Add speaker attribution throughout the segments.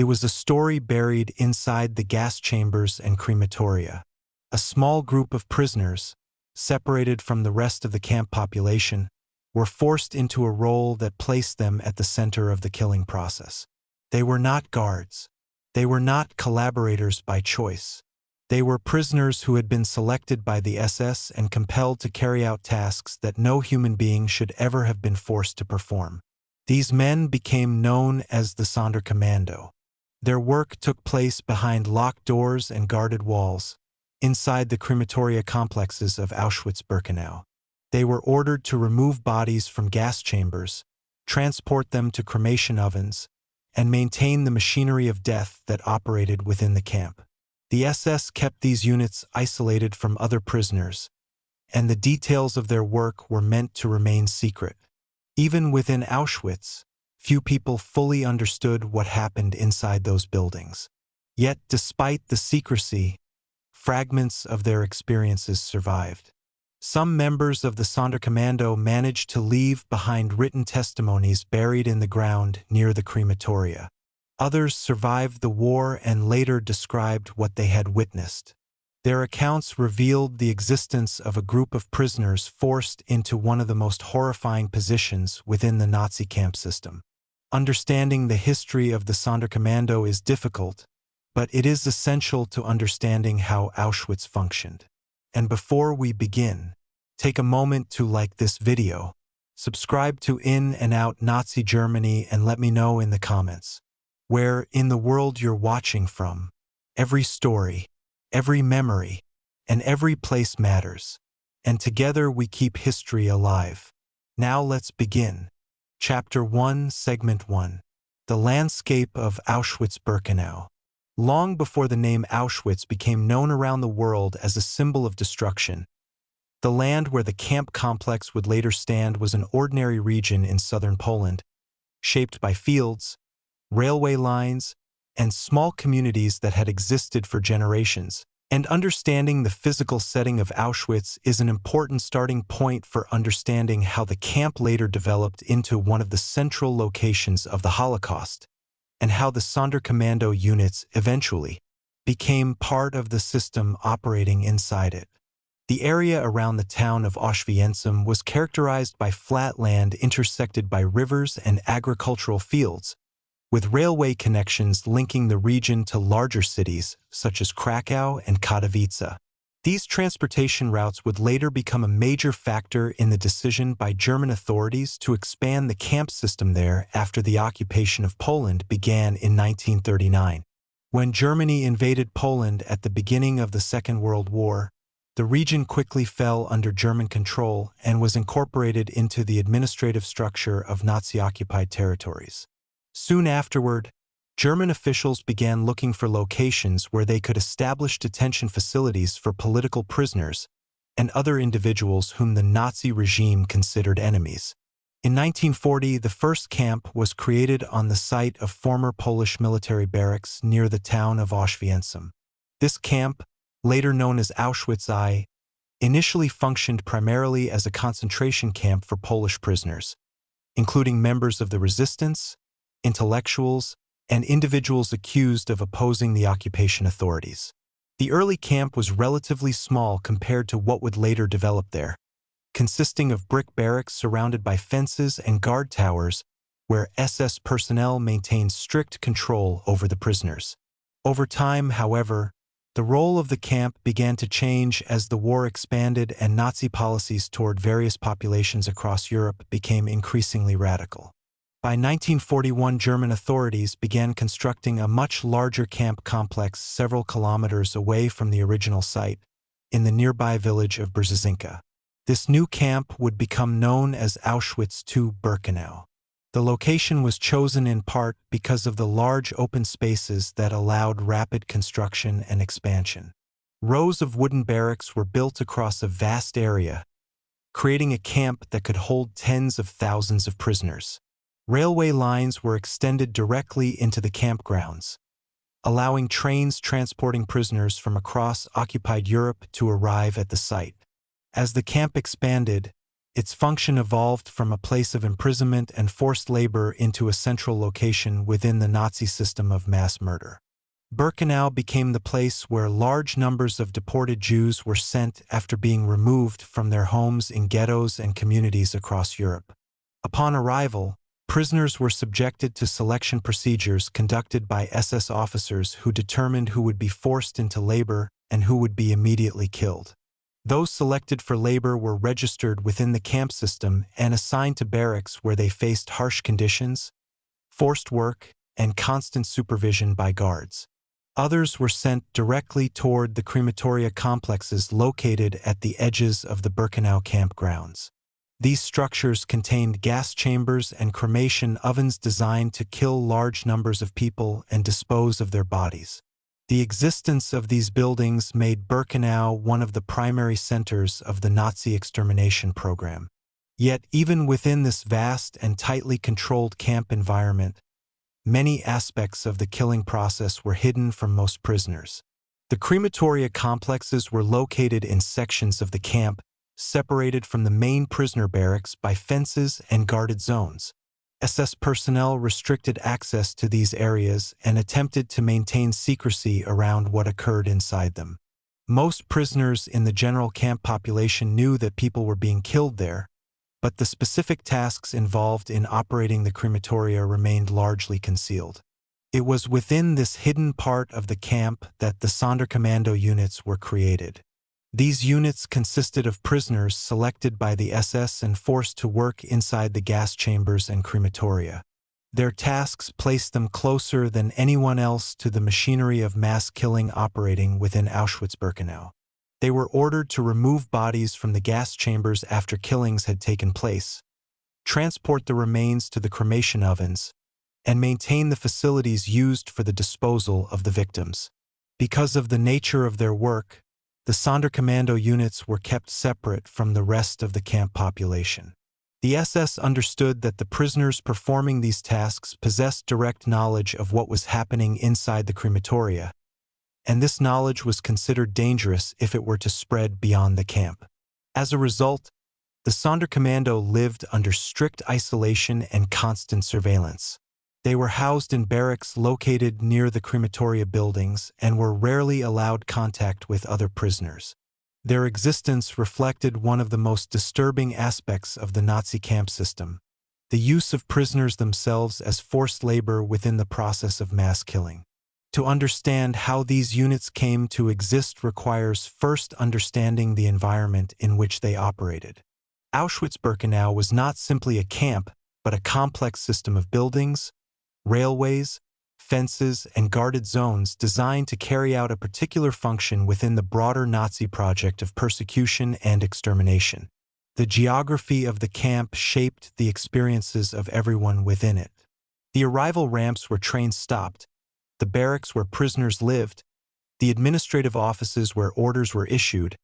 Speaker 1: It was a story buried inside the gas chambers and crematoria. A small group of prisoners, separated from the rest of the camp population, were forced into a role that placed them at the center of the killing process. They were not guards. They were not collaborators by choice. They were prisoners who had been selected by the SS and compelled to carry out tasks that no human being should ever have been forced to perform. These men became known as the Sonderkommando. Their work took place behind locked doors and guarded walls, inside the crematoria complexes of Auschwitz-Birkenau. They were ordered to remove bodies from gas chambers, transport them to cremation ovens, and maintain the machinery of death that operated within the camp. The SS kept these units isolated from other prisoners, and the details of their work were meant to remain secret. Even within Auschwitz, few people fully understood what happened inside those buildings. Yet, despite the secrecy, fragments of their experiences survived. Some members of the Sonderkommando managed to leave behind written testimonies buried in the ground near the crematoria. Others survived the war and later described what they had witnessed. Their accounts revealed the existence of a group of prisoners forced into one of the most horrifying positions within the Nazi camp system. Understanding the history of the Sonderkommando is difficult, but it is essential to understanding how Auschwitz functioned. And before we begin, take a moment to like this video, subscribe to In&Out Nazi Germany, and let me know in the comments where in the world you're watching from. Every story, every memory, and every place matters, and together we keep history alive. Now let's begin. Chapter 1, Segment 1. The Landscape of Auschwitz-Birkenau. Long before the name Auschwitz became known around the world as a symbol of destruction, the land where the camp complex would later stand was an ordinary region in southern Poland, shaped by fields, railway lines, and small communities that had existed for generations. And understanding the physical setting of Auschwitz is an important starting point for understanding how the camp later developed into one of the central locations of the Holocaust, and how the Sonderkommando units eventually became part of the system operating inside it. The area around the town of Auschwitz was characterized by flat land intersected by rivers and agricultural fields, with railway connections linking the region to larger cities such as Krakow and Katowice. These transportation routes would later become a major factor in the decision by German authorities to expand the camp system there after the occupation of Poland began in 1939. When Germany invaded Poland at the beginning of the Second World War, the region quickly fell under German control and was incorporated into the administrative structure of Nazi-occupied territories. Soon afterward, German officials began looking for locations where they could establish detention facilities for political prisoners and other individuals whom the Nazi regime considered enemies. In 1940, the first camp was created on the site of former Polish military barracks near the town of Auschwitz. This camp, later known as Auschwitz I, initially functioned primarily as a concentration camp for Polish prisoners, including members of the resistance, intellectuals, and individuals accused of opposing the occupation authorities. The early camp was relatively small compared to what would later develop there, consisting of brick barracks surrounded by fences and guard towers where SS personnel maintained strict control over the prisoners. Over time, however, the role of the camp began to change as the war expanded and Nazi policies toward various populations across Europe became increasingly radical. By 1941, German authorities began constructing a much larger camp complex several kilometers away from the original site, in the nearby village of Brzezinka. This new camp would become known as Auschwitz II-Birkenau. The location was chosen in part because of the large open spaces that allowed rapid construction and expansion. Rows of wooden barracks were built across a vast area, creating a camp that could hold tens of thousands of prisoners. Railway lines were extended directly into the campgrounds, allowing trains transporting prisoners from across occupied Europe to arrive at the site. As the camp expanded, Its function evolved from a place of imprisonment and forced labor into a central location within the Nazi system of mass murder. Birkenau became the place where large numbers of deported Jews were sent after being removed from their homes in ghettos and communities across Europe. Upon arrival, prisoners were subjected to selection procedures conducted by SS officers who determined who would be forced into labor and who would be immediately killed. Those selected for labor were registered within the camp system and assigned to barracks where they faced harsh conditions, forced work, and constant supervision by guards. Others were sent directly toward the crematoria complexes located at the edges of the Birkenau campgrounds. These structures contained gas chambers and cremation ovens designed to kill large numbers of people and dispose of their bodies. The existence of these buildings made Birkenau one of the primary centers of the Nazi extermination program. Yet, even within this vast and tightly controlled camp environment, many aspects of the killing process were hidden from most prisoners. The crematoria complexes were located in sections of the camp, separated from the main prisoner barracks by fences and guarded zones. SS personnel restricted access to these areas and attempted to maintain secrecy around what occurred inside them. Most prisoners in the general camp population knew that people were being killed there, but the specific tasks involved in operating the crematoria remained largely concealed. It was within this hidden part of the camp that the Sonderkommando units were created. These units consisted of prisoners selected by the SS and forced to work inside the gas chambers and crematoria. Their tasks placed them closer than anyone else to the machinery of mass killing operating within Auschwitz-Birkenau. They were ordered to remove bodies from the gas chambers after killings had taken place, transport the remains to the cremation ovens, and maintain the facilities used for the disposal of the victims. Because of the nature of their work, the Sonderkommando units were kept separate from the rest of the camp population. The SS understood that the prisoners performing these tasks possessed direct knowledge of what was happening inside the crematoria, and this knowledge was considered dangerous if it were to spread beyond the camp. As a result, the Sonderkommando lived under strict isolation and constant surveillance. They were housed in barracks located near the crematoria buildings and were rarely allowed contact with other prisoners. Their existence reflected one of the most disturbing aspects of the Nazi camp system, the use of prisoners themselves as forced labor within the process of mass killing. To understand how these units came to exist requires first understanding the environment in which they operated. Auschwitz-Birkenau was not simply a camp, but a complex system of buildings, railways, fences, and guarded zones designed to carry out a particular function within the broader Nazi project of persecution and extermination. The geography of the camp shaped the experiences of everyone within it. The arrival ramps were train-stopped, the barracks where prisoners lived, the administrative offices where orders were issued,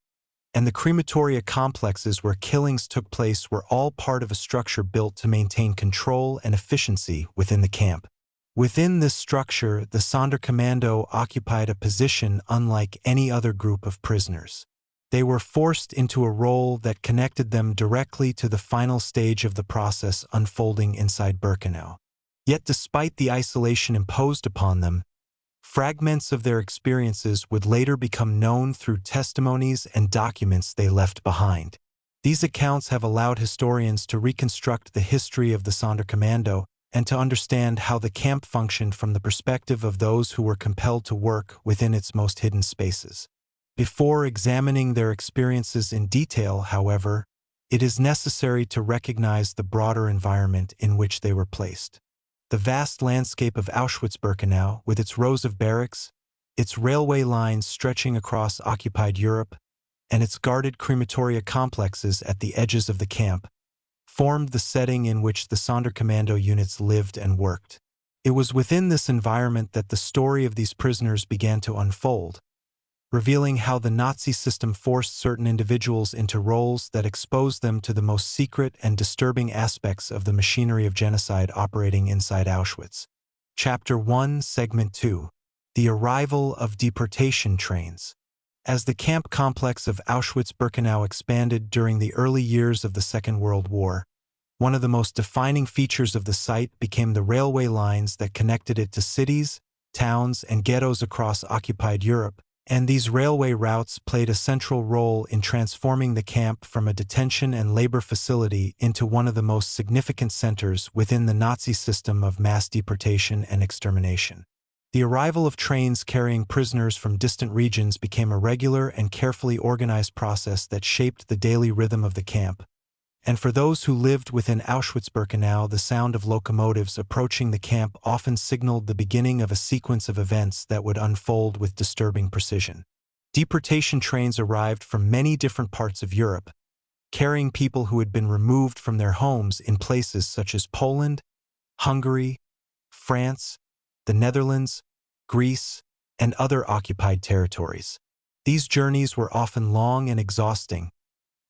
Speaker 1: and the crematoria complexes where killings took place were all part of a structure built to maintain control and efficiency within the camp. Within this structure, the Sonderkommando occupied a position unlike any other group of prisoners. They were forced into a role that connected them directly to the final stage of the process unfolding inside Birkenau. Yet despite the isolation imposed upon them, fragments of their experiences would later become known through testimonies and documents they left behind. These accounts have allowed historians to reconstruct the history of the Sonderkommando and to understand how the camp functioned from the perspective of those who were compelled to work within its most hidden spaces. Before examining their experiences in detail, however, it is necessary to recognize the broader environment in which they were placed. The vast landscape of Auschwitz-Birkenau, with its rows of barracks, its railway lines stretching across occupied Europe, and its guarded crematoria complexes at the edges of the camp, formed the setting in which the Sonderkommando units lived and worked. It was within this environment that the story of these prisoners began to unfold, revealing how the Nazi system forced certain individuals into roles that exposed them to the most secret and disturbing aspects of the machinery of genocide operating inside Auschwitz. Chapter 1, Segment 2. The Arrival of Deportation Trains. As the camp complex of Auschwitz-Birkenau expanded during the early years of the Second World War, one of the most defining features of the site became the railway lines that connected it to cities, towns, and ghettos across occupied Europe, and these railway routes played a central role in transforming the camp from a detention and labor facility into one of the most significant centers within the Nazi system of mass deportation and extermination. The arrival of trains carrying prisoners from distant regions became a regular and carefully organized process that shaped the daily rhythm of the camp. And for those who lived within Auschwitz-Birkenau, the sound of locomotives approaching the camp often signaled the beginning of a sequence of events that would unfold with disturbing precision. Deportation trains arrived from many different parts of Europe, carrying people who had been removed from their homes in places such as Poland, Hungary, France, the Netherlands, Greece, and other occupied territories. These journeys were often long and exhausting,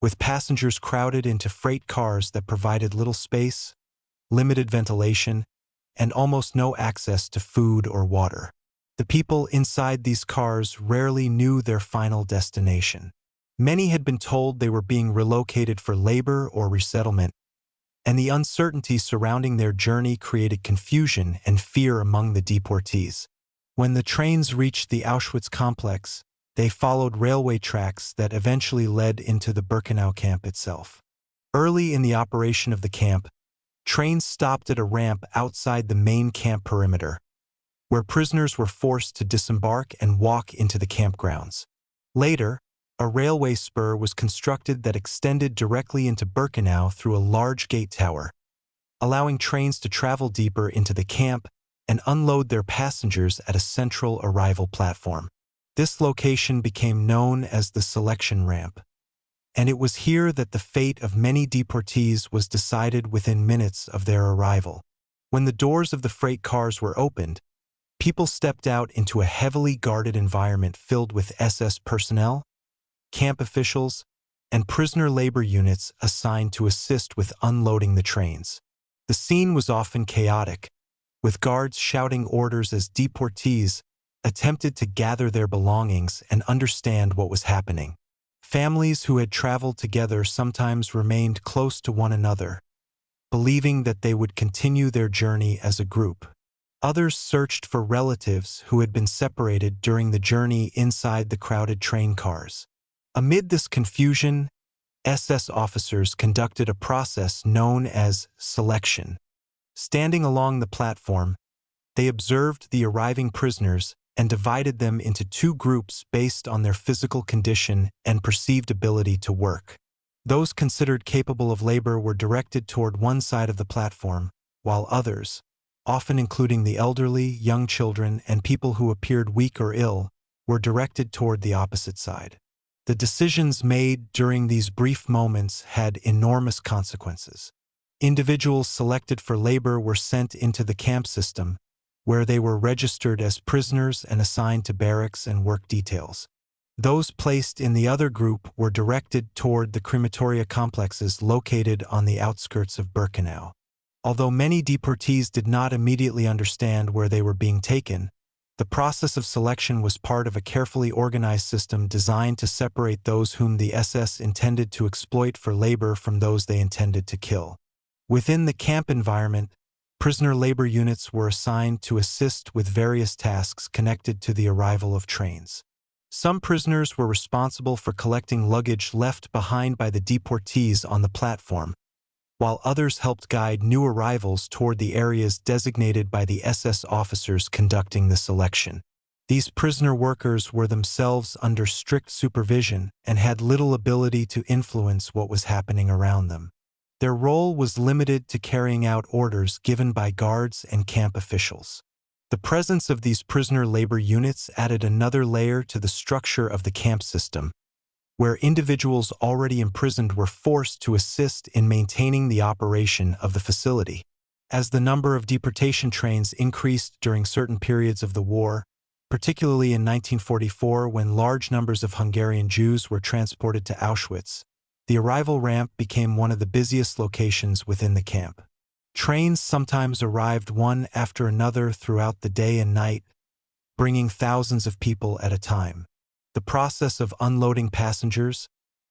Speaker 1: with passengers crowded into freight cars that provided little space, limited ventilation, and almost no access to food or water. The people inside these cars rarely knew their final destination. Many had been told they were being relocated for labor or resettlement, and the uncertainty surrounding their journey created confusion and fear among the deportees. When the trains reached the Auschwitz complex, they followed railway tracks that eventually led into the Birkenau camp itself. Early in the operation of the camp, trains stopped at a ramp outside the main camp perimeter, where prisoners were forced to disembark and walk into the campgrounds. Later, a railway spur was constructed that extended directly into Birkenau through a large gate tower, allowing trains to travel deeper into the camp and unload their passengers at a central arrival platform. This location became known as the selection ramp, and it was here that the fate of many deportees was decided within minutes of their arrival. When the doors of the freight cars were opened, people stepped out into a heavily guarded environment filled with SS personnel, camp officials, and prisoner labor units assigned to assist with unloading the trains. The scene was often chaotic, with guards shouting orders as deportees attempted to gather their belongings and understand what was happening. Families who had traveled together sometimes remained close to one another, believing that they would continue their journey as a group. Others searched for relatives who had been separated during the journey inside the crowded train cars. Amid this confusion, SS officers conducted a process known as selection. Standing along the platform, they observed the arriving prisoners and divided them into two groups based on their physical condition and perceived ability to work. Those considered capable of labor were directed toward one side of the platform, while others, often including the elderly, young children, and people who appeared weak or ill, were directed toward the opposite side. The decisions made during these brief moments had enormous consequences. Individuals selected for labor were sent into the camp system, where they were registered as prisoners and assigned to barracks and work details. Those placed in the other group were directed toward the crematoria complexes located on the outskirts of Birkenau. Although many deportees did not immediately understand where they were being taken, the process of selection was part of a carefully organized system designed to separate those whom the SS intended to exploit for labor from those they intended to kill. Within the camp environment, prisoner labor units were assigned to assist with various tasks connected to the arrival of trains. Some prisoners were responsible for collecting luggage left behind by the deportees on the platform, while others helped guide new arrivals toward the areas designated by the SS officers conducting the selection. These prisoner workers were themselves under strict supervision and had little ability to influence what was happening around them. Their role was limited to carrying out orders given by guards and camp officials. The presence of these prisoner labor units added another layer to the structure of the camp system, where individuals already imprisoned were forced to assist in maintaining the operation of the facility. As the number of deportation trains increased during certain periods of the war, particularly in 1944 when large numbers of Hungarian Jews were transported to Auschwitz, the arrival ramp became one of the busiest locations within the camp. Trains sometimes arrived one after another throughout the day and night, bringing thousands of people at a time. The process of unloading passengers,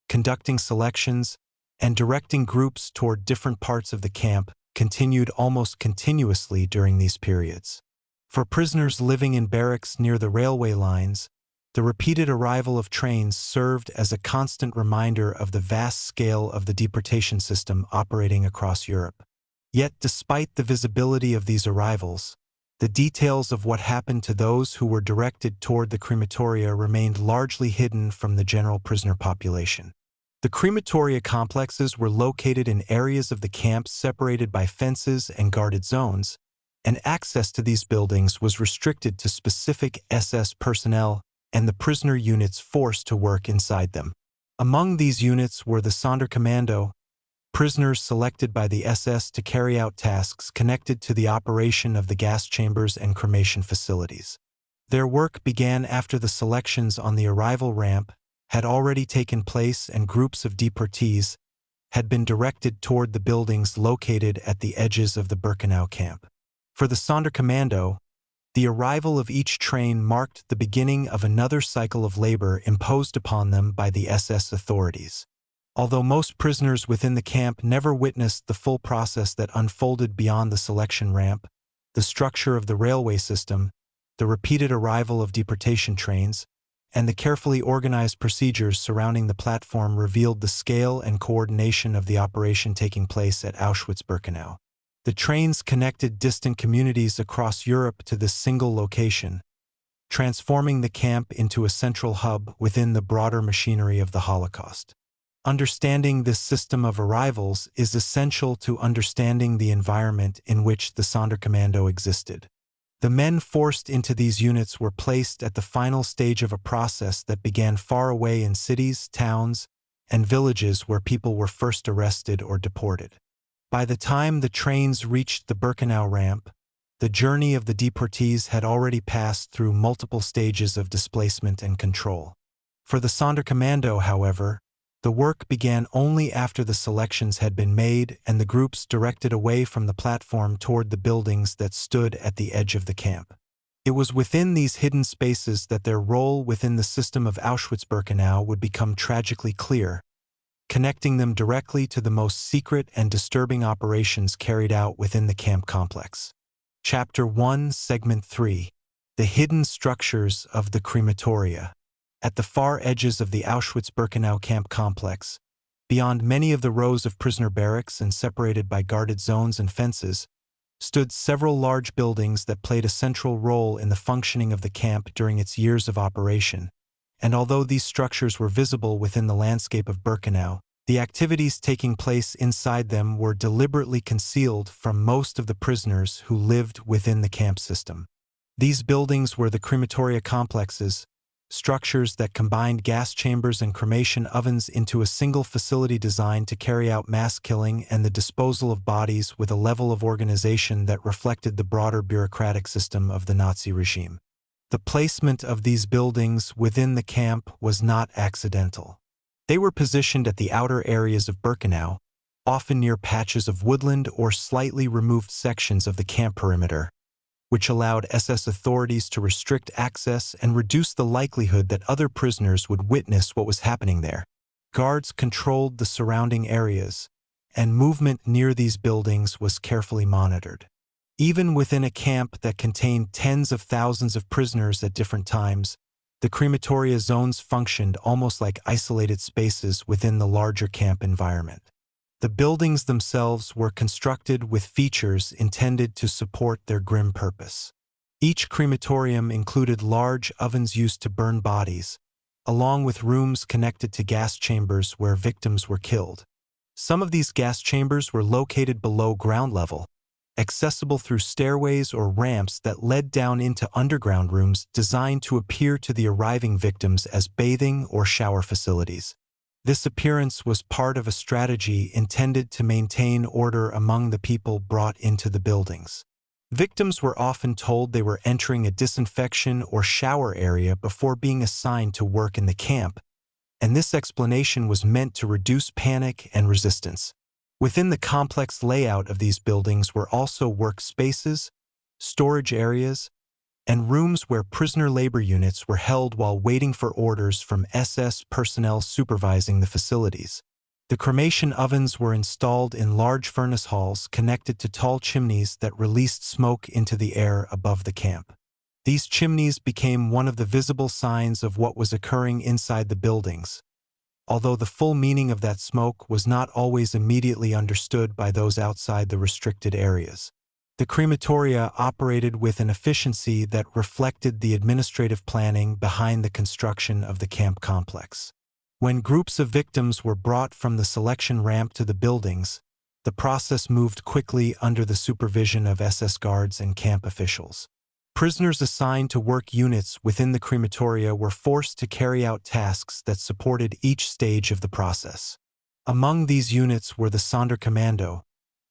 Speaker 1: conducting selections, and directing groups toward different parts of the camp continued almost continuously during these periods. For prisoners living in barracks near the railway lines, the repeated arrival of trains served as a constant reminder of the vast scale of the deportation system operating across Europe. Yet, despite the visibility of these arrivals, the details of what happened to those who were directed toward the crematoria remained largely hidden from the general prisoner population. The crematoria complexes were located in areas of the camp separated by fences and guarded zones, and access to these buildings was restricted to specific SS personnel and the prisoner units forced to work inside them. Among these units were the Sonderkommando, prisoners selected by the SS to carry out tasks connected to the operation of the gas chambers and cremation facilities. Their work began after the selections on the arrival ramp had already taken place and groups of deportees had been directed toward the buildings located at the edges of the Birkenau camp. For the Sonderkommando, the arrival of each train marked the beginning of another cycle of labor imposed upon them by the SS authorities. Although most prisoners within the camp never witnessed the full process that unfolded beyond the selection ramp, the structure of the railway system, the repeated arrival of deportation trains, and the carefully organized procedures surrounding the platform revealed the scale and coordination of the operation taking place at Auschwitz-Birkenau. The trains connected distant communities across Europe to this single location, transforming the camp into a central hub within the broader machinery of the Holocaust. Understanding this system of arrivals is essential to understanding the environment in which the Sonderkommando existed. The men forced into these units were placed at the final stage of a process that began far away in cities, towns, and villages where people were first arrested or deported. By the time the trains reached the Birkenau ramp, the journey of the deportees had already passed through multiple stages of displacement and control. For the Sonderkommando, however, the work began only after the selections had been made and the groups directed away from the platform toward the buildings that stood at the edge of the camp. It was within these hidden spaces that their role within the system of Auschwitz-Birkenau would become tragically clear, connecting them directly to the most secret and disturbing operations carried out within the camp complex. Chapter 1, Segment 3: The Hidden Structures of the Crematoria. At the far edges of the Auschwitz-Birkenau camp complex, beyond many of the rows of prisoner barracks and separated by guarded zones and fences, stood several large buildings that played a central role in the functioning of the camp during its years of operation. And although these structures were visible within the landscape of Birkenau, the activities taking place inside them were deliberately concealed from most of the prisoners who lived within the camp system. These buildings were the crematoria complexes, structures that combined gas chambers and cremation ovens into a single facility designed to carry out mass killing and the disposal of bodies with a level of organization that reflected the broader bureaucratic system of the Nazi regime. The placement of these buildings within the camp was not accidental. They were positioned at the outer areas of Birkenau, often near patches of woodland or slightly removed sections of the camp perimeter, which allowed SS authorities to restrict access and reduce the likelihood that other prisoners would witness what was happening there. Guards controlled the surrounding areas, and movement near these buildings was carefully monitored. Even within a camp that contained tens of thousands of prisoners at different times, the crematoria zones functioned almost like isolated spaces within the larger camp environment. The buildings themselves were constructed with features intended to support their grim purpose. Each crematorium included large ovens used to burn bodies, along with rooms connected to gas chambers where victims were killed. Some of these gas chambers were located below ground level, accessible through stairways or ramps that led down into underground rooms designed to appear to the arriving victims as bathing or shower facilities. This appearance was part of a strategy intended to maintain order among the people brought into the buildings. Victims were often told they were entering a disinfection or shower area before being assigned to work in the camp, and this explanation was meant to reduce panic and resistance. Within the complex layout of these buildings were also workspaces, storage areas, and rooms where prisoner labor units were held while waiting for orders from SS personnel supervising the facilities. The cremation ovens were installed in large furnace halls connected to tall chimneys that released smoke into the air above the camp. These chimneys became one of the visible signs of what was occurring inside the buildings, although the full meaning of that smoke was not always immediately understood by those outside the restricted areas. The crematoria operated with an efficiency that reflected the administrative planning behind the construction of the camp complex. When groups of victims were brought from the selection ramp to the buildings, the process moved quickly under the supervision of SS guards and camp officials. Prisoners assigned to work units within the crematoria were forced to carry out tasks that supported each stage of the process. Among these units were the Sonderkommando,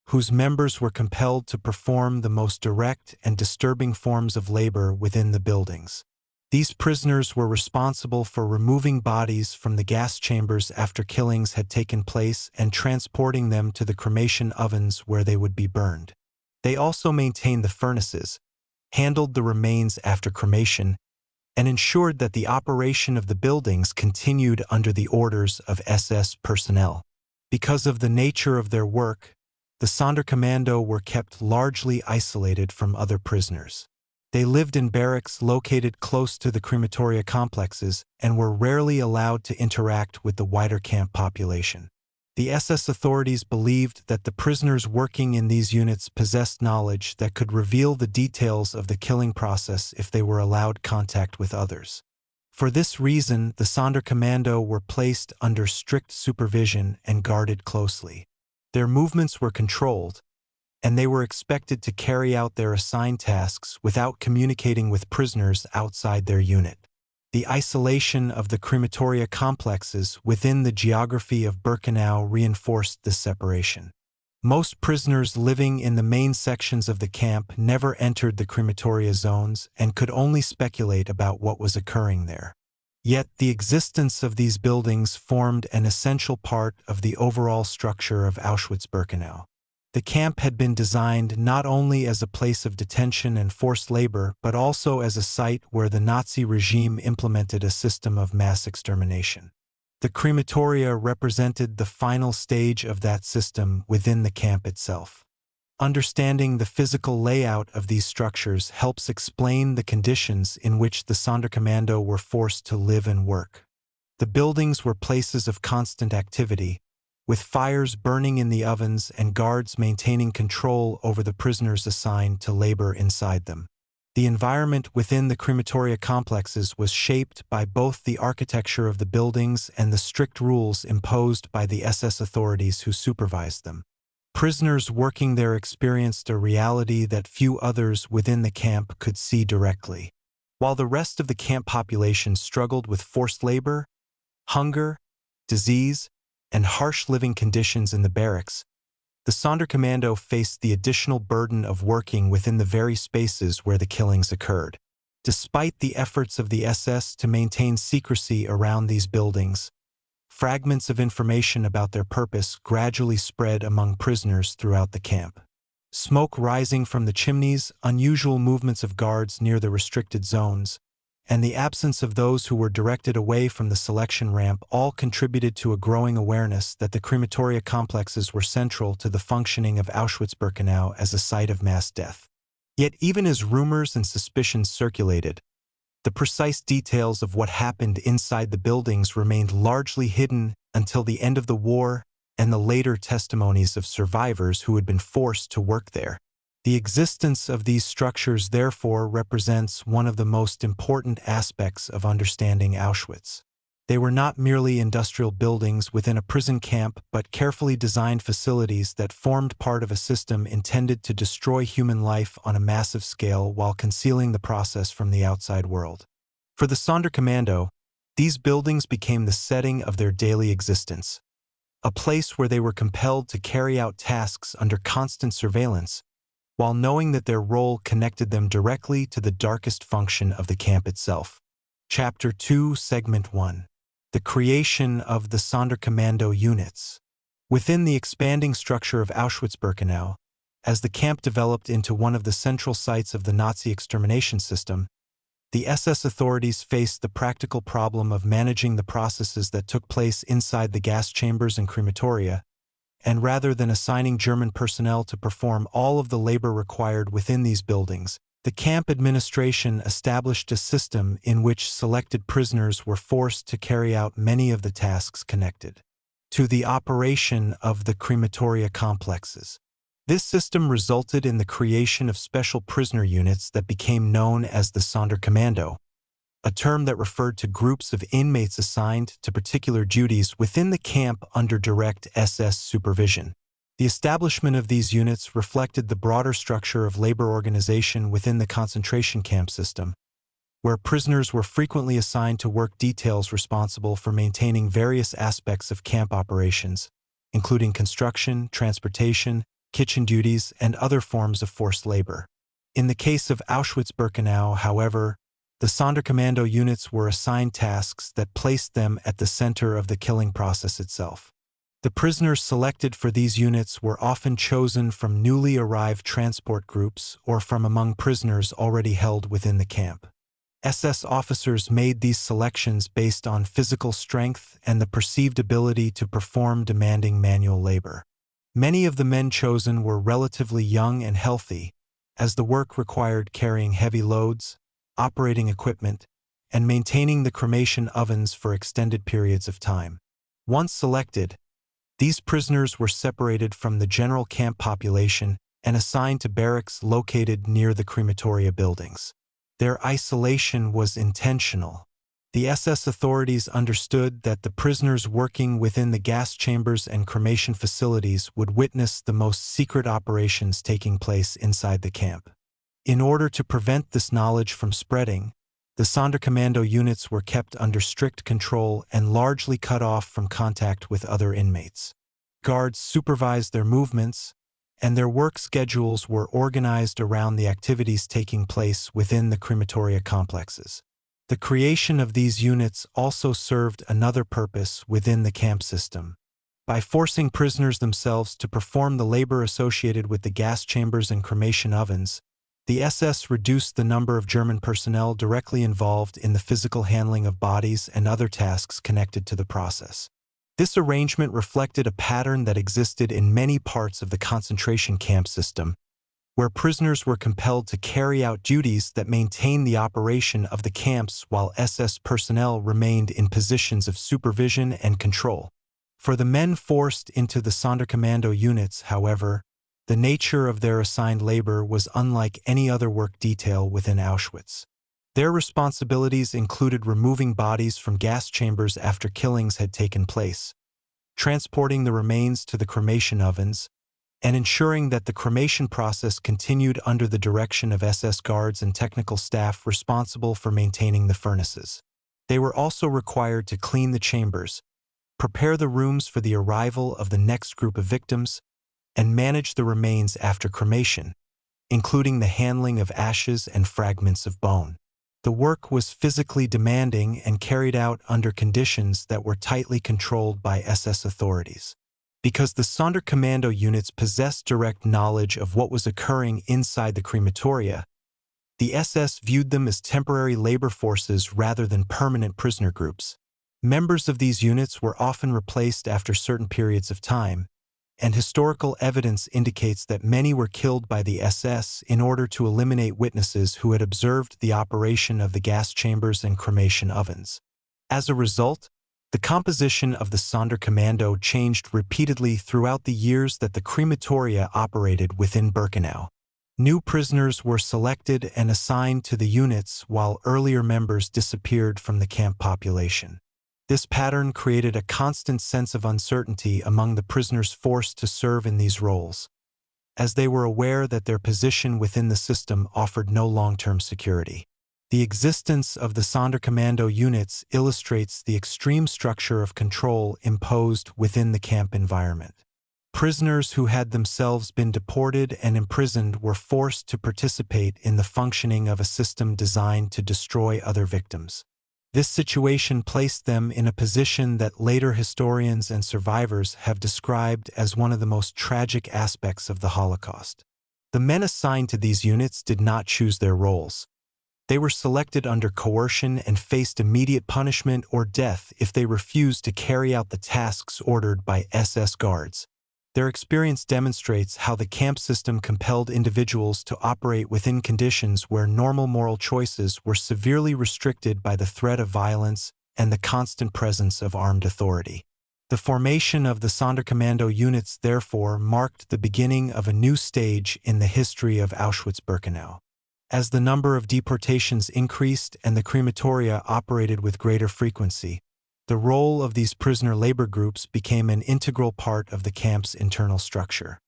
Speaker 1: whose members were compelled to perform the most direct and disturbing forms of labor within the buildings. These prisoners were responsible for removing bodies from the gas chambers after killings had taken place and transporting them to the cremation ovens where they would be burned. They also maintained the furnaces, handled the remains after cremation, and ensured that the operation of the buildings continued under the orders of SS personnel. Because of the nature of their work, the Sonderkommando were kept largely isolated from other prisoners. They lived in barracks located close to the crematoria complexes and were rarely allowed to interact with the wider camp population. The SS authorities believed that the prisoners working in these units possessed knowledge that could reveal the details of the killing process if they were allowed contact with others. For this reason, the Sonderkommando were placed under strict supervision and guarded closely. Their movements were controlled, and they were expected to carry out their assigned tasks without communicating with prisoners outside their unit. The isolation of the crematoria complexes within the geography of Birkenau reinforced this separation. Most prisoners living in the main sections of the camp never entered the crematoria zones and could only speculate about what was occurring there. Yet the existence of these buildings formed an essential part of the overall structure of Auschwitz-Birkenau. The camp had been designed not only as a place of detention and forced labor, but also as a site where the Nazi regime implemented a system of mass extermination. The crematoria represented the final stage of that system within the camp itself. Understanding the physical layout of these structures helps explain the conditions in which the Sonderkommando were forced to live and work. The buildings were places of constant activity, with fires burning in the ovens and guards maintaining control over the prisoners assigned to labor inside them. The environment within the crematoria complexes was shaped by both the architecture of the buildings and the strict rules imposed by the SS authorities who supervised them. Prisoners working there experienced a reality that few others within the camp could see directly. While the rest of the camp population struggled with forced labor, hunger, disease, and harsh living conditions in the barracks, the Sonderkommando faced the additional burden of working within the very spaces where the killings occurred. Despite the efforts of the SS to maintain secrecy around these buildings, fragments of information about their purpose gradually spread among prisoners throughout the camp. Smoke rising from the chimneys, unusual movements of guards near the restricted zones, and the absence of those who were directed away from the selection ramp all contributed to a growing awareness that the crematoria complexes were central to the functioning of Auschwitz-Birkenau as a site of mass death. Yet even as rumors and suspicions circulated, the precise details of what happened inside the buildings remained largely hidden until the end of the war and the later testimonies of survivors who had been forced to work there. The existence of these structures therefore represents one of the most important aspects of understanding Auschwitz. They were not merely industrial buildings within a prison camp, but carefully designed facilities that formed part of a system intended to destroy human life on a massive scale while concealing the process from the outside world. For the Sonderkommando, these buildings became the setting of their daily existence, a place where they were compelled to carry out tasks under constant surveillance, while knowing that their role connected them directly to the darkest function of the camp itself. Chapter 2, Segment 1. The creation of the Sonderkommando units. Within the expanding structure of Auschwitz-Birkenau, As the camp developed into one of the central sites of the Nazi extermination system, the SS authorities faced the practical problem of managing the processes that took place inside the gas chambers and crematoria, and rather than assigning German personnel to perform all of the labor required within these buildings, the camp administration established a system in which selected prisoners were forced to carry out many of the tasks connected to the operation of the crematoria complexes. This system resulted in the creation of special prisoner units that became known as the Sonderkommando, a term that referred to groups of inmates assigned to particular duties within the camp under direct SS supervision. The establishment of these units reflected the broader structure of labor organization within the concentration camp system, where prisoners were frequently assigned to work details responsible for maintaining various aspects of camp operations, including construction, transportation, kitchen duties, and other forms of forced labor. In the case of Auschwitz-Birkenau, however, the Sonderkommando units were assigned tasks that placed them at the center of the killing process itself. The prisoners selected for these units were often chosen from newly arrived transport groups or from among prisoners already held within the camp. SS officers made these selections based on physical strength and the perceived ability to perform demanding manual labor. Many of the men chosen were relatively young and healthy, as the work required carrying heavy loads, operating equipment, and maintaining the cremation ovens for extended periods of time. Once selected, these prisoners were separated from the general camp population and assigned to barracks located near the crematoria buildings. Their isolation was intentional. The SS authorities understood that the prisoners working within the gas chambers and cremation facilities would witness the most secret operations taking place inside the camp. In order to prevent this knowledge from spreading, the Sonderkommando units were kept under strict control and largely cut off from contact with other inmates. Guards supervised their movements, and their work schedules were organized around the activities taking place within the crematoria complexes. The creation of these units also served another purpose within the camp system. By forcing prisoners themselves to perform the labor associated with the gas chambers and cremation ovens, the SS reduced the number of German personnel directly involved in the physical handling of bodies and other tasks connected to the process. This arrangement reflected a pattern that existed in many parts of the concentration camp system, where prisoners were compelled to carry out duties that maintained the operation of the camps while SS personnel remained in positions of supervision and control. For the men forced into the Sonderkommando units, however, the nature of their assigned labor was unlike any other work detail within Auschwitz. Their responsibilities included removing bodies from gas chambers after killings had taken place, transporting the remains to the cremation ovens, and ensuring that the cremation process continued under the direction of SS guards and technical staff responsible for maintaining the furnaces. They were also required to clean the chambers, prepare the rooms for the arrival of the next group of victims, and manage the remains after cremation, including the handling of ashes and fragments of bone. The work was physically demanding and carried out under conditions that were tightly controlled by SS authorities. Because the Sonderkommando units possessed direct knowledge of what was occurring inside the crematoria, the SS viewed them as temporary labor forces rather than permanent prisoner groups. Members of these units were often replaced after certain periods of time, and historical evidence indicates that many were killed by the SS in order to eliminate witnesses who had observed the operation of the gas chambers and cremation ovens. As a result, the composition of the Sonderkommando changed repeatedly throughout the years that the crematoria operated within Birkenau. New prisoners were selected and assigned to the units while earlier members disappeared from the camp population. This pattern created a constant sense of uncertainty among the prisoners forced to serve in these roles, as they were aware that their position within the system offered no long-term security. The existence of the Sonderkommando units illustrates the extreme structure of control imposed within the camp environment. Prisoners who had themselves been deported and imprisoned were forced to participate in the functioning of a system designed to destroy other victims. This situation placed them in a position that later historians and survivors have described as one of the most tragic aspects of the Holocaust. The men assigned to these units did not choose their roles. They were selected under coercion and faced immediate punishment or death if they refused to carry out the tasks ordered by SS guards. Their experience demonstrates how the camp system compelled individuals to operate within conditions where normal moral choices were severely restricted by the threat of violence and the constant presence of armed authority. The formation of the Sonderkommando units therefore marked the beginning of a new stage in the history of Auschwitz-Birkenau. As the number of deportations increased and the crematoria operated with greater frequency, the role of these prisoner labor groups became an integral part of the camp's internal structure.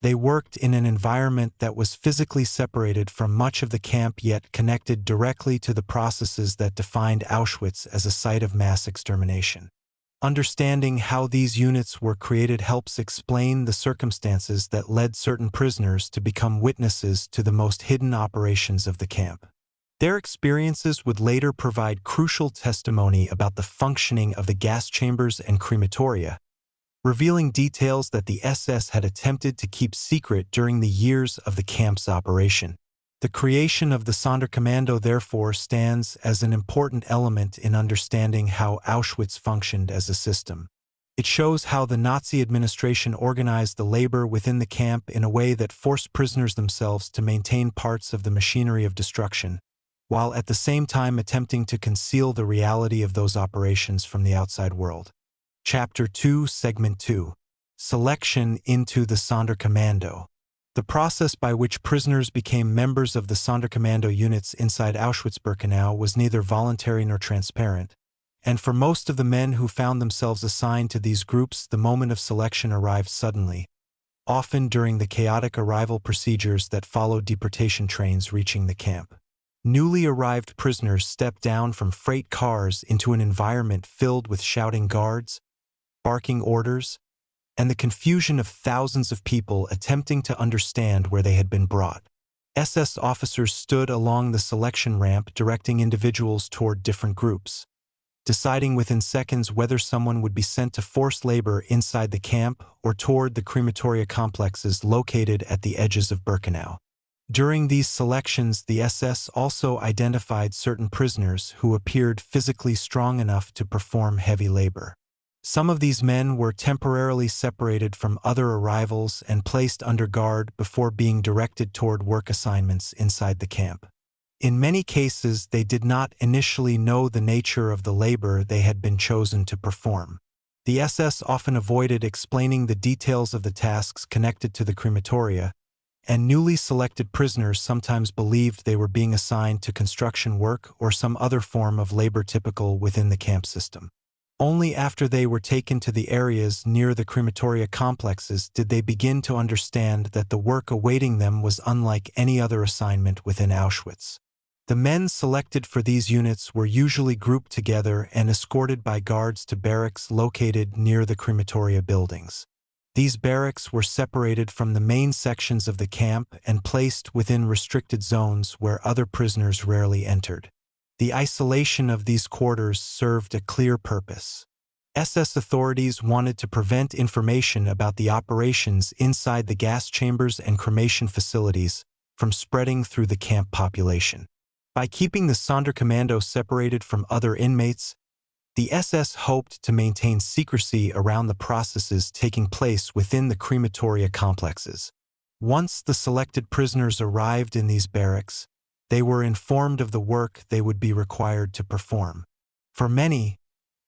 Speaker 1: They worked in an environment that was physically separated from much of the camp yet connected directly to the processes that defined Auschwitz as a site of mass extermination. Understanding how these units were created helps explain the circumstances that led certain prisoners to become witnesses to the most hidden operations of the camp. Their experiences would later provide crucial testimony about the functioning of the gas chambers and crematoria, revealing details that the SS had attempted to keep secret during the years of the camp's operation. The creation of the Sonderkommando therefore stands as an important element in understanding how Auschwitz functioned as a system. It shows how the Nazi administration organized the labor within the camp in a way that forced prisoners themselves to maintain parts of the machinery of destruction, while at the same time attempting to conceal the reality of those operations from the outside world. Chapter 2, Segment 2. Selection into the Sonderkommando. The process by which prisoners became members of the Sonderkommando units inside Auschwitz-Birkenau was neither voluntary nor transparent, and for most of the men who found themselves assigned to these groups, the moment of selection arrived suddenly, often during the chaotic arrival procedures that followed deportation trains reaching the camp. Newly arrived prisoners stepped down from freight cars into an environment filled with shouting guards, barking orders, and the confusion of thousands of people attempting to understand where they had been brought. SS officers stood along the selection ramp directing individuals toward different groups, deciding within seconds whether someone would be sent to forced labor inside the camp or toward the crematoria complexes located at the edges of Birkenau. During these selections, the SS also identified certain prisoners who appeared physically strong enough to perform heavy labor. Some of these men were temporarily separated from other arrivals and placed under guard before being directed toward work assignments inside the camp. In many cases, they did not initially know the nature of the labor they had been chosen to perform. The SS often avoided explaining the details of the tasks connected to the crematoria, and newly selected prisoners sometimes believed they were being assigned to construction work or some other form of labor typical within the camp system. Only after they were taken to the areas near the crematoria complexes did they begin to understand that the work awaiting them was unlike any other assignment within Auschwitz. The men selected for these units were usually grouped together and escorted by guards to barracks located near the crematoria buildings. These barracks were separated from the main sections of the camp and placed within restricted zones where other prisoners rarely entered. The isolation of these quarters served a clear purpose. SS authorities wanted to prevent information about the operations inside the gas chambers and cremation facilities from spreading through the camp population. By keeping the Sonderkommando separated from other inmates, the SS hoped to maintain secrecy around the processes taking place within the crematoria complexes. Once the selected prisoners arrived in these barracks, they were informed of the work they would be required to perform. For many,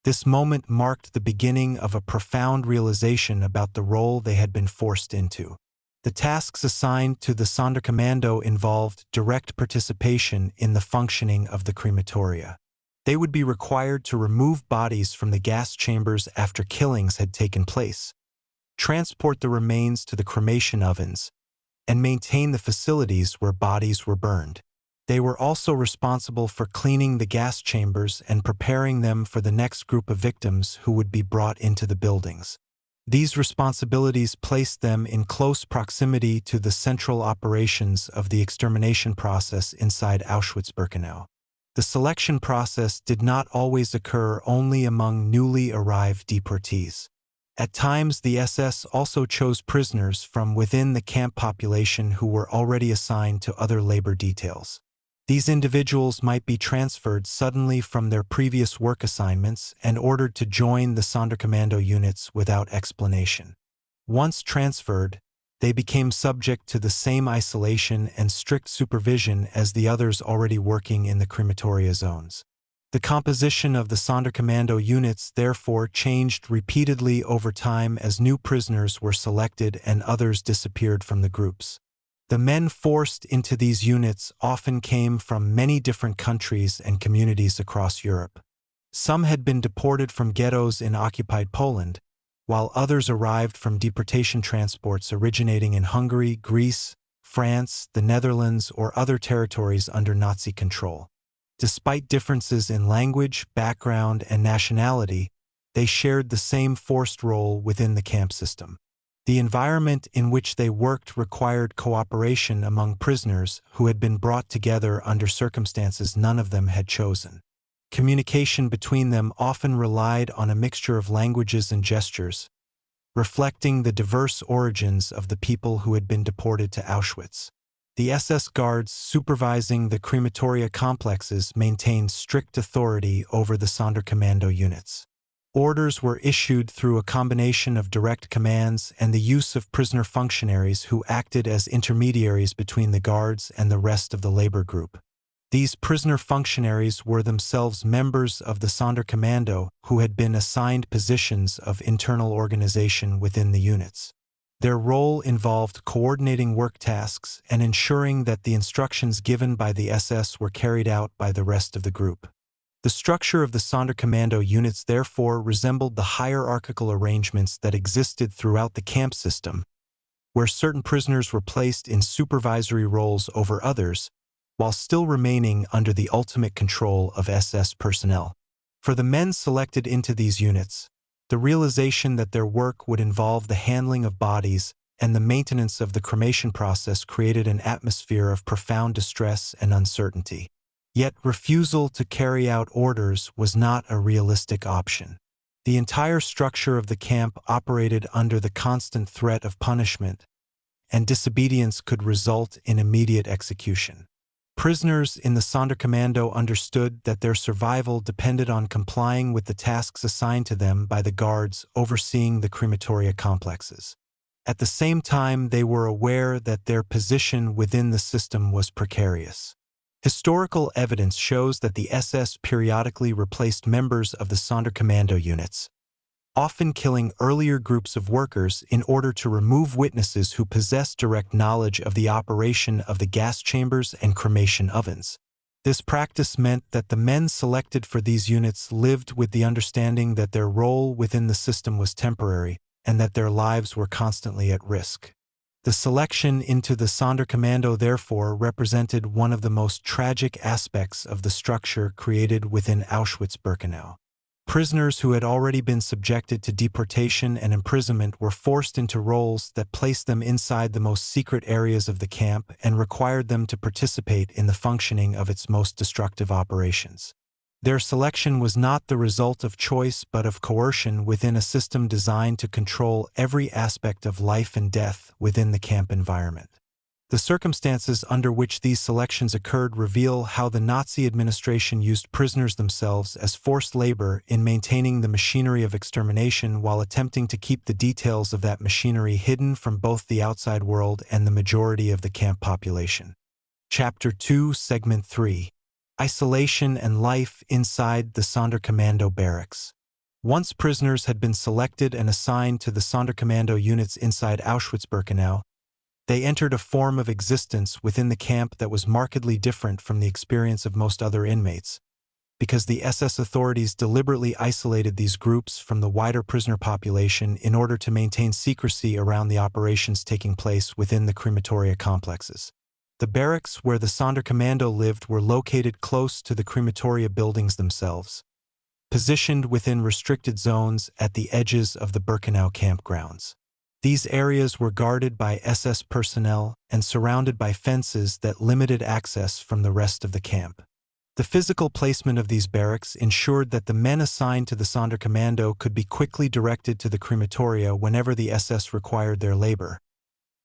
Speaker 1: this moment marked the beginning of a profound realization about the role they had been forced into. The tasks assigned to the Sonderkommando involved direct participation in the functioning of the crematoria. They would be required to remove bodies from the gas chambers after killings had taken place, transport the remains to the cremation ovens, and maintain the facilities where bodies were burned. They were also responsible for cleaning the gas chambers and preparing them for the next group of victims who would be brought into the buildings. These responsibilities placed them in close proximity to the central operations of the extermination process inside Auschwitz-Birkenau. The selection process did not always occur only among newly arrived deportees. At times, the SS also chose prisoners from within the camp population who were already assigned to other labor details. These individuals might be transferred suddenly from their previous work assignments and ordered to join the Sonderkommando units without explanation. Once transferred, they became subject to the same isolation and strict supervision as the others already working in the crematoria zones. The composition of the Sonderkommando units therefore changed repeatedly over time as new prisoners were selected and others disappeared from the groups. The men forced into these units often came from many different countries and communities across Europe. Some had been deported from ghettos in occupied Poland, while others arrived from deportation transports originating in Hungary, Greece, France, the Netherlands, or other territories under Nazi control. Despite differences in language, background, and nationality, they shared the same forced role within the camp system. The environment in which they worked required cooperation among prisoners who had been brought together under circumstances none of them had chosen. Communication between them often relied on a mixture of languages and gestures, reflecting the diverse origins of the people who had been deported to Auschwitz. The SS guards supervising the crematoria complexes maintained strict authority over the Sonderkommando units. Orders were issued through a combination of direct commands and the use of prisoner functionaries who acted as intermediaries between the guards and the rest of the labor group. These prisoner functionaries were themselves members of the Sonderkommando who had been assigned positions of internal organization within the units. Their role involved coordinating work tasks and ensuring that the instructions given by the SS were carried out by the rest of the group. The structure of the Sonderkommando units therefore resembled the hierarchical arrangements that existed throughout the camp system, where certain prisoners were placed in supervisory roles over others, while still remaining under the ultimate control of SS personnel. For the men selected into these units, the realization that their work would involve the handling of bodies and the maintenance of the cremation process created an atmosphere of profound distress and uncertainty. Yet refusal to carry out orders was not a realistic option. The entire structure of the camp operated under the constant threat of punishment, and disobedience could result in immediate execution. Prisoners in the Sonderkommando understood that their survival depended on complying with the tasks assigned to them by the guards overseeing the crematoria complexes. At the same time, they were aware that their position within the system was precarious. Historical evidence shows that the SS periodically replaced members of the Sonderkommando units, often killing earlier groups of workers in order to remove witnesses who possessed direct knowledge of the operation of the gas chambers and cremation ovens. This practice meant that the men selected for these units lived with the understanding that their role within the system was temporary and that their lives were constantly at risk. The selection into the Sonderkommando therefore represented one of the most tragic aspects of the structure created within Auschwitz-Birkenau. Prisoners who had already been subjected to deportation and imprisonment were forced into roles that placed them inside the most secret areas of the camp and required them to participate in the functioning of its most destructive operations. Their selection was not the result of choice but of coercion within a system designed to control every aspect of life and death within the camp environment. The circumstances under which these selections occurred reveal how the Nazi administration used prisoners themselves as forced labor in maintaining the machinery of extermination while attempting to keep the details of that machinery hidden from both the outside world and the majority of the camp population. Chapter 2, Segment 3. Isolation and Life Inside the Sonderkommando Barracks. Once prisoners had been selected and assigned to the Sonderkommando units inside Auschwitz-Birkenau, they entered a form of existence within the camp that was markedly different from the experience of most other inmates, because the SS authorities deliberately isolated these groups from the wider prisoner population in order to maintain secrecy around the operations taking place within the crematoria complexes. The barracks where the Sonderkommando lived were located close to the crematoria buildings themselves, positioned within restricted zones at the edges of the Birkenau campgrounds. These areas were guarded by SS personnel and surrounded by fences that limited access from the rest of the camp. The physical placement of these barracks ensured that the men assigned to the Sonderkommando could be quickly directed to the crematoria whenever the SS required their labor,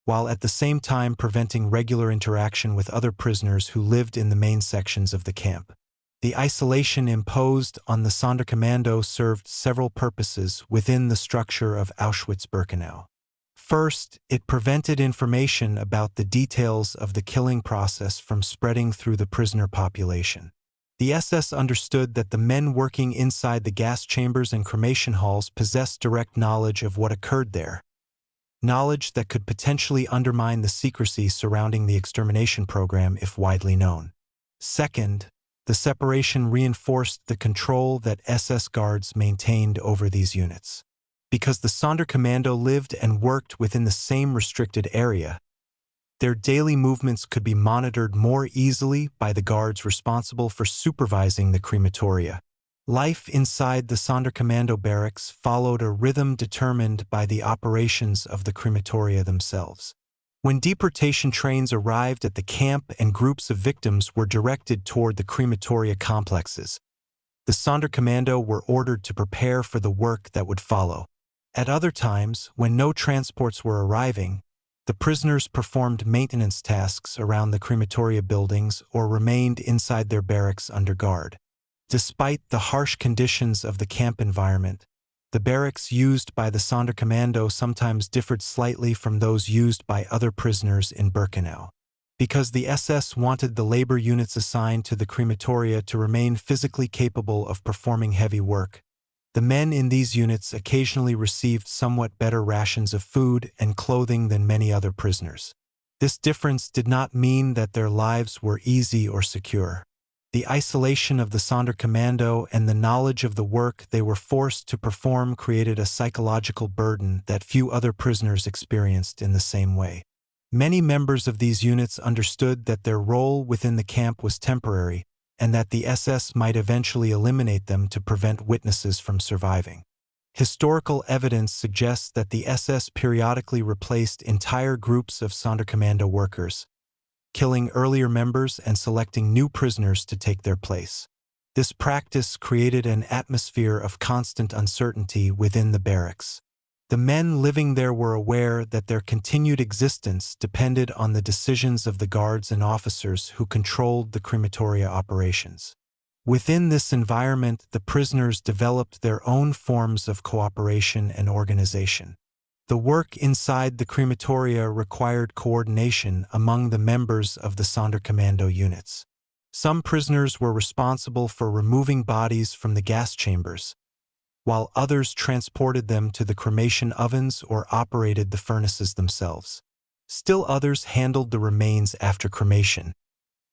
Speaker 1: while at the same time preventing regular interaction with other prisoners who lived in the main sections of the camp. The isolation imposed on the Sonderkommando served several purposes within the structure of Auschwitz-Birkenau. First, it prevented information about the details of the killing process from spreading through the prisoner population. The SS understood that the men working inside the gas chambers and cremation halls possessed direct knowledge of what occurred there, knowledge that could potentially undermine the secrecy surrounding the extermination program if widely known. Second, the separation reinforced the control that SS guards maintained over these units. Because the Sonderkommando lived and worked within the same restricted area, their daily movements could be monitored more easily by the guards responsible for supervising the crematoria. Life inside the Sonderkommando barracks followed a rhythm determined by the operations of the crematoria themselves. When deportation trains arrived at the camp and groups of victims were directed toward the crematoria complexes, the Sonderkommando were ordered to prepare for the work that would follow. At other times, when no transports were arriving, the prisoners performed maintenance tasks around the crematoria buildings or remained inside their barracks under guard. Despite the harsh conditions of the camp environment, the barracks used by the Sonderkommando sometimes differed slightly from those used by other prisoners in Birkenau. Because the SS wanted the labor units assigned to the crematoria to remain physically capable of performing heavy work, the men in these units occasionally received somewhat better rations of food and clothing than many other prisoners. This difference did not mean that their lives were easy or secure. The isolation of the Sonderkommando and the knowledge of the work they were forced to perform created a psychological burden that few other prisoners experienced in the same way. Many members of these units understood that their role within the camp was temporary and that the SS might eventually eliminate them to prevent witnesses from surviving. Historical evidence suggests that the SS periodically replaced entire groups of Sonderkommando workers, killing earlier members and selecting new prisoners to take their place. This practice created an atmosphere of constant uncertainty within the barracks. The men living there were aware that their continued existence depended on the decisions of the guards and officers who controlled the crematoria operations. Within this environment, the prisoners developed their own forms of cooperation and organization. The work inside the crematoria required coordination among the members of the Sonderkommando units. Some prisoners were responsible for removing bodies from the gas chambers, while others transported them to the cremation ovens or operated the furnaces themselves. Still others handled the remains after cremation,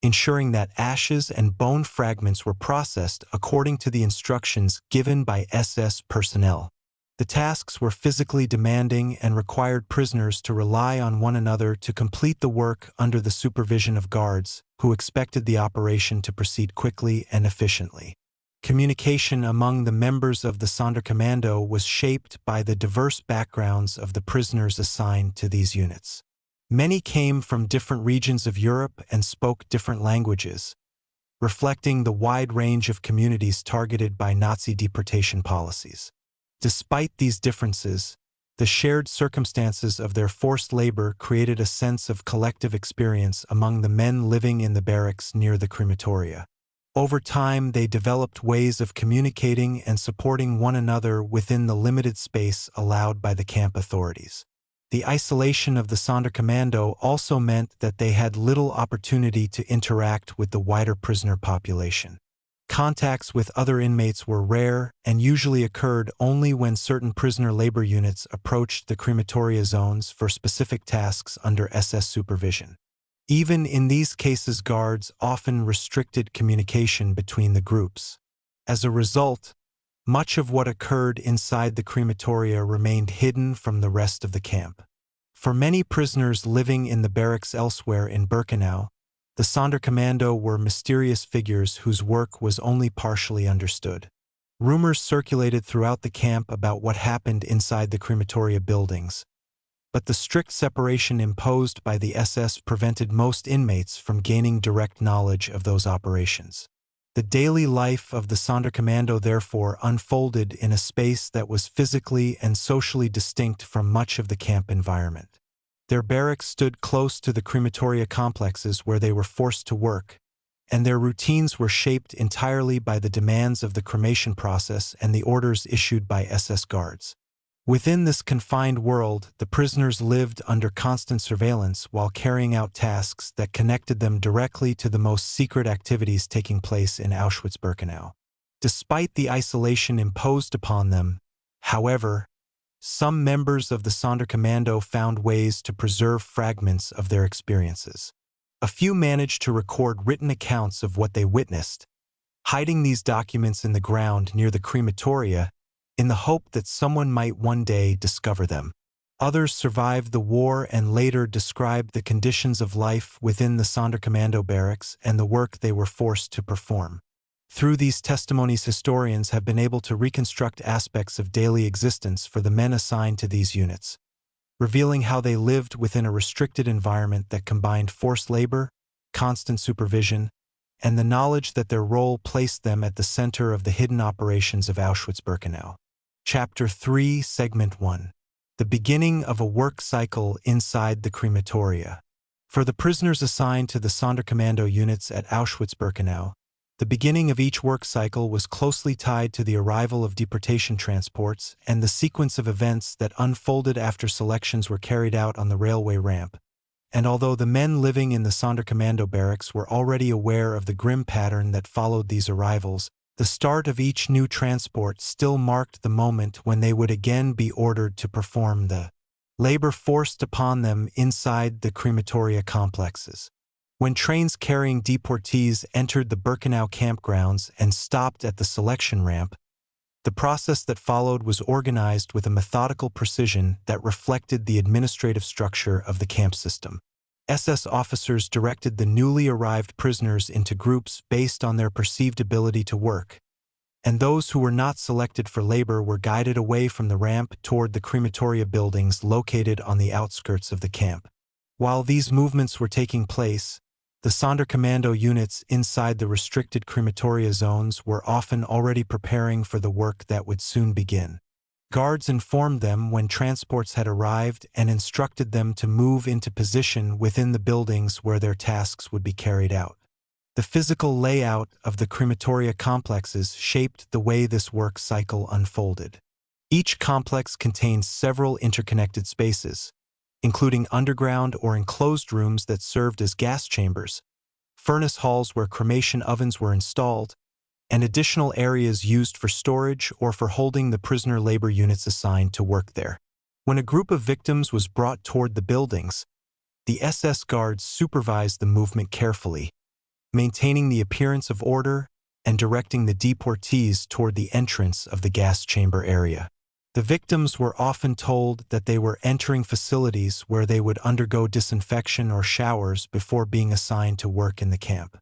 Speaker 1: ensuring that ashes and bone fragments were processed according to the instructions given by SS personnel. The tasks were physically demanding and required prisoners to rely on one another to complete the work under the supervision of guards, who expected the operation to proceed quickly and efficiently. Communication among the members of the Sonderkommando was shaped by the diverse backgrounds of the prisoners assigned to these units. Many came from different regions of Europe and spoke different languages, reflecting the wide range of communities targeted by Nazi deportation policies. Despite these differences, the shared circumstances of their forced labor created a sense of collective experience among the men living in the barracks near the crematoria. Over time, they developed ways of communicating and supporting one another within the limited space allowed by the camp authorities. The isolation of the Sonderkommando also meant that they had little opportunity to interact with the wider prisoner population. Contacts with other inmates were rare and usually occurred only when certain prisoner labor units approached the crematoria zones for specific tasks under SS supervision. Even in these cases, guards often restricted communication between the groups. As a result, much of what occurred inside the crematoria remained hidden from the rest of the camp. For many prisoners living in the barracks elsewhere in Birkenau, the Sonderkommando were mysterious figures whose work was only partially understood. Rumors circulated throughout the camp about what happened inside the crematoria buildings, but the strict separation imposed by the SS prevented most inmates from gaining direct knowledge of those operations. The daily life of the Sonderkommando therefore unfolded in a space that was physically and socially distinct from much of the camp environment. Their barracks stood close to the crematoria complexes where they were forced to work, and their routines were shaped entirely by the demands of the cremation process and the orders issued by SS guards. Within this confined world, the prisoners lived under constant surveillance while carrying out tasks that connected them directly to the most secret activities taking place in Auschwitz-Birkenau. Despite the isolation imposed upon them, however, some members of the Sonderkommando found ways to preserve fragments of their experiences. A few managed to record written accounts of what they witnessed, hiding these documents in the ground near the crematoria in the hope that someone might one day discover them. Others survived the war and later described the conditions of life within the Sonderkommando barracks and the work they were forced to perform. Through these testimonies, historians have been able to reconstruct aspects of daily existence for the men assigned to these units, revealing how they lived within a restricted environment that combined forced labor, constant supervision, and the knowledge that their role placed them at the center of the hidden operations of Auschwitz-Birkenau. Chapter 3, Segment 1. The beginning of a work cycle inside the crematoria. For the prisoners assigned to the Sonderkommando units at Auschwitz-Birkenau, the beginning of each work cycle was closely tied to the arrival of deportation transports and the sequence of events that unfolded after selections were carried out on the railway ramp. And although the men living in the Sonderkommando barracks were already aware of the grim pattern that followed these arrivals, the start of each new transport still marked the moment when they would again be ordered to perform the labor forced upon them inside the crematoria complexes. When trains carrying deportees entered the Birkenau campgrounds and stopped at the selection ramp, the process that followed was organized with a methodical precision that reflected the administrative structure of the camp system. SS officers directed the newly arrived prisoners into groups based on their perceived ability to work, and those who were not selected for labor were guided away from the ramp toward the crematoria buildings located on the outskirts of the camp. While these movements were taking place, the Sonderkommando units inside the restricted crematoria zones were often already preparing for the work that would soon begin. Guards informed them when transports had arrived and instructed them to move into position within the buildings where their tasks would be carried out. The physical layout of the crematoria complexes shaped the way this work cycle unfolded. Each complex contained several interconnected spaces, including underground or enclosed rooms that served as gas chambers, furnace halls where cremation ovens were installed, and additional areas used for storage or for holding the prisoner labor units assigned to work there. When a group of victims was brought toward the buildings, the SS guards supervised the movement carefully, maintaining the appearance of order and directing the deportees toward the entrance of the gas chamber area. The victims were often told that they were entering facilities where they would undergo disinfection or showers before being assigned to work in the camp.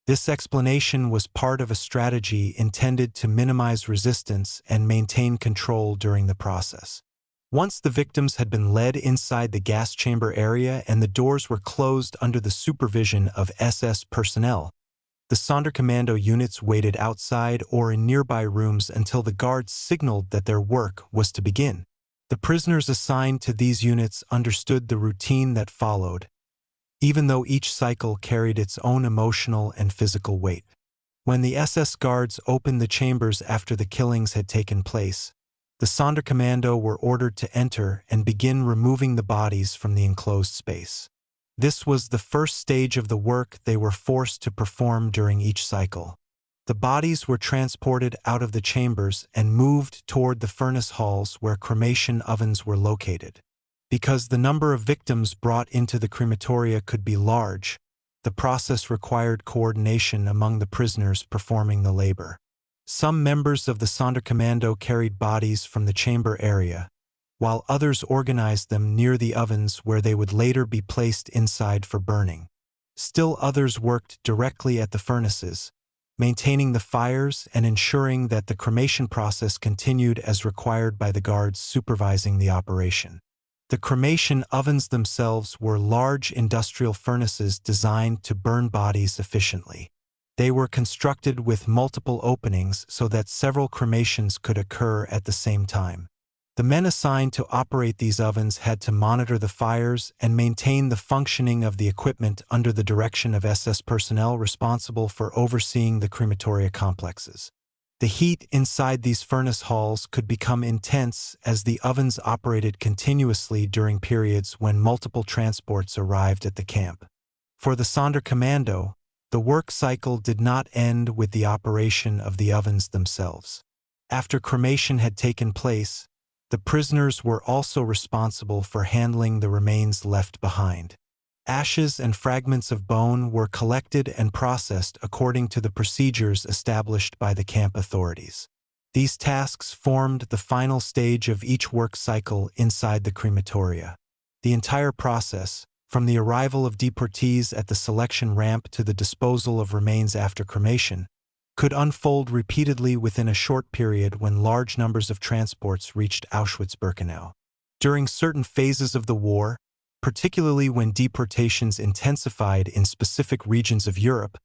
Speaker 1: This explanation was part of a strategy intended to minimize resistance and maintain control during the process. Once the victims had been led inside the gas chamber area and the doors were closed under the supervision of SS personnel, the Sonderkommando units waited outside or in nearby rooms until the guards signaled that their work was to begin. The prisoners assigned to these units understood the routine that followed, even though each cycle carried its own emotional and physical weight. When the SS guards opened the chambers after the killings had taken place, the Sonderkommando were ordered to enter and begin removing the bodies from the enclosed space. This was the first stage of the work they were forced to perform during each cycle. The bodies were transported out of the chambers and moved toward the furnace halls where cremation ovens were located. Because the number of victims brought into the crematoria could be large, the process required coordination among the prisoners performing the labor. Some members of the Sonderkommando carried bodies from the chamber area, while others organized them near the ovens where they would later be placed inside for burning. Still others worked directly at the furnaces, maintaining the fires and ensuring that the cremation process continued as required by the guards supervising the operation. The cremation ovens themselves were large industrial furnaces designed to burn bodies efficiently. They were constructed with multiple openings so that several cremations could occur at the same time. The men assigned to operate these ovens had to monitor the fires and maintain the functioning of the equipment under the direction of SS personnel responsible for overseeing the crematoria complexes. The heat inside these furnace halls could become intense as the ovens operated continuously during periods when multiple transports arrived at the camp. For the Sonderkommando, the work cycle did not end with the operation of the ovens themselves. After cremation had taken place, the prisoners were also responsible for handling the remains left behind. Ashes and fragments of bone were collected and processed according to the procedures established by the camp authorities. These tasks formed the final stage of each work cycle inside the crematoria. The entire process, from the arrival of deportees at the selection ramp to the disposal of remains after cremation, could unfold repeatedly within a short period when large numbers of transports reached Auschwitz-Birkenau. During certain phases of the war, particularly when deportations intensified in specific regions of Europe,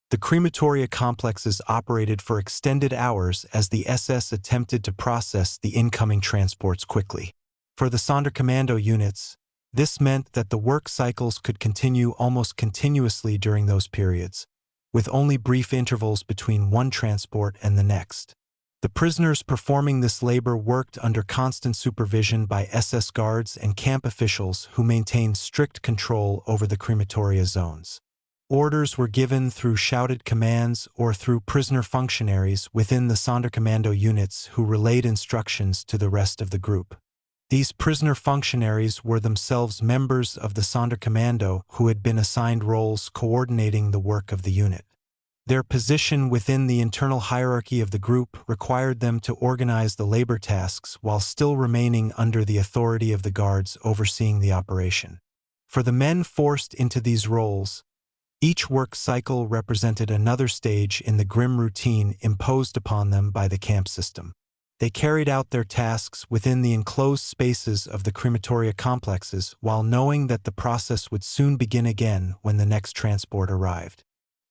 Speaker 1: the crematoria complexes operated for extended hours as the SS attempted to process the incoming transports quickly. For the Sonderkommando units, this meant that the work cycles could continue almost continuously during those periods, with only brief intervals between one transport and the next. The prisoners performing this labor worked under constant supervision by SS guards and camp officials who maintained strict control over the crematoria zones. Orders were given through shouted commands or through prisoner functionaries within the Sonderkommando units who relayed instructions to the rest of the group. These prisoner functionaries were themselves members of the Sonderkommando who had been assigned roles coordinating the work of the unit. Their position within the internal hierarchy of the group required them to organize the labor tasks while still remaining under the authority of the guards overseeing the operation. For the men forced into these roles, each work cycle represented another stage in the grim routine imposed upon them by the camp system. They carried out their tasks within the enclosed spaces of the crematoria complexes while knowing that the process would soon begin again when the next transport arrived.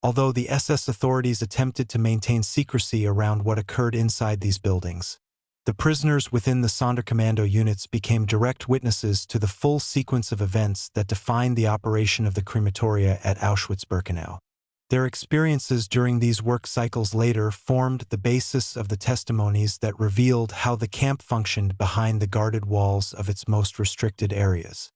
Speaker 1: Although the SS authorities attempted to maintain secrecy around what occurred inside these buildings, the prisoners within the Sonderkommando units became direct witnesses to the full sequence of events that defined the operation of the crematoria at Auschwitz-Birkenau. Their experiences during these work cycles later formed the basis of the testimonies that revealed how the camp functioned behind the guarded walls of its most restricted areas.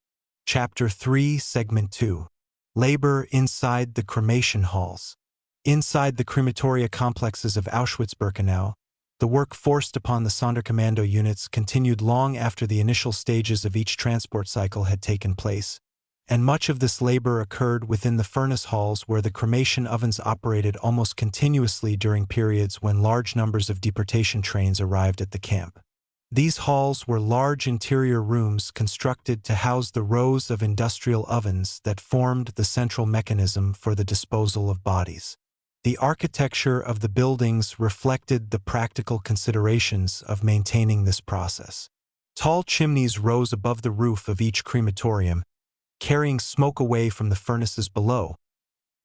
Speaker 1: Chapter 3, Segment 2. Labor inside the cremation halls. Inside the crematoria complexes of Auschwitz-Birkenau, the work forced upon the Sonderkommando units continued long after the initial stages of each transport cycle had taken place, and much of this labor occurred within the furnace halls where the cremation ovens operated almost continuously during periods when large numbers of deportation trains arrived at the camp. These halls were large interior rooms constructed to house the rows of industrial ovens that formed the central mechanism for the disposal of bodies. The architecture of the buildings reflected the practical considerations of maintaining this process. Tall chimneys rose above the roof of each crematorium, carrying smoke away from the furnaces below,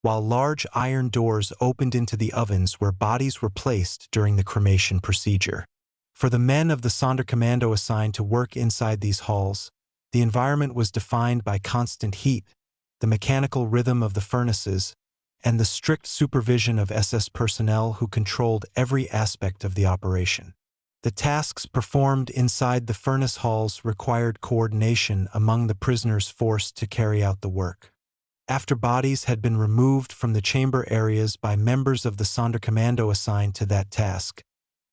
Speaker 1: while large iron doors opened into the ovens where bodies were placed during the cremation procedure. For the men of the Sonderkommando assigned to work inside these halls, the environment was defined by constant heat, the mechanical rhythm of the furnaces, and the strict supervision of SS personnel who controlled every aspect of the operation. The tasks performed inside the furnace halls required coordination among the prisoners forced to carry out the work. After bodies had been removed from the chamber areas by members of the Sonderkommando assigned to that task,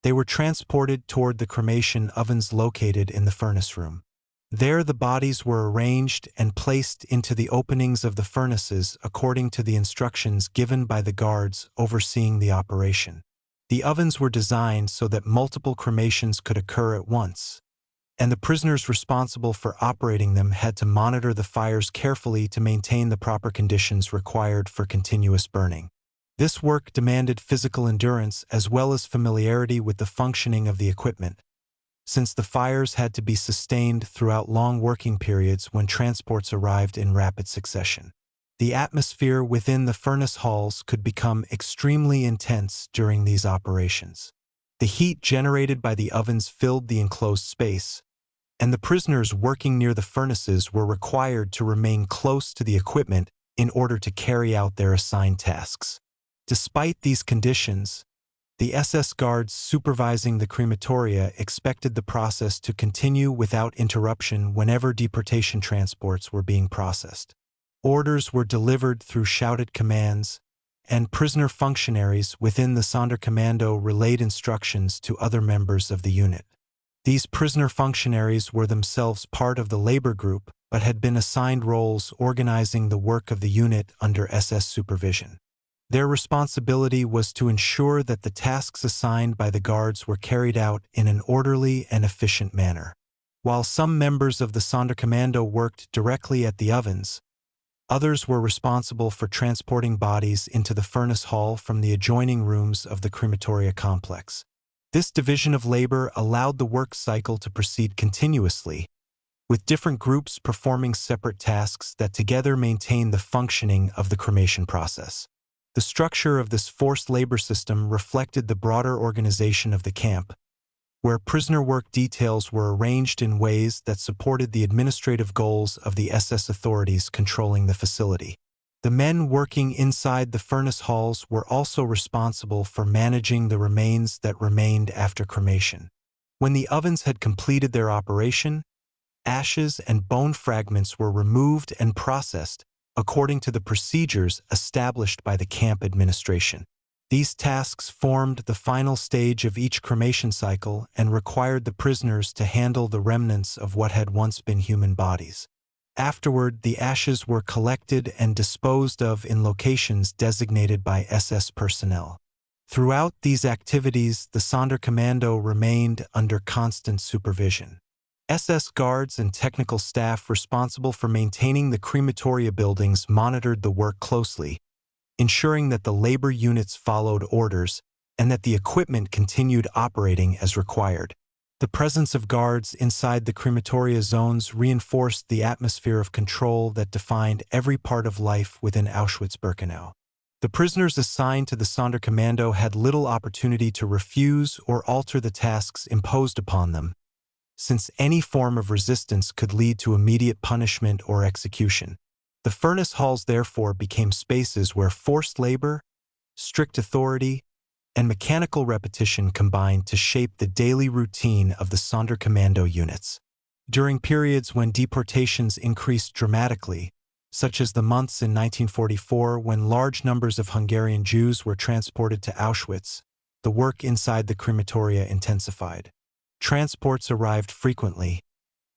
Speaker 1: they were transported toward the cremation ovens located in the furnace room. There the bodies were arranged and placed into the openings of the furnaces according to the instructions given by the guards overseeing the operation. The ovens were designed so that multiple cremations could occur at once, and the prisoners responsible for operating them had to monitor the fires carefully to maintain the proper conditions required for continuous burning. This work demanded physical endurance as well as familiarity with the functioning of the equipment, since the fires had to be sustained throughout long working periods when transports arrived in rapid succession. The atmosphere within the furnace halls could become extremely intense during these operations. The heat generated by the ovens filled the enclosed space, and the prisoners working near the furnaces were required to remain close to the equipment in order to carry out their assigned tasks. Despite these conditions, the SS guards supervising the crematoria expected the process to continue without interruption whenever deportation transports were being processed. Orders were delivered through shouted commands, and prisoner functionaries within the Sonderkommando relayed instructions to other members of the unit. These prisoner functionaries were themselves part of the labor group but had been assigned roles organizing the work of the unit under SS supervision. Their responsibility was to ensure that the tasks assigned by the guards were carried out in an orderly and efficient manner. While some members of the Sonderkommando worked directly at the ovens, others were responsible for transporting bodies into the furnace hall from the adjoining rooms of the crematoria complex. This division of labor allowed the work cycle to proceed continuously, with different groups performing separate tasks that together maintain the functioning of the cremation process. The structure of this forced labor system reflected the broader organization of the camp, where prisoner work details were arranged in ways that supported the administrative goals of the SS authorities controlling the facility. The men working inside the furnace halls were also responsible for managing the remains that remained after cremation. When the ovens had completed their operation, ashes and bone fragments were removed and processed according to the procedures established by the camp administration. These tasks formed the final stage of each cremation cycle and required the prisoners to handle the remnants of what had once been human bodies. Afterward, the ashes were collected and disposed of in locations designated by SS personnel. Throughout these activities, the Sonderkommando remained under constant supervision. SS guards and technical staff responsible for maintaining the crematoria buildings monitored the work closely, ensuring that the labor units followed orders and that the equipment continued operating as required. The presence of guards inside the crematoria zones reinforced the atmosphere of control that defined every part of life within Auschwitz-Birkenau. The prisoners assigned to the Sonderkommando had little opportunity to refuse or alter the tasks imposed upon them, since any form of resistance could lead to immediate punishment or execution. The furnace halls therefore became spaces where forced labor, strict authority, and mechanical repetition combined to shape the daily routine of the Sonderkommando units. During periods when deportations increased dramatically, such as the months in 1944 when large numbers of Hungarian Jews were transported to Auschwitz, the work inside the crematoria intensified. Transports arrived frequently,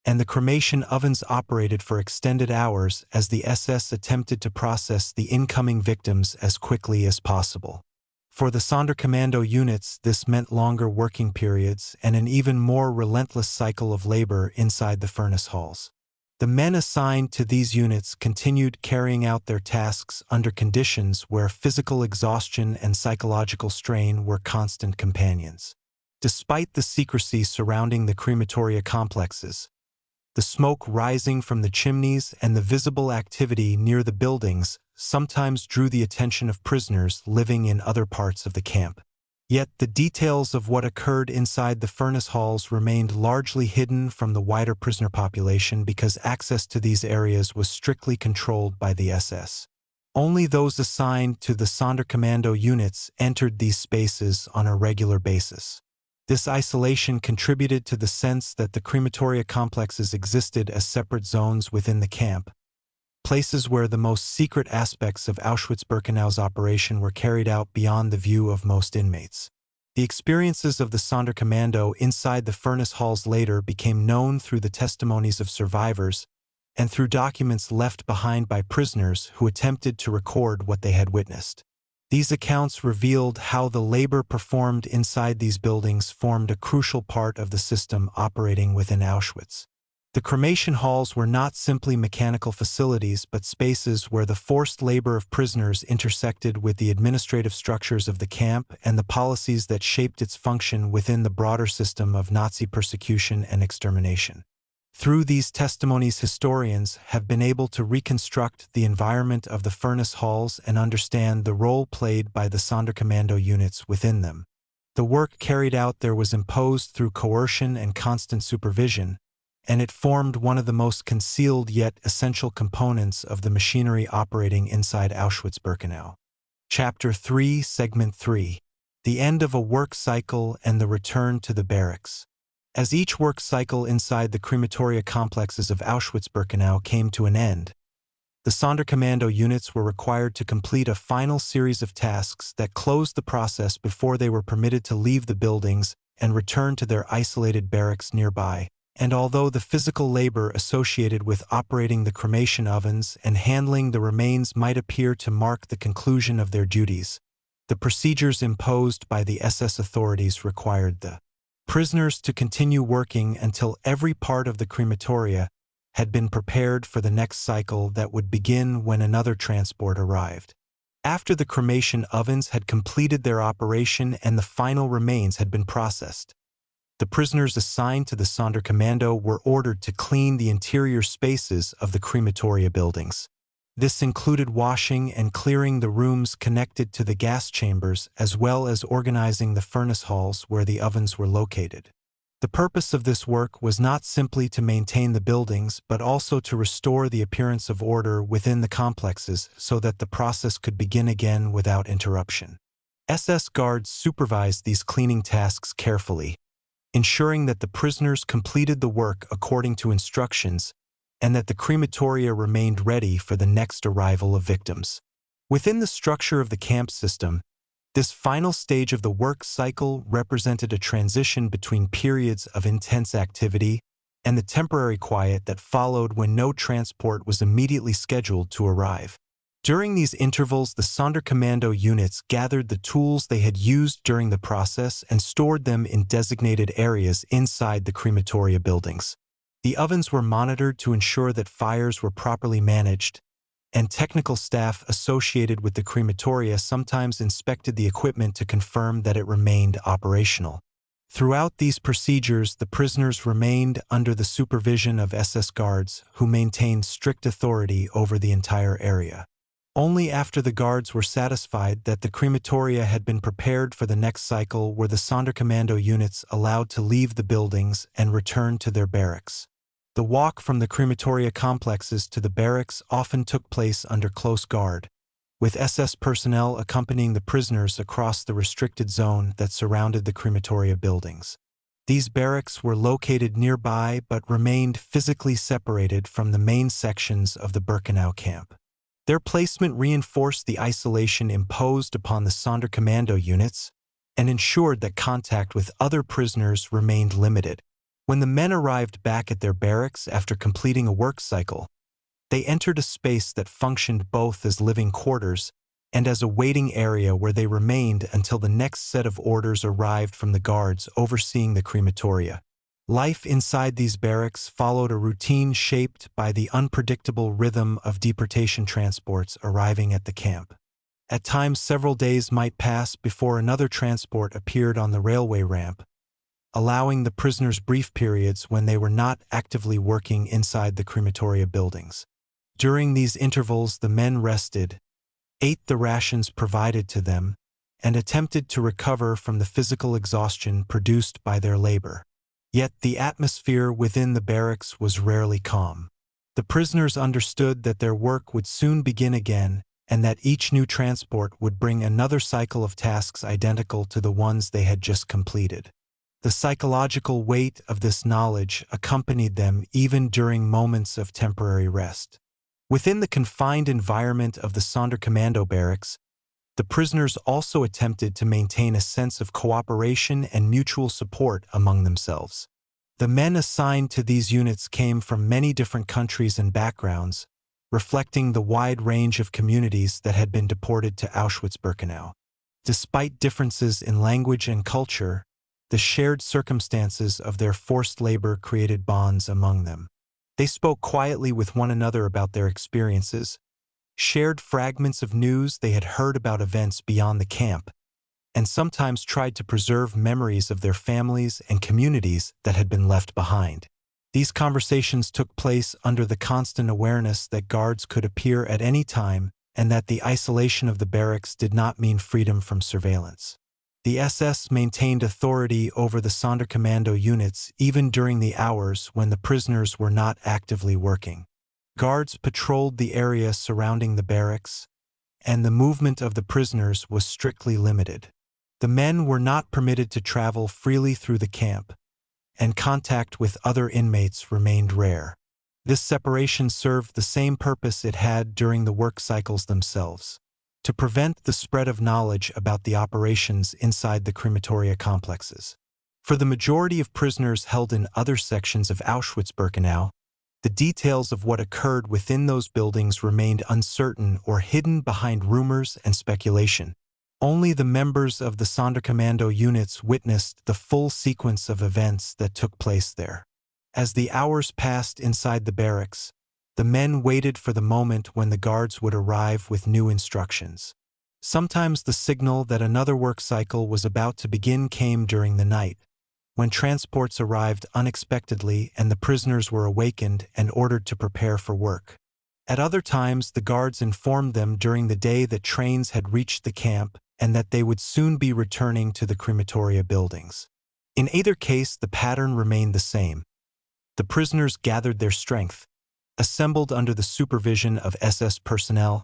Speaker 1: and the cremation ovens operated for extended hours as the SS attempted to process the incoming victims as quickly as possible. For the Sonderkommando units, this meant longer working periods and an even more relentless cycle of labor inside the furnace halls. The men assigned to these units continued carrying out their tasks under conditions where physical exhaustion and psychological strain were constant companions. Despite the secrecy surrounding the crematoria complexes, the smoke rising from the chimneys and the visible activity near the buildings sometimes drew the attention of prisoners living in other parts of the camp. Yet the details of what occurred inside the furnace halls remained largely hidden from the wider prisoner population because access to these areas was strictly controlled by the SS. Only those assigned to the Sonderkommando units entered these spaces on a regular basis. This isolation contributed to the sense that the crematoria complexes existed as separate zones within the camp, places where the most secret aspects of Auschwitz-Birkenau's operation were carried out beyond the view of most inmates. The experiences of the Sonderkommando inside the furnace halls later became known through the testimonies of survivors and through documents left behind by prisoners who attempted to record what they had witnessed. These accounts revealed how the labor performed inside these buildings formed a crucial part of the system operating within Auschwitz. The cremation halls were not simply mechanical facilities but spaces where the forced labor of prisoners intersected with the administrative structures of the camp and the policies that shaped its function within the broader system of Nazi persecution and extermination. Through these testimonies, historians have been able to reconstruct the environment of the furnace halls and understand the role played by the Sonderkommando units within them. The work carried out there was imposed through coercion and constant supervision, and it formed one of the most concealed yet essential components of the machinery operating inside Auschwitz-Birkenau. Chapter 3, Segment 3. The End of a Work Cycle and the Return to the Barracks. As each work cycle inside the crematoria complexes of Auschwitz-Birkenau came to an end, the Sonderkommando units were required to complete a final series of tasks that closed the process before they were permitted to leave the buildings and return to their isolated barracks nearby. And although the physical labor associated with operating the cremation ovens and handling the remains might appear to mark the conclusion of their duties, the procedures imposed by the SS authorities required the prisoners to continue working until every part of the crematoria had been prepared for the next cycle that would begin when another transport arrived. After the cremation ovens had completed their operation and the final remains had been processed, the prisoners assigned to the Sonderkommando were ordered to clean the interior spaces of the crematoria buildings. This included washing and clearing the rooms connected to the gas chambers as well as organizing the furnace halls where the ovens were located. The purpose of this work was not simply to maintain the buildings but also to restore the appearance of order within the complexes so that the process could begin again without interruption. SS guards supervised these cleaning tasks carefully, ensuring that the prisoners completed the work according to instructions and that the crematoria remained ready for the next arrival of victims. Within the structure of the camp system, this final stage of the work cycle represented a transition between periods of intense activity and the temporary quiet that followed when no transport was immediately scheduled to arrive. During these intervals, the Sonderkommando units gathered the tools they had used during the process and stored them in designated areas inside the crematoria buildings. The ovens were monitored to ensure that fires were properly managed, and technical staff associated with the crematoria sometimes inspected the equipment to confirm that it remained operational. Throughout these procedures, the prisoners remained under the supervision of SS guards who maintained strict authority over the entire area. Only after the guards were satisfied that the crematoria had been prepared for the next cycle were the Sonderkommando units allowed to leave the buildings and return to their barracks. The walk from the crematoria complexes to the barracks often took place under close guard, with SS personnel accompanying the prisoners across the restricted zone that surrounded the crematoria buildings. These barracks were located nearby but remained physically separated from the main sections of the Birkenau camp. Their placement reinforced the isolation imposed upon the Sonderkommando units and ensured that contact with other prisoners remained limited. When the men arrived back at their barracks after completing a work cycle, they entered a space that functioned both as living quarters and as a waiting area where they remained until the next set of orders arrived from the guards overseeing the crematoria. Life inside these barracks followed a routine shaped by the unpredictable rhythm of deportation transports arriving at the camp. At times, several days might pass before another transport appeared on the railway ramp, allowing the prisoners brief periods when they were not actively working inside the crematoria buildings. During these intervals, the men rested, ate the rations provided to them, and attempted to recover from the physical exhaustion produced by their labor. Yet the atmosphere within the barracks was rarely calm. The prisoners understood that their work would soon begin again and that each new transport would bring another cycle of tasks identical to the ones they had just completed. The psychological weight of this knowledge accompanied them even during moments of temporary rest. Within the confined environment of the Sonderkommando barracks, the prisoners also attempted to maintain a sense of cooperation and mutual support among themselves. The men assigned to these units came from many different countries and backgrounds, reflecting the wide range of communities that had been deported to Auschwitz-Birkenau. Despite differences in language and culture, the shared circumstances of their forced labor created bonds among them. They spoke quietly with one another about their experiences, shared fragments of news they had heard about events beyond the camp, and sometimes tried to preserve memories of their families and communities that had been left behind. These conversations took place under the constant awareness that guards could appear at any time and that the isolation of the barracks did not mean freedom from surveillance. The SS maintained authority over the Sonderkommando units even during the hours when the prisoners were not actively working. Guards patrolled the area surrounding the barracks, and the movement of the prisoners was strictly limited. The men were not permitted to travel freely through the camp, and contact with other inmates remained rare. This separation served the same purpose it had during the work cycles themselves: to prevent the spread of knowledge about the operations inside the crematoria complexes. For the majority of prisoners held in other sections of Auschwitz-Birkenau, the details of what occurred within those buildings remained uncertain or hidden behind rumors and speculation. Only the members of the Sonderkommando units witnessed the full sequence of events that took place there. As the hours passed inside the barracks, the men waited for the moment when the guards would arrive with new instructions. Sometimes the signal that another work cycle was about to begin came during the night, when transports arrived unexpectedly and the prisoners were awakened and ordered to prepare for work. At other times, the guards informed them during the day that trains had reached the camp and that they would soon be returning to the crematoria buildings. In either case, the pattern remained the same. The prisoners gathered their strength, assembled under the supervision of SS personnel,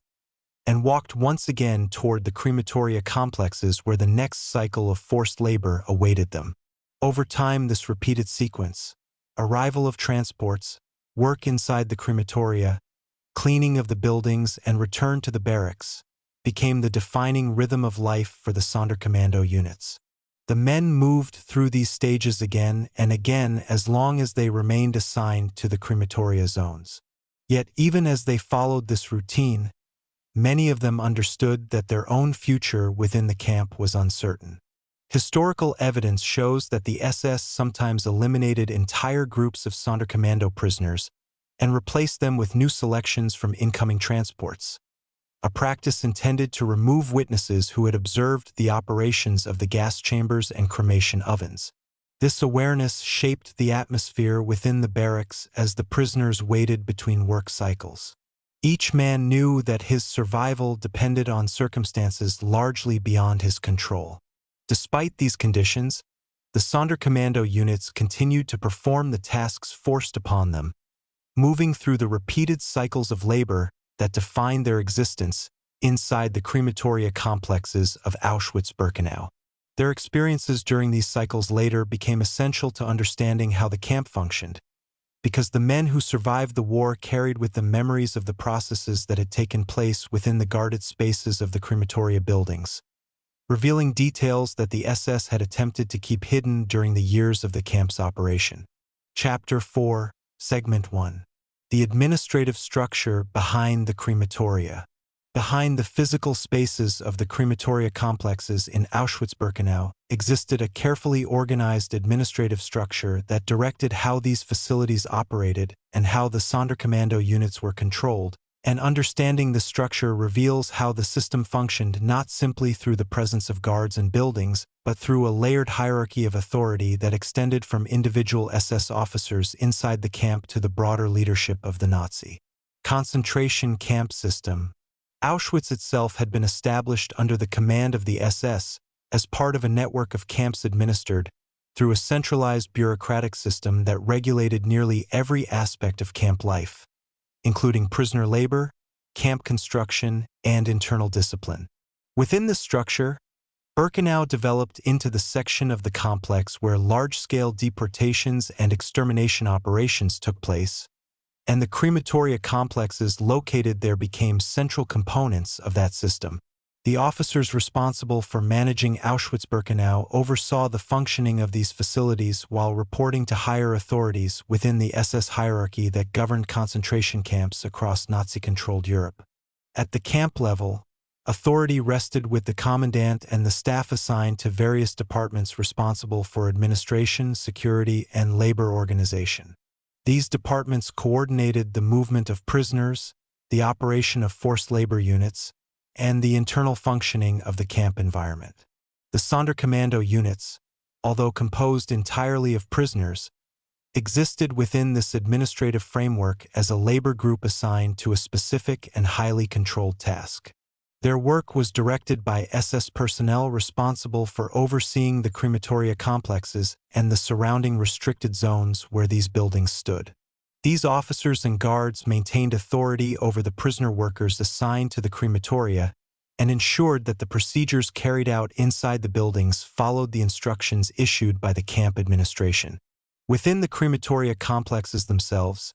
Speaker 1: and walked once again toward the crematoria complexes where the next cycle of forced labor awaited them. Over time, this repeated sequence, arrival of transports, work inside the crematoria, cleaning of the buildings, and return to the barracks, became the defining rhythm of life for the Sonderkommando units. The men moved through these stages again and again as long as they remained assigned to the crematoria zones. Yet even as they followed this routine, many of them understood that their own future within the camp was uncertain. Historical evidence shows that the SS sometimes eliminated entire groups of Sonderkommando prisoners and replaced them with new selections from incoming transports, a practice intended to remove witnesses who had observed the operations of the gas chambers and cremation ovens. This awareness shaped the atmosphere within the barracks as the prisoners waited between work cycles. Each man knew that his survival depended on circumstances largely beyond his control. Despite these conditions, the Sonderkommando units continued to perform the tasks forced upon them, moving through the repeated cycles of labor that defined their existence inside the crematoria complexes of Auschwitz-Birkenau. Their experiences during these cycles later became essential to understanding how the camp functioned, because the men who survived the war carried with them memories of the processes that had taken place within the guarded spaces of the crematoria buildings, revealing details that the SS had attempted to keep hidden during the years of the camp's operation. Chapter 4, Segment 1. The administrative structure behind the crematoria. Behind the physical spaces of the crematoria complexes in Auschwitz-Birkenau existed a carefully organized administrative structure that directed how these facilities operated and how the Sonderkommando units were controlled, and understanding the structure reveals how the system functioned not simply through the presence of guards and buildings, but through a layered hierarchy of authority that extended from individual SS officers inside the camp to the broader leadership of the Nazi concentration camp system. Auschwitz itself had been established under the command of the SS as part of a network of camps administered through a centralized bureaucratic system that regulated nearly every aspect of camp life, including prisoner labor, camp construction, and internal discipline. Within this structure, Birkenau developed into the section of the complex where large-scale deportations and extermination operations took place, and the crematoria complexes located there became central components of that system. The officers responsible for managing Auschwitz-Birkenau oversaw the functioning of these facilities while reporting to higher authorities within the SS hierarchy that governed concentration camps across Nazi-controlled Europe. At the camp level, authority rested with the commandant and the staff assigned to various departments responsible for administration, security, and labor organization. These departments coordinated the movement of prisoners, the operation of forced labor units, and the internal functioning of the camp environment. The Sonderkommando units, although composed entirely of prisoners, existed within this administrative framework as a labor group assigned to a specific and highly controlled task. Their work was directed by SS personnel responsible for overseeing the crematoria complexes and the surrounding restricted zones where these buildings stood. These officers and guards maintained authority over the prisoner workers assigned to the crematoria and ensured that the procedures carried out inside the buildings followed the instructions issued by the camp administration. Within the crematoria complexes themselves,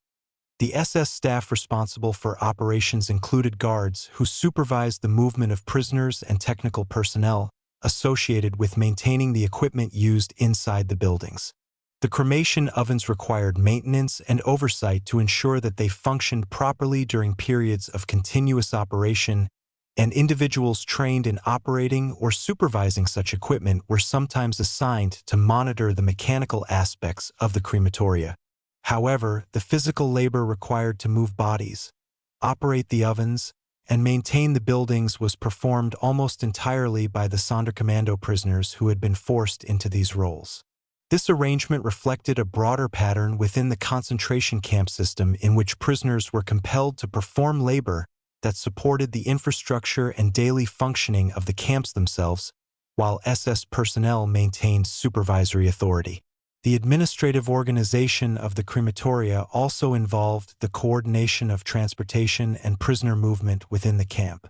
Speaker 1: the SS staff responsible for operations included guards who supervised the movement of prisoners and technical personnel associated with maintaining the equipment used inside the buildings. The cremation ovens required maintenance and oversight to ensure that they functioned properly during periods of continuous operation, and individuals trained in operating or supervising such equipment were sometimes assigned to monitor the mechanical aspects of the crematoria. However, the physical labor required to move bodies, operate the ovens, and maintain the buildings was performed almost entirely by the Sonderkommando prisoners who had been forced into these roles. This arrangement reflected a broader pattern within the concentration camp system in which prisoners were compelled to perform labor that supported the infrastructure and daily functioning of the camps themselves, while SS personnel maintained supervisory authority. The administrative organization of the crematoria also involved the coordination of transportation and prisoner movement within the camp.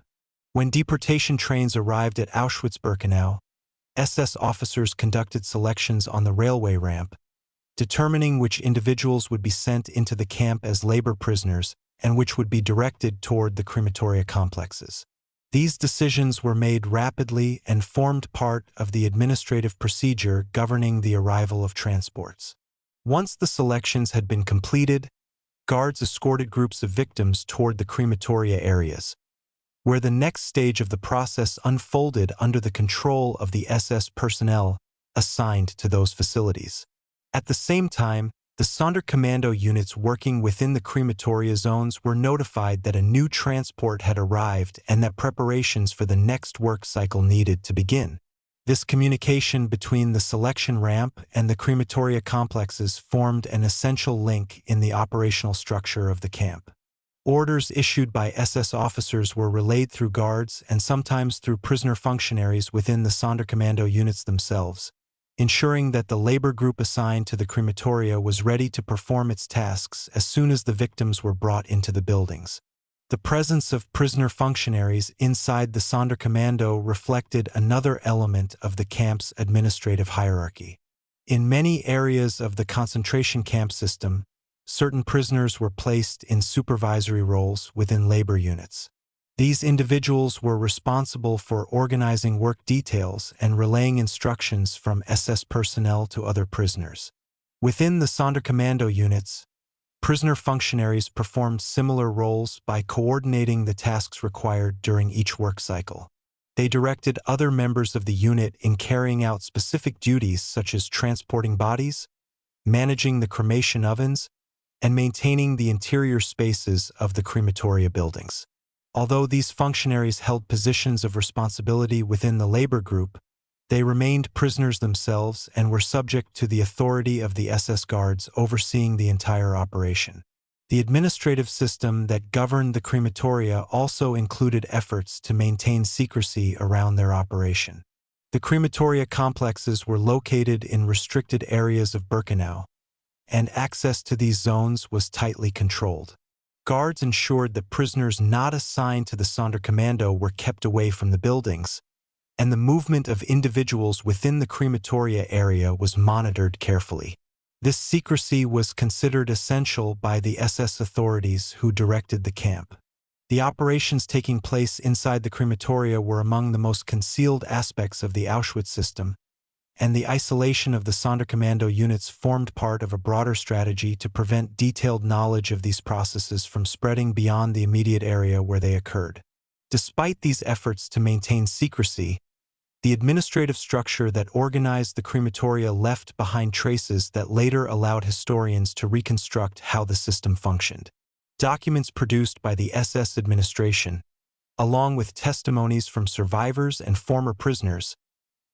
Speaker 1: When deportation trains arrived at Auschwitz-Birkenau, SS officers conducted selections on the railway ramp, determining which individuals would be sent into the camp as labor prisoners and which would be directed toward the crematoria complexes. These decisions were made rapidly and formed part of the administrative procedure governing the arrival of transports. Once the selections had been completed, guards escorted groups of victims toward the crematoria areas, where the next stage of the process unfolded under the control of the SS personnel assigned to those facilities. At the same time, the Sonderkommando units working within the crematoria zones were notified that a new transport had arrived and that preparations for the next work cycle needed to begin. This communication between the selection ramp and the crematoria complexes formed an essential link in the operational structure of the camp. Orders issued by SS officers were relayed through guards and sometimes through prisoner functionaries within the Sonderkommando units themselves, ensuring that the labor group assigned to the crematoria was ready to perform its tasks as soon as the victims were brought into the buildings. The presence of prisoner functionaries inside the Sonderkommando reflected another element of the camp's administrative hierarchy. In many areas of the concentration camp system, certain prisoners were placed in supervisory roles within labor units. These individuals were responsible for organizing work details and relaying instructions from SS personnel to other prisoners. Within the Sonderkommando units, prisoner functionaries performed similar roles by coordinating the tasks required during each work cycle. They directed other members of the unit in carrying out specific duties such as transporting bodies, managing the cremation ovens, and maintaining the interior spaces of the crematoria buildings. Although these functionaries held positions of responsibility within the labor group, they remained prisoners themselves and were subject to the authority of the SS guards overseeing the entire operation. The administrative system that governed the crematoria also included efforts to maintain secrecy around their operation. The crematoria complexes were located in restricted areas of Birkenau, and access to these zones was tightly controlled. Guards ensured that prisoners not assigned to the Sonderkommando were kept away from the buildings, and the movement of individuals within the crematoria area was monitored carefully. This secrecy was considered essential by the SS authorities who directed the camp. The operations taking place inside the crematoria were among the most concealed aspects of the Auschwitz system, and the isolation of the Sonderkommando units formed part of a broader strategy to prevent detailed knowledge of these processes from spreading beyond the immediate area where they occurred. Despite these efforts to maintain secrecy, the administrative structure that organized the crematoria left behind traces that later allowed historians to reconstruct how the system functioned. Documents produced by the SS administration, along with testimonies from survivors and former prisoners,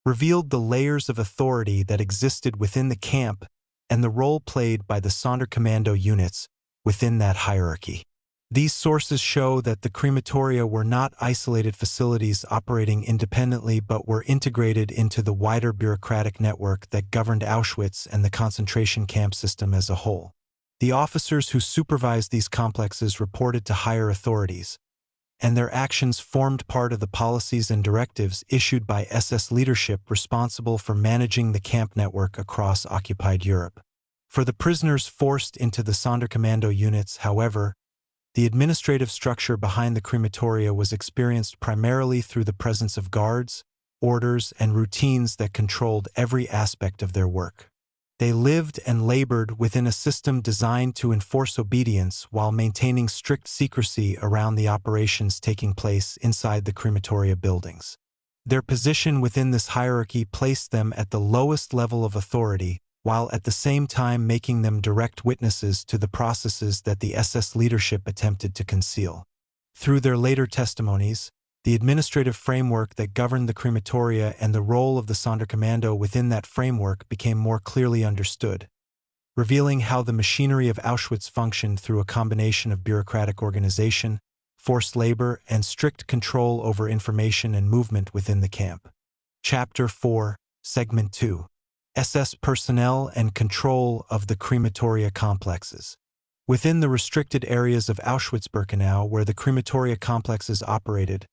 Speaker 1: revealed the layers of authority that existed within the camp and the role played by the Sonderkommando units within that hierarchy. These sources show that the crematoria were not isolated facilities operating independently but were integrated into the wider bureaucratic network that governed Auschwitz and the concentration camp system as a whole. The officers who supervised these complexes reported to higher authorities, and their actions formed part of the policies and directives issued by SS leadership responsible for managing the camp network across occupied Europe. For the prisoners forced into the Sonderkommando units, however, the administrative structure behind the crematoria was experienced primarily through the presence of guards, orders, and routines that controlled every aspect of their work. They lived and labored within a system designed to enforce obedience while maintaining strict secrecy around the operations taking place inside the crematoria buildings. Their position within this hierarchy placed them at the lowest level of authority, while at the same time making them direct witnesses to the processes that the SS leadership attempted to conceal. Through their later testimonies, the administrative framework that governed the crematoria and the role of the Sonderkommando within that framework became more clearly understood, revealing how the machinery of Auschwitz functioned through a combination of bureaucratic organization, forced labor, and strict control over information and movement within the camp. Chapter 4, Segment 2. SS personnel and control of the crematoria complexes. Within the restricted areas of Auschwitz-Birkenau where the crematoria complexes operated,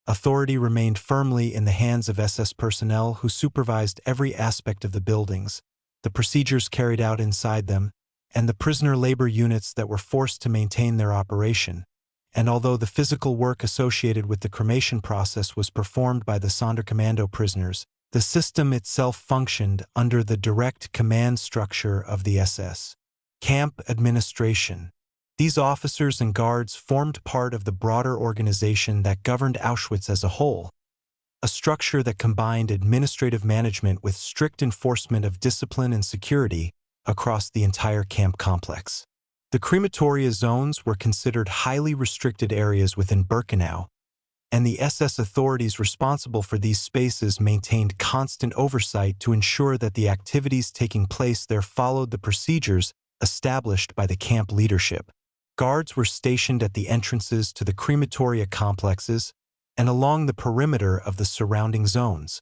Speaker 1: authority remained firmly in the hands of SS personnel who supervised every aspect of the buildings, the procedures carried out inside them, and the prisoner labor units that were forced to maintain their operation. And although the physical work associated with the cremation process was performed by the Sonderkommando prisoners, the system itself functioned under the direct command structure of the SS. Camp administration. These officers and guards formed part of the broader organization that governed Auschwitz as a whole, a structure that combined administrative management with strict enforcement of discipline and security across the entire camp complex. The crematoria zones were considered highly restricted areas within Birkenau, and the SS authorities responsible for these spaces maintained constant oversight to ensure that the activities taking place there followed the procedures established by the camp leadership. Guards were stationed at the entrances to the crematoria complexes and along the perimeter of the surrounding zones,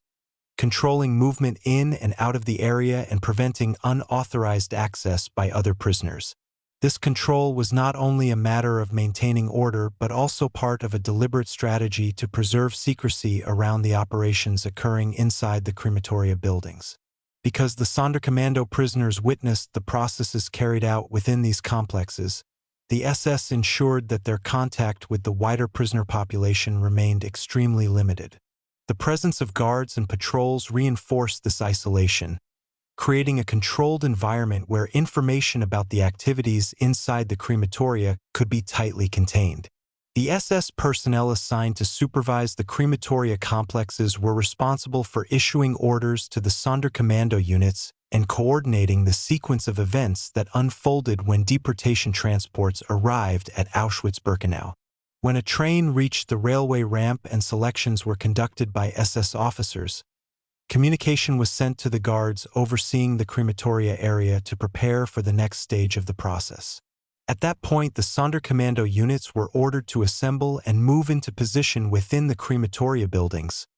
Speaker 1: controlling movement in and out of the area and preventing unauthorized access by other prisoners. This control was not only a matter of maintaining order but also part of a deliberate strategy to preserve secrecy around the operations occurring inside the crematoria buildings. Because the Sonderkommando prisoners witnessed the processes carried out within these complexes, the SS ensured that their contact with the wider prisoner population remained extremely limited. The presence of guards and patrols reinforced this isolation, creating a controlled environment where information about the activities inside the crematoria could be tightly contained. The SS personnel assigned to supervise the crematoria complexes were responsible for issuing orders to the Sonderkommando units and coordinating the sequence of events that unfolded when deportation transports arrived at Auschwitz-Birkenau. When a train reached the railway ramp and selections were conducted by SS officers, communication was sent to the guards overseeing the crematoria area to prepare for the next stage of the process. At that point, the Sonderkommando units were ordered to assemble and move into position within the crematoria buildings,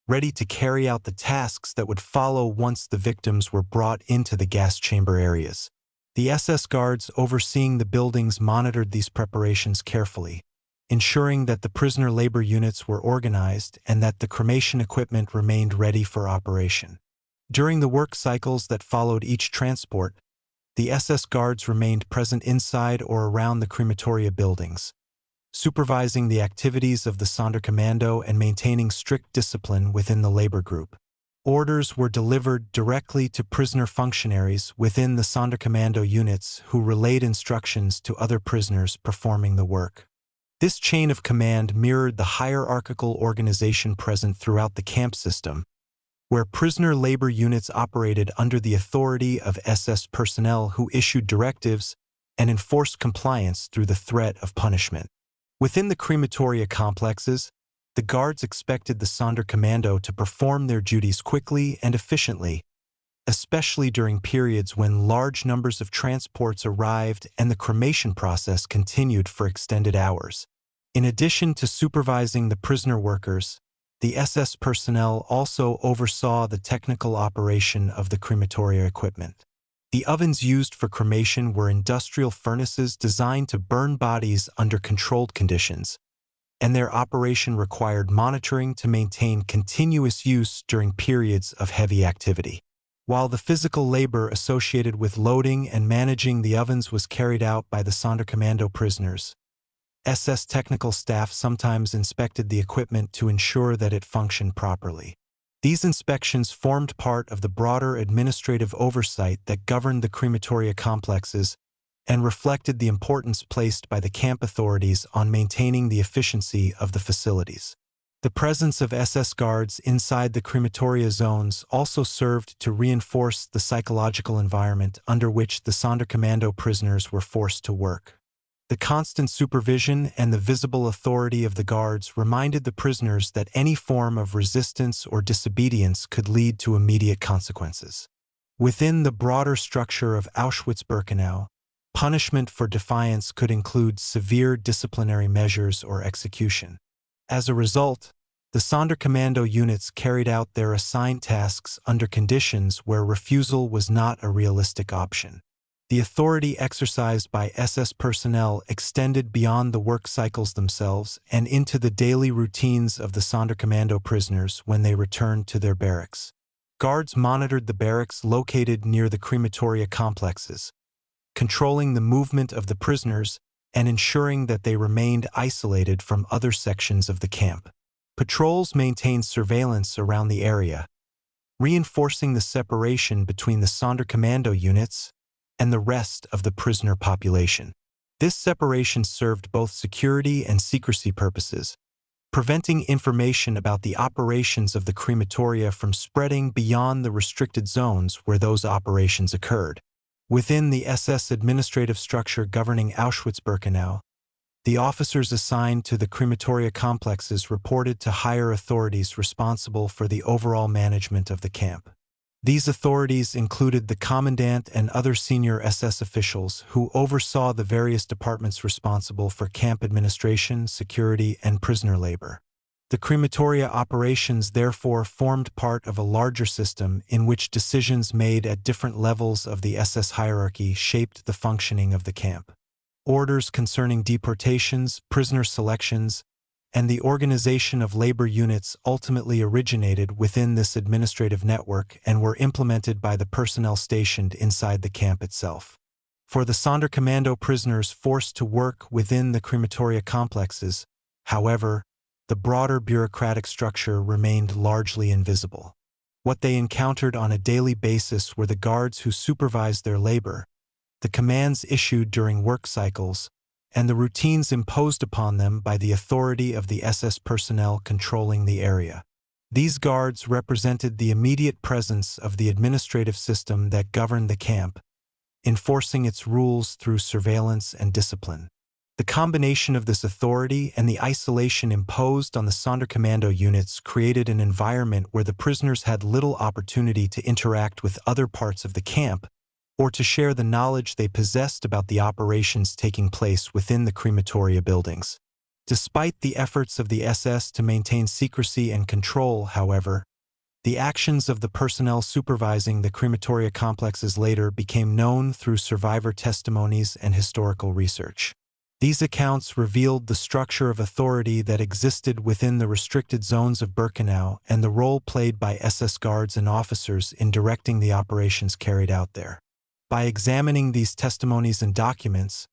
Speaker 1: ready to carry out the tasks that would follow once the victims were brought into the gas chamber areas. The SS guards overseeing the buildings monitored these preparations carefully, ensuring that the prisoner labor units were organized and that the cremation equipment remained ready for operation. During the work cycles that followed each transport, the SS guards remained present inside or around the crematoria buildings, supervising the activities of the Sonderkommando and maintaining strict discipline within the labor group. Orders were delivered directly to prisoner functionaries within the Sonderkommando units who relayed instructions to other prisoners performing the work. This chain of command mirrored the hierarchical organization present throughout the camp system, where prisoner labor units operated under the authority of SS personnel who issued directives and enforced compliance through the threat of punishment. Within the crematoria complexes, the guards expected the Sonderkommando to perform their duties quickly and efficiently, especially during periods when large numbers of transports arrived and the cremation process continued for extended hours. In addition to supervising the prisoner workers, the SS personnel also oversaw the technical operation of the crematoria equipment. The ovens used for cremation were industrial furnaces designed to burn bodies under controlled conditions, and their operation required monitoring to maintain continuous use during periods of heavy activity. While the physical labor associated with loading and managing the ovens was carried out by the Sonderkommando prisoners, SS technical staff sometimes inspected the equipment to ensure that it functioned properly. These inspections formed part of the broader administrative oversight that governed the crematoria complexes and reflected the importance placed by the camp authorities on maintaining the efficiency of the facilities. The presence of SS guards inside the crematoria zones also served to reinforce the psychological environment under which the Sonderkommando prisoners were forced to work. The constant supervision and the visible authority of the guards reminded the prisoners that any form of resistance or disobedience could lead to immediate consequences. Within the broader structure of Auschwitz-Birkenau, punishment for defiance could include severe disciplinary measures or execution. As a result, the Sonderkommando units carried out their assigned tasks under conditions where refusal was not a realistic option. The authority exercised by SS personnel extended beyond the work cycles themselves and into the daily routines of the Sonderkommando prisoners when they returned to their barracks. Guards monitored the barracks located near the crematoria complexes, controlling the movement of the prisoners and ensuring that they remained isolated from other sections of the camp. Patrols maintained surveillance around the area, reinforcing the separation between the Sonderkommando units and the rest of the prisoner population. This separation served both security and secrecy purposes, preventing information about the operations of the crematoria from spreading beyond the restricted zones where those operations occurred. Within the SS administrative structure governing Auschwitz-Birkenau, the officers assigned to the crematoria complexes reported to higher authorities responsible for the overall management of the camp. These authorities included the commandant and other senior SS officials who oversaw the various departments responsible for camp administration, security, and prisoner labor. The crematoria operations therefore formed part of a larger system in which decisions made at different levels of the SS hierarchy shaped the functioning of the camp. Orders concerning deportations, prisoner selections, and the organization of labor units ultimately originated within this administrative network and were implemented by the personnel stationed inside the camp itself. For the Sonderkommando prisoners forced to work within the crematoria complexes, however, the broader bureaucratic structure remained largely invisible. What they encountered on a daily basis were the guards who supervised their labor, the commands issued during work cycles, and the routines imposed upon them by the authority of the SS personnel controlling the area. These guards represented the immediate presence of the administrative system that governed the camp, enforcing its rules through surveillance and discipline. The combination of this authority and the isolation imposed on the Sonderkommando units created an environment where the prisoners had little opportunity to interact with other parts of the camp or to share the knowledge they possessed about the operations taking place within the crematoria buildings. Despite the efforts of the SS to maintain secrecy and control, however, the actions of the personnel supervising the crematoria complexes later became known through survivor testimonies and historical research. These accounts revealed the structure of authority that existed within the restricted zones of Birkenau and the role played by SS guards and officers in directing the operations carried out there. By examining these testimonies and documents,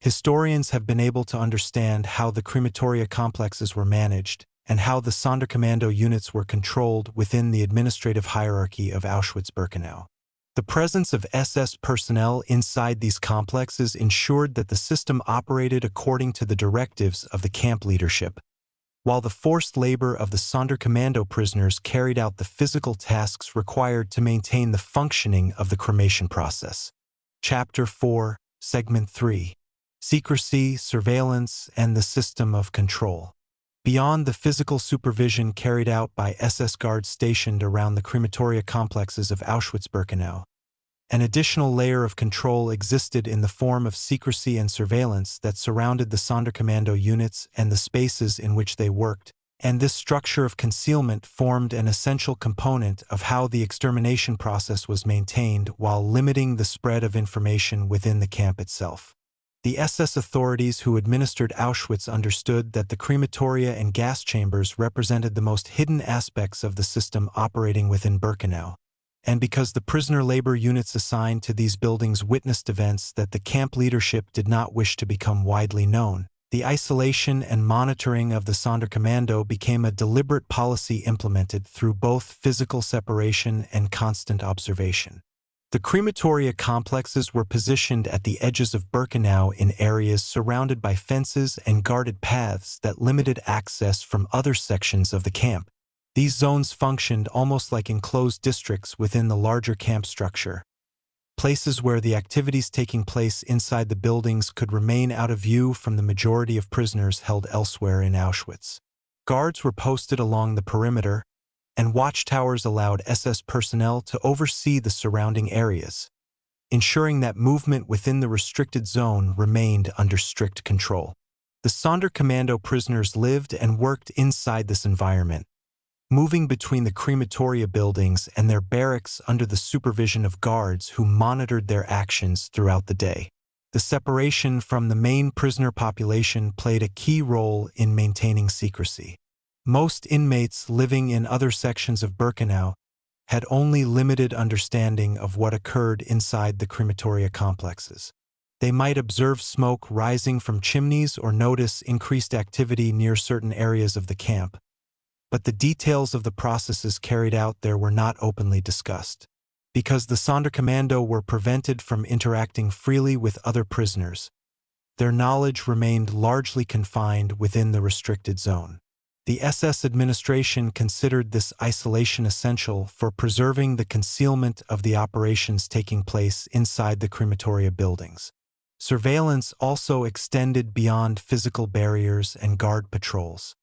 Speaker 1: historians have been able to understand how the crematoria complexes were managed and how the Sonderkommando units were controlled within the administrative hierarchy of Auschwitz-Birkenau. The presence of SS personnel inside these complexes ensured that the system operated according to the directives of the camp leadership, while the forced labor of the Sonderkommando prisoners carried out the physical tasks required to maintain the functioning of the cremation process. Chapter 4, Segment 3: Secrecy, Surveillance, and the System of Control. Beyond the physical supervision carried out by SS guards stationed around the crematoria complexes of Auschwitz-Birkenau, an additional layer of control existed in the form of secrecy and surveillance that surrounded the Sonderkommando units and the spaces in which they worked, and this structure of concealment formed an essential component of how the extermination process was maintained while limiting the spread of information within the camp itself. The SS authorities who administered Auschwitz understood that the crematoria and gas chambers represented the most hidden aspects of the system operating within Birkenau, and because the prisoner labor units assigned to these buildings witnessed events that the camp leadership did not wish to become widely known, the isolation and monitoring of the Sonderkommando became a deliberate policy implemented through both physical separation and constant observation. The crematoria complexes were positioned at the edges of Birkenau in areas surrounded by fences and guarded paths that limited access from other sections of the camp. These zones functioned almost like enclosed districts within the larger camp structure, places where the activities taking place inside the buildings could remain out of view from the majority of prisoners held elsewhere in Auschwitz. Guards were posted along the perimeter, and watchtowers allowed SS personnel to oversee the surrounding areas, ensuring that movement within the restricted zone remained under strict control. The Sonderkommando prisoners lived and worked inside this environment, moving between the crematoria buildings and their barracks under the supervision of guards who monitored their actions throughout the day. The separation from the main prisoner population played a key role in maintaining secrecy. Most inmates living in other sections of Birkenau had only limited understanding of what occurred inside the crematoria complexes. They might observe smoke rising from chimneys or notice increased activity near certain areas of the camp, but the details of the processes carried out there were not openly discussed. Because the Sonderkommando were prevented from interacting freely with other prisoners, their knowledge remained largely confined within the restricted zone. The SS administration considered this isolation essential for preserving the concealment of the operations taking place inside the crematoria buildings. Surveillance also extended beyond physical barriers and guard patrols.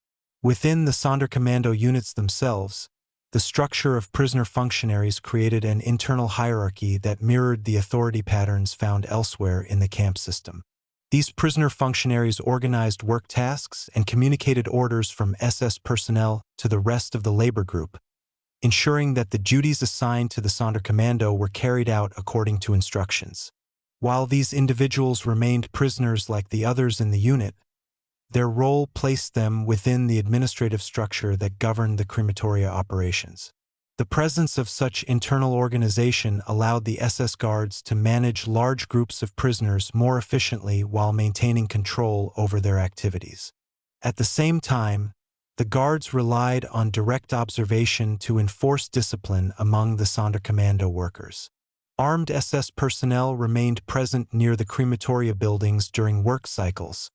Speaker 1: Within the Sonderkommando units themselves, the structure of prisoner functionaries created an internal hierarchy that mirrored the authority patterns found elsewhere in the camp system. These prisoner functionaries organized work tasks and communicated orders from SS personnel to the rest of the labor group, ensuring that the duties assigned to the Sonderkommando were carried out according to instructions. While these individuals remained prisoners like the others in the unit, their role placed them within the administrative structure that governed the crematoria operations. The presence of such internal organization allowed the SS guards to manage large groups of prisoners more efficiently while maintaining control over their activities. At the same time, the guards relied on direct observation to enforce discipline among the Sonderkommando workers. Armed SS personnel remained present near the crematoria buildings during work cycles,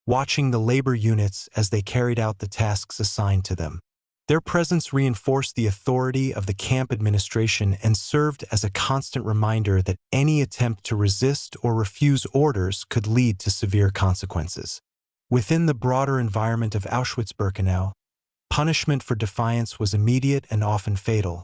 Speaker 1: watching the labor units as they carried out the tasks assigned to them. Their presence reinforced the authority of the camp administration and served as a constant reminder that any attempt to resist or refuse orders could lead to severe consequences. Within the broader environment of Auschwitz-Birkenau, punishment for defiance was immediate and often fatal,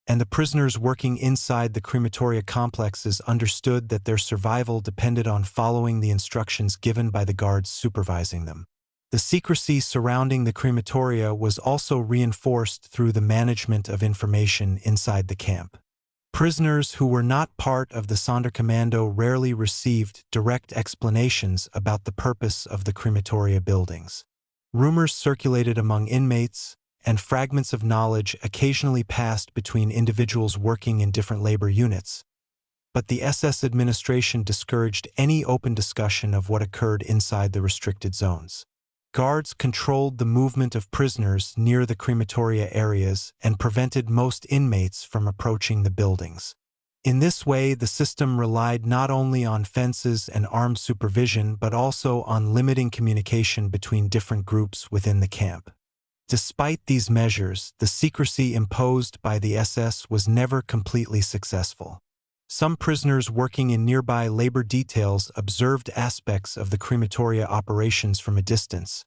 Speaker 1: and the prisoners working inside the crematoria complexes understood that their survival depended on following the instructions given by the guards supervising them. The secrecy surrounding the crematoria was also reinforced through the management of information inside the camp. Prisoners who were not part of the Sonderkommando rarely received direct explanations about the purpose of the crematoria buildings. Rumors circulated among inmates, and fragments of knowledge occasionally passed between individuals working in different labor units, but the SS administration discouraged any open discussion of what occurred inside the restricted zones. Guards controlled the movement of prisoners near the crematoria areas and prevented most inmates from approaching the buildings. In this way, the system relied not only on fences and armed supervision but also on limiting communication between different groups within the camp. Despite these measures, the secrecy imposed by the SS was never completely successful. Some prisoners working in nearby labor details observed aspects of the crematoria operations from a distance,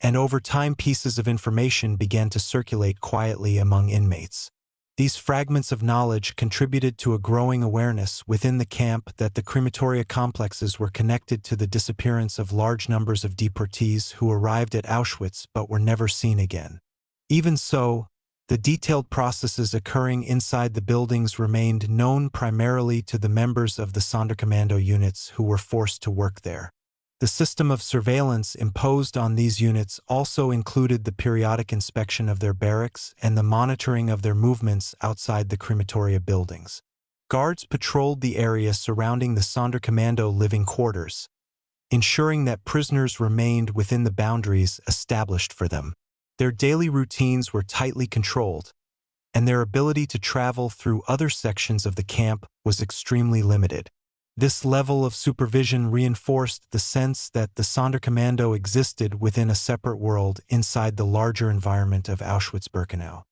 Speaker 1: and over time pieces of information began to circulate quietly among inmates. These fragments of knowledge contributed to a growing awareness within the camp that the crematoria complexes were connected to the disappearance of large numbers of deportees who arrived at Auschwitz but were never seen again. Even so, the detailed processes occurring inside the buildings remained known primarily to the members of the Sonderkommando units who were forced to work there. The system of surveillance imposed on these units also included the periodic inspection of their barracks and the monitoring of their movements outside the crematoria buildings. Guards patrolled the area surrounding the Sonderkommando living quarters, ensuring that prisoners remained within the boundaries established for them. Their daily routines were tightly controlled, and their ability to travel through other sections of the camp was extremely limited. This level of supervision reinforced the sense that the Sonderkommando existed within a separate world inside the larger environment of Auschwitz-Birkenau.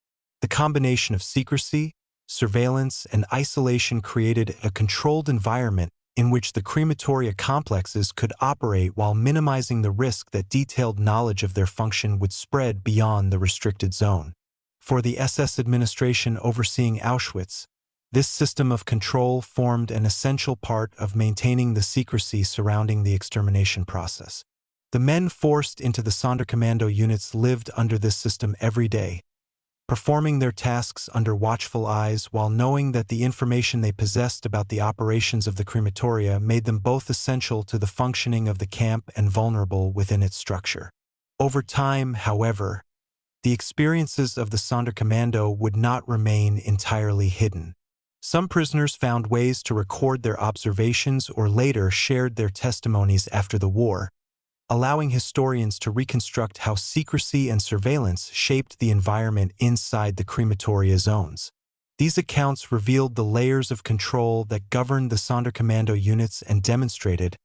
Speaker 1: The combination of secrecy, surveillance, and isolation created a controlled environment in which the crematoria complexes could operate while minimizing the risk that detailed knowledge of their function would spread beyond the restricted zone. For the SS administration overseeing Auschwitz, this system of control formed an essential part of maintaining the secrecy surrounding the extermination process. The men forced into the Sonderkommando units lived under this system every day, performing their tasks under watchful eyes while knowing that the information they possessed about the operations of the crematoria made them both essential to the functioning of the camp and vulnerable within its structure. Over time, however, the experiences of the Sonderkommando would not remain entirely hidden. Some prisoners found ways to record their observations or later shared their testimonies after the war, allowing historians to reconstruct how secrecy and surveillance shaped the environment inside the crematoria zones. These accounts revealed the layers of control that governed the Sonderkommando units and demonstrated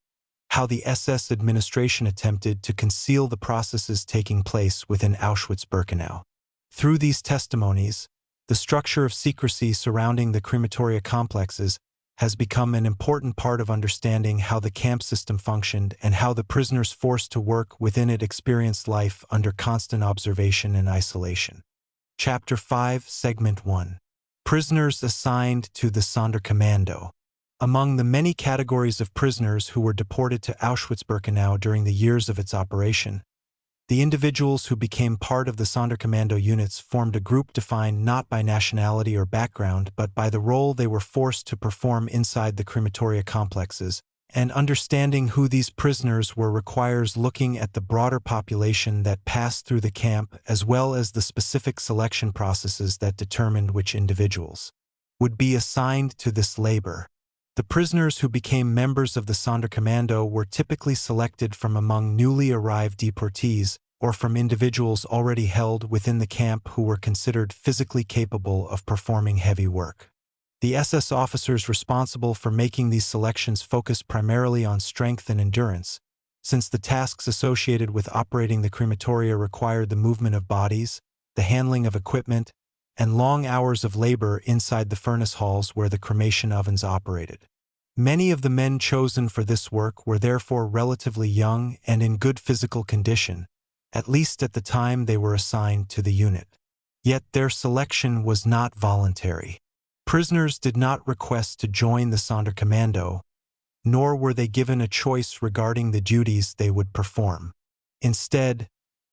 Speaker 1: how the SS administration attempted to conceal the processes taking place within Auschwitz-Birkenau. Through these testimonies, the structure of secrecy surrounding the crematoria complexes has become an important part of understanding how the camp system functioned and how the prisoners forced to work within it experienced life under constant observation and isolation. Chapter 5, Segment 1. Prisoners assigned to the Sonderkommando. Among the many categories of prisoners who were deported to Auschwitz-Birkenau during the years of its operation, the individuals who became part of the Sonderkommando units formed a group defined not by nationality or background but by the role they were forced to perform inside the crematoria complexes, and understanding who these prisoners were requires looking at the broader population that passed through the camp as well as the specific selection processes that determined which individuals would be assigned to this labor. The prisoners who became members of the Sonderkommando were typically selected from among newly arrived deportees or from individuals already held within the camp who were considered physically capable of performing heavy work. The SS officers responsible for making these selections focused primarily on strength and endurance, since the tasks associated with operating the crematoria required the movement of bodies, the handling of equipment, and long hours of labor inside the furnace halls where the cremation ovens operated. Many of the men chosen for this work were therefore relatively young and in good physical condition, at least at the time they were assigned to the unit. Yet their selection was not voluntary. Prisoners did not request to join the Sonderkommando, nor were they given a choice regarding the duties they would perform. Instead,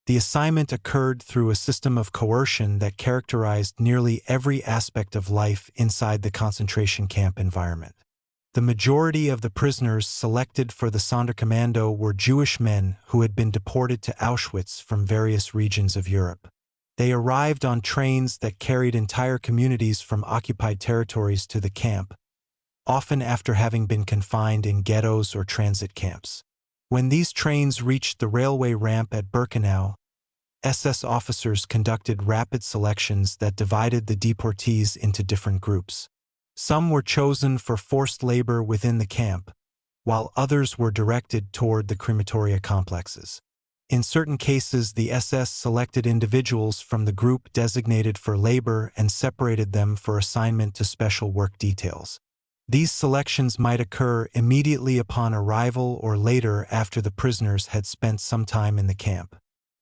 Speaker 1: the assignment occurred through a system of coercion that characterized nearly every aspect of life inside the concentration camp environment. The majority of the prisoners selected for the Sonderkommando were Jewish men who had been deported to Auschwitz from various regions of Europe. They arrived on trains that carried entire communities from occupied territories to the camp, often after having been confined in ghettos or transit camps. When these trains reached the railway ramp at Birkenau, SS officers conducted rapid selections that divided the deportees into different groups. Some were chosen for forced labor within the camp, while others were directed toward the crematoria complexes. In certain cases, the SS selected individuals from the group designated for labor and separated them for assignment to special work details. These selections might occur immediately upon arrival or later after the prisoners had spent some time in the camp.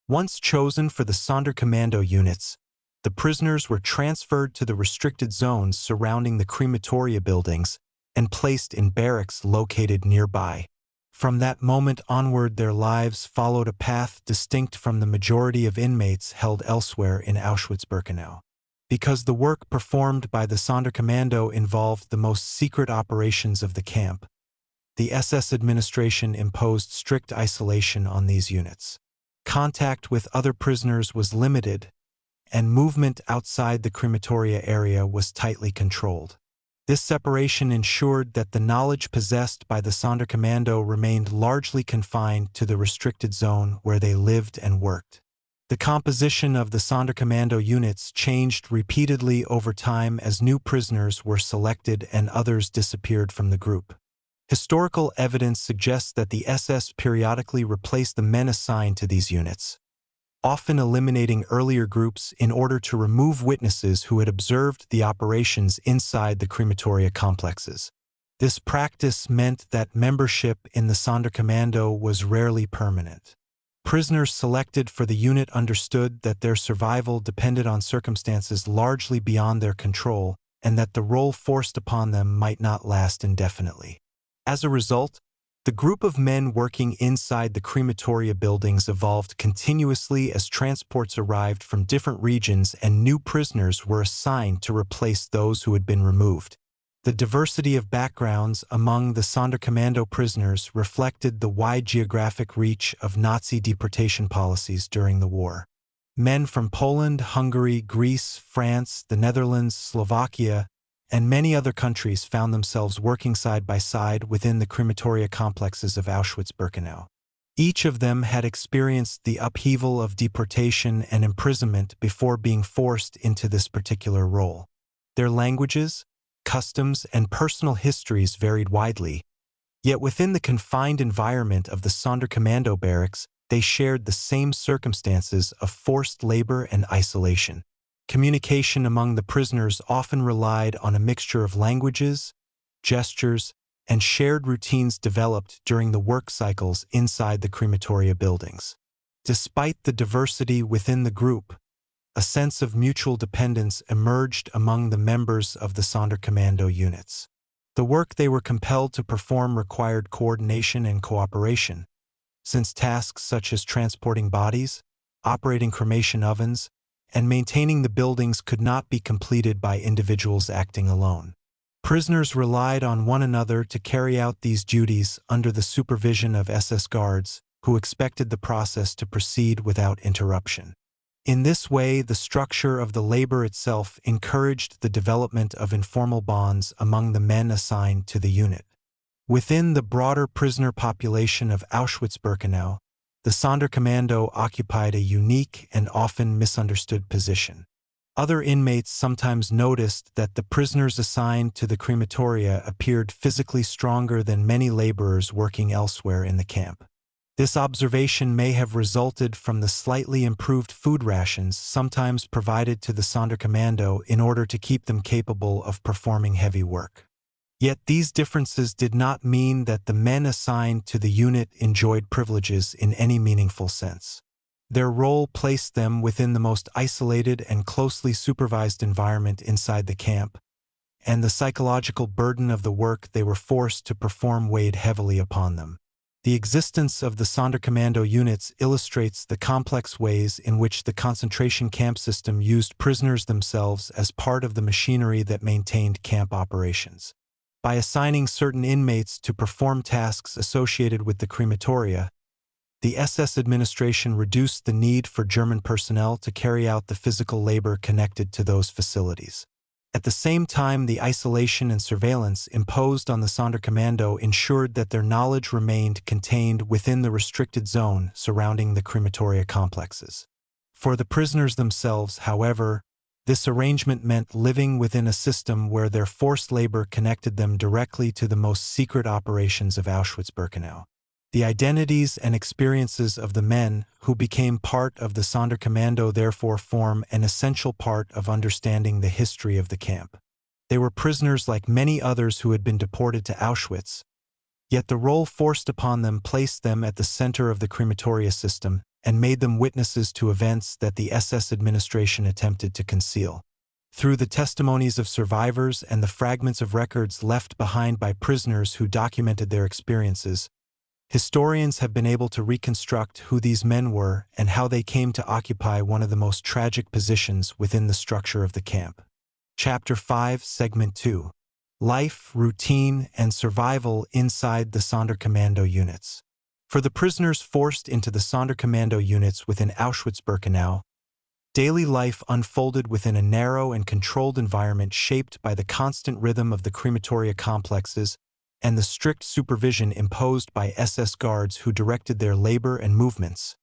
Speaker 1: Once chosen for the Sonderkommando units, the prisoners were transferred to the restricted zones surrounding the crematoria buildings and placed in barracks located nearby. From that moment onward, their lives followed a path distinct from the majority of inmates held elsewhere in Auschwitz-Birkenau. Because the work performed by the Sonderkommando involved the most secret operations of the camp, the SS administration imposed strict isolation on these units. Contact with other prisoners was limited, and movement outside the crematoria area was tightly controlled. This separation ensured that the knowledge possessed by the Sonderkommando remained largely confined to the restricted zone where they lived and worked. The composition of the Sonderkommando units changed repeatedly over time as new prisoners were selected and others disappeared from the group. Historical evidence suggests that the SS periodically replaced the men assigned to these units, often eliminating earlier groups in order to remove witnesses who had observed the operations inside the crematoria complexes. This practice meant that membership in the Sonderkommando was rarely permanent. Prisoners selected for the unit understood that their survival depended on circumstances largely beyond their control and that the role forced upon them might not last indefinitely. As a result, the group of men working inside the crematoria buildings evolved continuously as transports arrived from different regions and new prisoners were assigned to replace those who had been removed. The diversity of backgrounds among the Sonderkommando prisoners reflected the wide geographic reach of Nazi deportation policies during the war. Men from Poland, Hungary, Greece, France, the Netherlands, Slovakia, and many other countries found themselves working side by side within the crematoria complexes of Auschwitz-Birkenau. Each of them had experienced the upheaval of deportation and imprisonment before being forced into this particular role. Their languages, customs, and personal histories varied widely, yet within the confined environment of the Sonderkommando barracks, they shared the same circumstances of forced labor and isolation. Communication among the prisoners often relied on a mixture of languages, gestures, and shared routines developed during the work cycles inside the crematoria buildings. Despite the diversity within the group, a sense of mutual dependence emerged among the members of the Sonderkommando units. The work they were compelled to perform required coordination and cooperation, since tasks such as transporting bodies, operating cremation ovens, and maintaining the buildings could not be completed by individuals acting alone. Prisoners relied on one another to carry out these duties under the supervision of SS guards, who expected the process to proceed without interruption. In this way, the structure of the labor itself encouraged the development of informal bonds among the men assigned to the unit. Within the broader prisoner population of Auschwitz-Birkenau, the Sonderkommando occupied a unique and often misunderstood position. Other inmates sometimes noticed that the prisoners assigned to the crematoria appeared physically stronger than many laborers working elsewhere in the camp. This observation may have resulted from the slightly improved food rations sometimes provided to the Sonderkommando in order to keep them capable of performing heavy work. Yet these differences did not mean that the men assigned to the unit enjoyed privileges in any meaningful sense. Their role placed them within the most isolated and closely supervised environment inside the camp, and the psychological burden of the work they were forced to perform weighed heavily upon them. The existence of the Sonderkommando units illustrates the complex ways in which the concentration camp system used prisoners themselves as part of the machinery that maintained camp operations. By assigning certain inmates to perform tasks associated with the crematoria, the SS administration reduced the need for German personnel to carry out the physical labor connected to those facilities. At the same time, the isolation and surveillance imposed on the Sonderkommando ensured that their knowledge remained contained within the restricted zone surrounding the crematoria complexes. For the prisoners themselves, however, this arrangement meant living within a system where their forced labor connected them directly to the most secret operations of Auschwitz-Birkenau. The identities and experiences of the men who became part of the Sonderkommando therefore form an essential part of understanding the history of the camp. They were prisoners like many others who had been deported to Auschwitz, yet the role forced upon them placed them at the center of the crematoria system and made them witnesses to events that the SS administration attempted to conceal. Through the testimonies of survivors and the fragments of records left behind by prisoners who documented their experiences, historians have been able to reconstruct who these men were and how they came to occupy one of the most tragic positions within the structure of the camp. Chapter 5, Segment 2. Life, Routine, and Survival Inside the Sonderkommando Units. For the prisoners forced into the Sonderkommando units within Auschwitz-Birkenau, daily life unfolded within a narrow and controlled environment shaped by the constant rhythm of the crematoria complexes and the strict supervision imposed by SS guards who directed their labor and movements.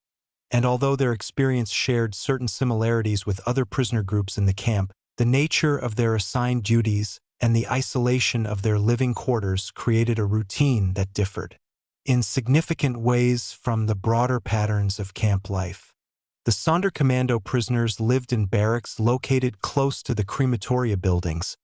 Speaker 1: And although their experience shared certain similarities with other prisoner groups in the camp, the nature of their assigned duties and the isolation of their living quarters created a routine that differed in significant ways from the broader patterns of camp life. The Sonderkommando prisoners lived in barracks located close to the crematoria buildings,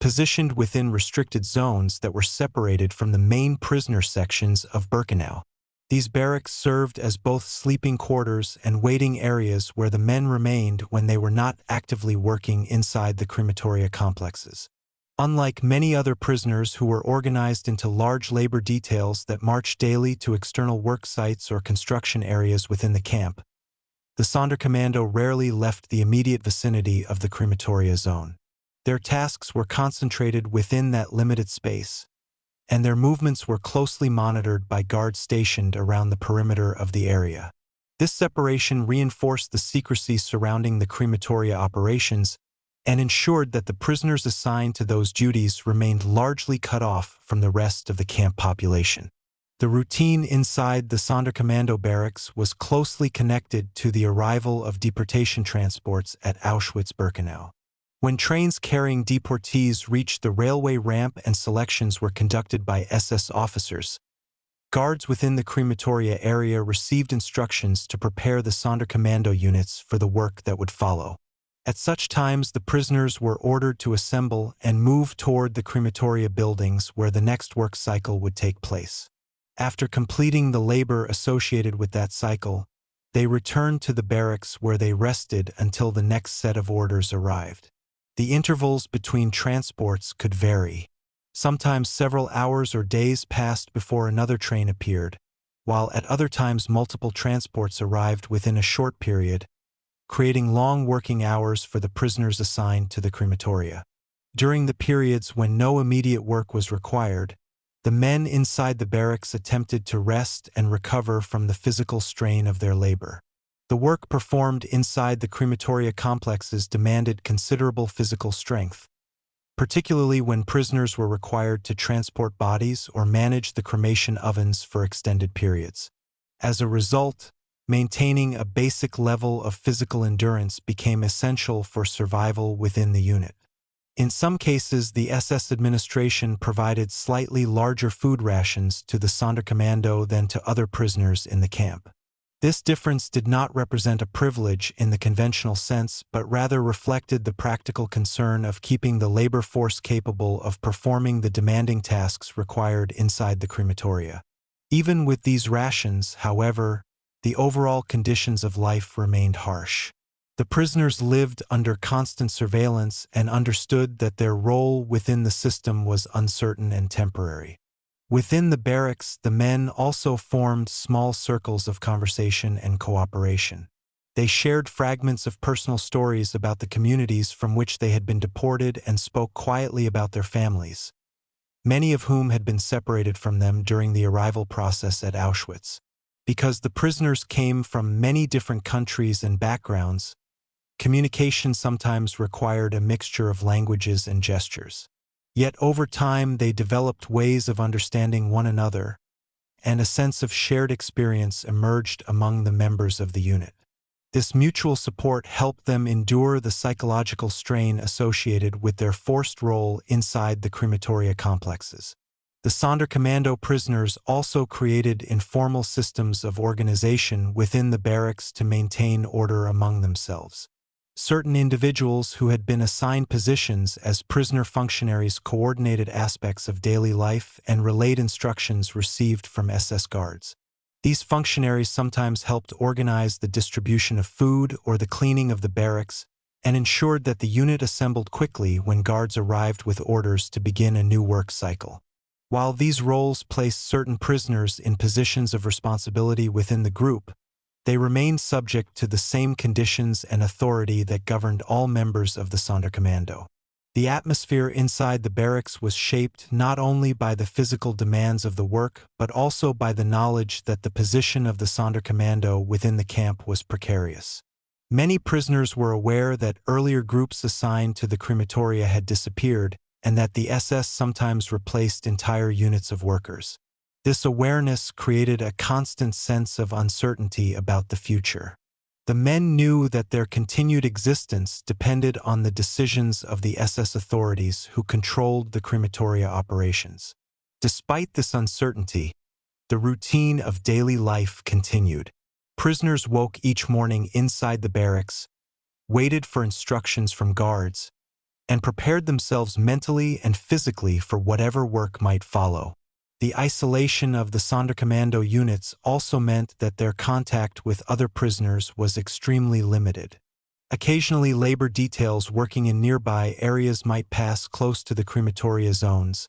Speaker 1: positioned within restricted zones that were separated from the main prisoner sections of Birkenau. These barracks served as both sleeping quarters and waiting areas where the men remained when they were not actively working inside the crematoria complexes. Unlike many other prisoners who were organized into large labor details that marched daily to external work sites or construction areas within the camp, the Sonderkommando rarely left the immediate vicinity of the crematoria zone. Their tasks were concentrated within that limited space, and their movements were closely monitored by guards stationed around the perimeter of the area. This separation reinforced the secrecy surrounding the crematoria operations and ensured that the prisoners assigned to those duties remained largely cut off from the rest of the camp population. The routine inside the Sonderkommando barracks was closely connected to the arrival of deportation transports at Auschwitz-Birkenau. When trains carrying deportees reached the railway ramp and selections were conducted by SS officers, guards within the crematoria area received instructions to prepare the Sonderkommando units for the work that would follow. At such times, the prisoners were ordered to assemble and move toward the crematoria buildings where the next work cycle would take place. After completing the labor associated with that cycle, they returned to the barracks where they rested until the next set of orders arrived. The intervals between transports could vary. Sometimes several hours or days passed before another train appeared, while at other times multiple transports arrived within a short period, creating long working hours for the prisoners assigned to the crematoria. During the periods when no immediate work was required, the men inside the barracks attempted to rest and recover from the physical strain of their labor. The work performed inside the crematoria complexes demanded considerable physical strength, particularly when prisoners were required to transport bodies or manage the cremation ovens for extended periods. As a result, maintaining a basic level of physical endurance became essential for survival within the unit. In some cases, the SS administration provided slightly larger food rations to the Sonderkommando than to other prisoners in the camp. This difference did not represent a privilege in the conventional sense, but rather reflected the practical concern of keeping the labor force capable of performing the demanding tasks required inside the crematoria. Even with these rations, however, the overall conditions of life remained harsh. The prisoners lived under constant surveillance and understood that their role within the system was uncertain and temporary. Within the barracks, the men also formed small circles of conversation and cooperation. They shared fragments of personal stories about the communities from which they had been deported and spoke quietly about their families, many of whom had been separated from them during the arrival process at Auschwitz. Because the prisoners came from many different countries and backgrounds, communication sometimes required a mixture of languages and gestures. Yet over time they developed ways of understanding one another, and a sense of shared experience emerged among the members of the unit. This mutual support helped them endure the psychological strain associated with their forced role inside the crematoria complexes. The Sonderkommando prisoners also created informal systems of organization within the barracks to maintain order among themselves. Certain individuals who had been assigned positions as prisoner functionaries coordinated aspects of daily life and relayed instructions received from SS guards. These functionaries sometimes helped organize the distribution of food or the cleaning of the barracks and ensured that the unit assembled quickly when guards arrived with orders to begin a new work cycle. While these roles placed certain prisoners in positions of responsibility within the group, they remained subject to the same conditions and authority that governed all members of the Sonderkommando. The atmosphere inside the barracks was shaped not only by the physical demands of the work but also by the knowledge that the position of the Sonderkommando within the camp was precarious. Many prisoners were aware that earlier groups assigned to the Crematoria had disappeared and that the SS sometimes replaced entire units of workers. This awareness created a constant sense of uncertainty about the future. The men knew that their continued existence depended on the decisions of the SS authorities who controlled the crematoria operations. Despite this uncertainty, the routine of daily life continued. Prisoners woke each morning inside the barracks, waited for instructions from guards, and prepared themselves mentally and physically for whatever work might follow. The isolation of the Sonderkommando units also meant that their contact with other prisoners was extremely limited. Occasionally, labor details working in nearby areas might pass close to the crematoria zones,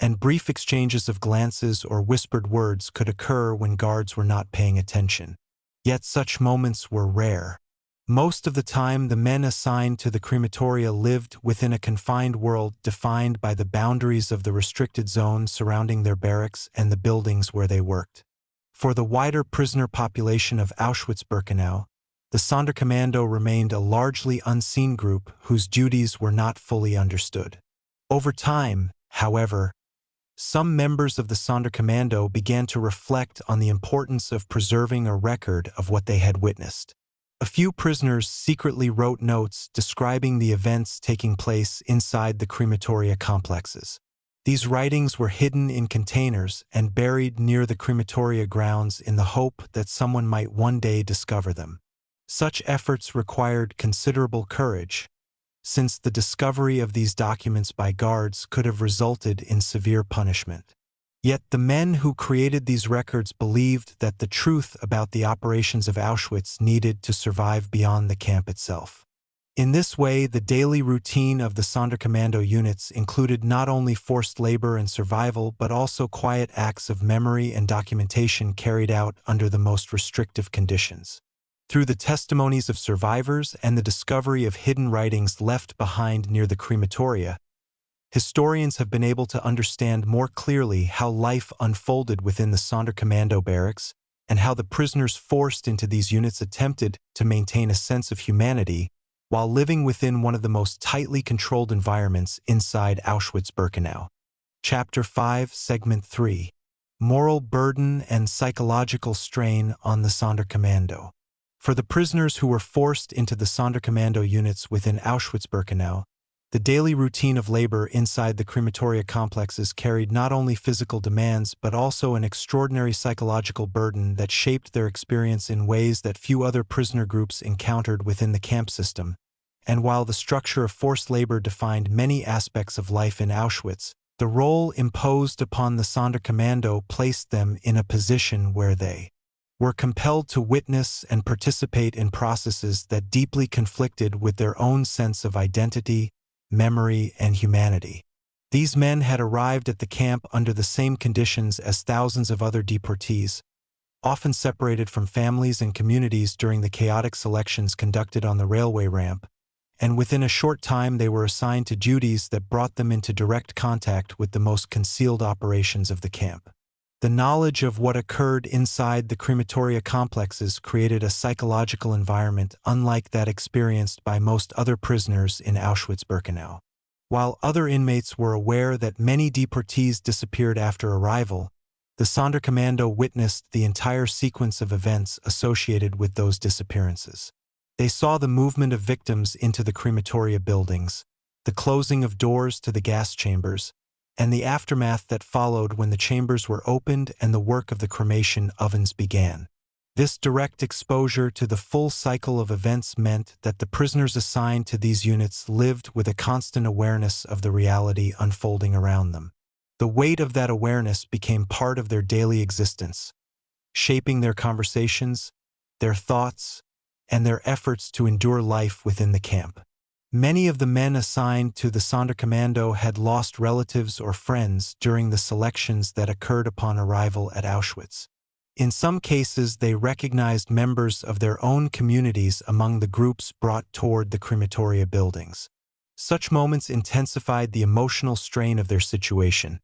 Speaker 1: and brief exchanges of glances or whispered words could occur when guards were not paying attention. Yet such moments were rare. Most of the time, the men assigned to the crematoria lived within a confined world defined by the boundaries of the restricted zone surrounding their barracks and the buildings where they worked. For the wider prisoner population of Auschwitz-Birkenau, the Sonderkommando remained a largely unseen group whose duties were not fully understood. Over time, however, some members of the Sonderkommando began to reflect on the importance of preserving a record of what they had witnessed. A few prisoners secretly wrote notes describing the events taking place inside the crematoria complexes. These writings were hidden in containers and buried near the crematoria grounds in the hope that someone might one day discover them. Such efforts required considerable courage, since the discovery of these documents by guards could have resulted in severe punishment. Yet the men who created these records believed that the truth about the operations of Auschwitz needed to survive beyond the camp itself. In this way, the daily routine of the Sonderkommando units included not only forced labor and survival but also quiet acts of memory and documentation carried out under the most restrictive conditions. Through the testimonies of survivors and the discovery of hidden writings left behind near the crematoria, historians have been able to understand more clearly how life unfolded within the Sonderkommando barracks and how the prisoners forced into these units attempted to maintain a sense of humanity while living within one of the most tightly controlled environments inside Auschwitz-Birkenau. Chapter 5, Segment 3: Moral Burden and Psychological Strain on the Sonderkommando. For the prisoners who were forced into the Sonderkommando units within Auschwitz-Birkenau, the daily routine of labor inside the crematoria complexes carried not only physical demands but also an extraordinary psychological burden that shaped their experience in ways that few other prisoner groups encountered within the camp system. And while the structure of forced labor defined many aspects of life in Auschwitz, the role imposed upon the Sonderkommando placed them in a position where they were compelled to witness and participate in processes that deeply conflicted with their own sense of identity, memory, and humanity. These men had arrived at the camp under the same conditions as thousands of other deportees, often separated from families and communities during the chaotic selections conducted on the railway ramp, and within a short time they were assigned to duties that brought them into direct contact with the most concealed operations of the camp. The knowledge of what occurred inside the crematoria complexes created a psychological environment unlike that experienced by most other prisoners in Auschwitz-Birkenau. While other inmates were aware that many deportees disappeared after arrival, the Sonderkommando witnessed the entire sequence of events associated with those disappearances. They saw the movement of victims into the crematoria buildings, the closing of doors to the gas chambers, and the aftermath that followed when the chambers were opened and the work of the cremation ovens began. This direct exposure to the full cycle of events meant that the prisoners assigned to these units lived with a constant awareness of the reality unfolding around them. The weight of that awareness became part of their daily existence, shaping their conversations, their thoughts, and their efforts to endure life within the camp. Many of the men assigned to the Sonderkommando had lost relatives or friends during the selections that occurred upon arrival at Auschwitz. In some cases, they recognized members of their own communities among the groups brought toward the crematoria buildings. Such moments intensified the emotional strain of their situation,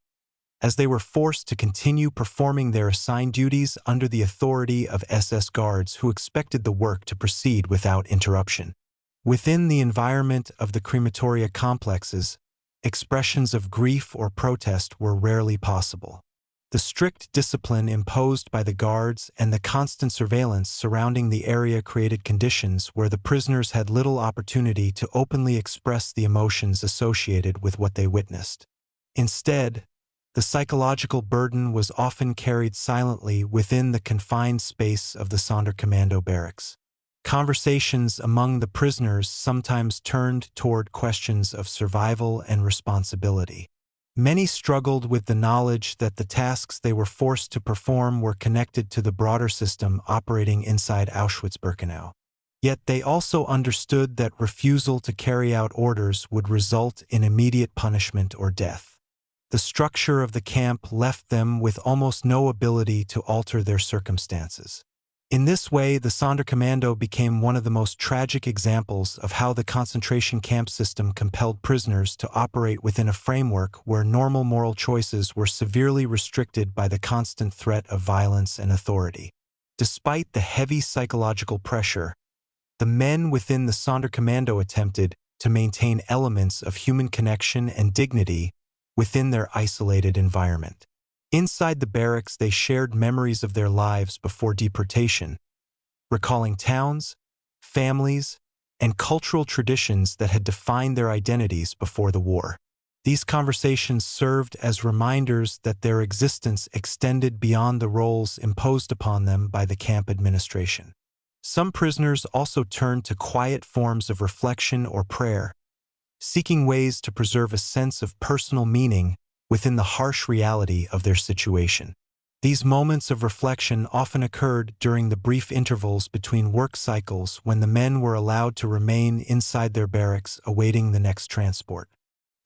Speaker 1: as they were forced to continue performing their assigned duties under the authority of SS guards who expected the work to proceed without interruption. Within the environment of the crematoria complexes, expressions of grief or protest were rarely possible. The strict discipline imposed by the guards and the constant surveillance surrounding the area created conditions where the prisoners had little opportunity to openly express the emotions associated with what they witnessed. Instead, the psychological burden was often carried silently within the confined space of the Sonderkommando barracks. Conversations among the prisoners sometimes turned toward questions of survival and responsibility. Many struggled with the knowledge that the tasks they were forced to perform were connected to the broader system operating inside Auschwitz-Birkenau. Yet they also understood that refusal to carry out orders would result in immediate punishment or death. The structure of the camp left them with almost no ability to alter their circumstances. In this way, the Sonderkommando became one of the most tragic examples of how the concentration camp system compelled prisoners to operate within a framework where normal moral choices were severely restricted by the constant threat of violence and authority. Despite the heavy psychological pressure, the men within the Sonderkommando attempted to maintain elements of human connection and dignity within their isolated environment. Inside the barracks, they shared memories of their lives before deportation, recalling towns, families, and cultural traditions that had defined their identities before the war. These conversations served as reminders that their existence extended beyond the roles imposed upon them by the camp administration. Some prisoners also turned to quiet forms of reflection or prayer, seeking ways to preserve a sense of personal meaning within the harsh reality of their situation. These moments of reflection often occurred during the brief intervals between work cycles when the men were allowed to remain inside their barracks awaiting the next transport.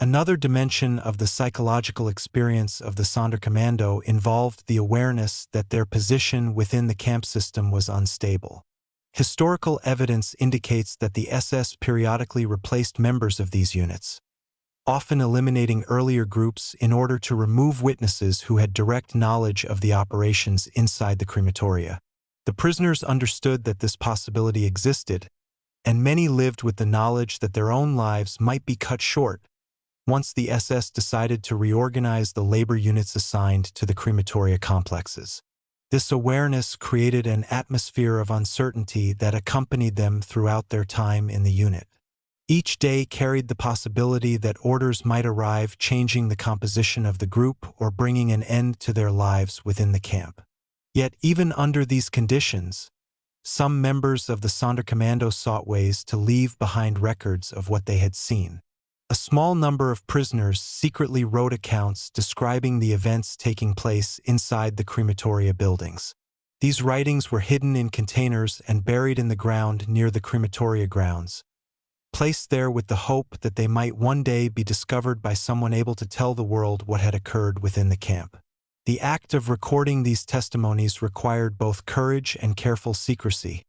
Speaker 1: Another dimension of the psychological experience of the Sonderkommando involved the awareness that their position within the camp system was unstable. Historical evidence indicates that the SS periodically replaced members of these units, often eliminating earlier groups in order to remove witnesses who had direct knowledge of the operations inside the crematoria. The prisoners understood that this possibility existed, and many lived with the knowledge that their own lives might be cut short once the SS decided to reorganize the labor units assigned to the crematoria complexes. This awareness created an atmosphere of uncertainty that accompanied them throughout their time in the unit. Each day carried the possibility that orders might arrive, changing the composition of the group or bringing an end to their lives within the camp. Yet even under these conditions, some members of the Sonderkommando sought ways to leave behind records of what they had seen. A small number of prisoners secretly wrote accounts describing the events taking place inside the crematoria buildings. These writings were hidden in containers and buried in the ground near the crematoria grounds, placed there with the hope that they might one day be discovered by someone able to tell the world what had occurred within the camp. The act of recording these testimonies required both courage and careful secrecy,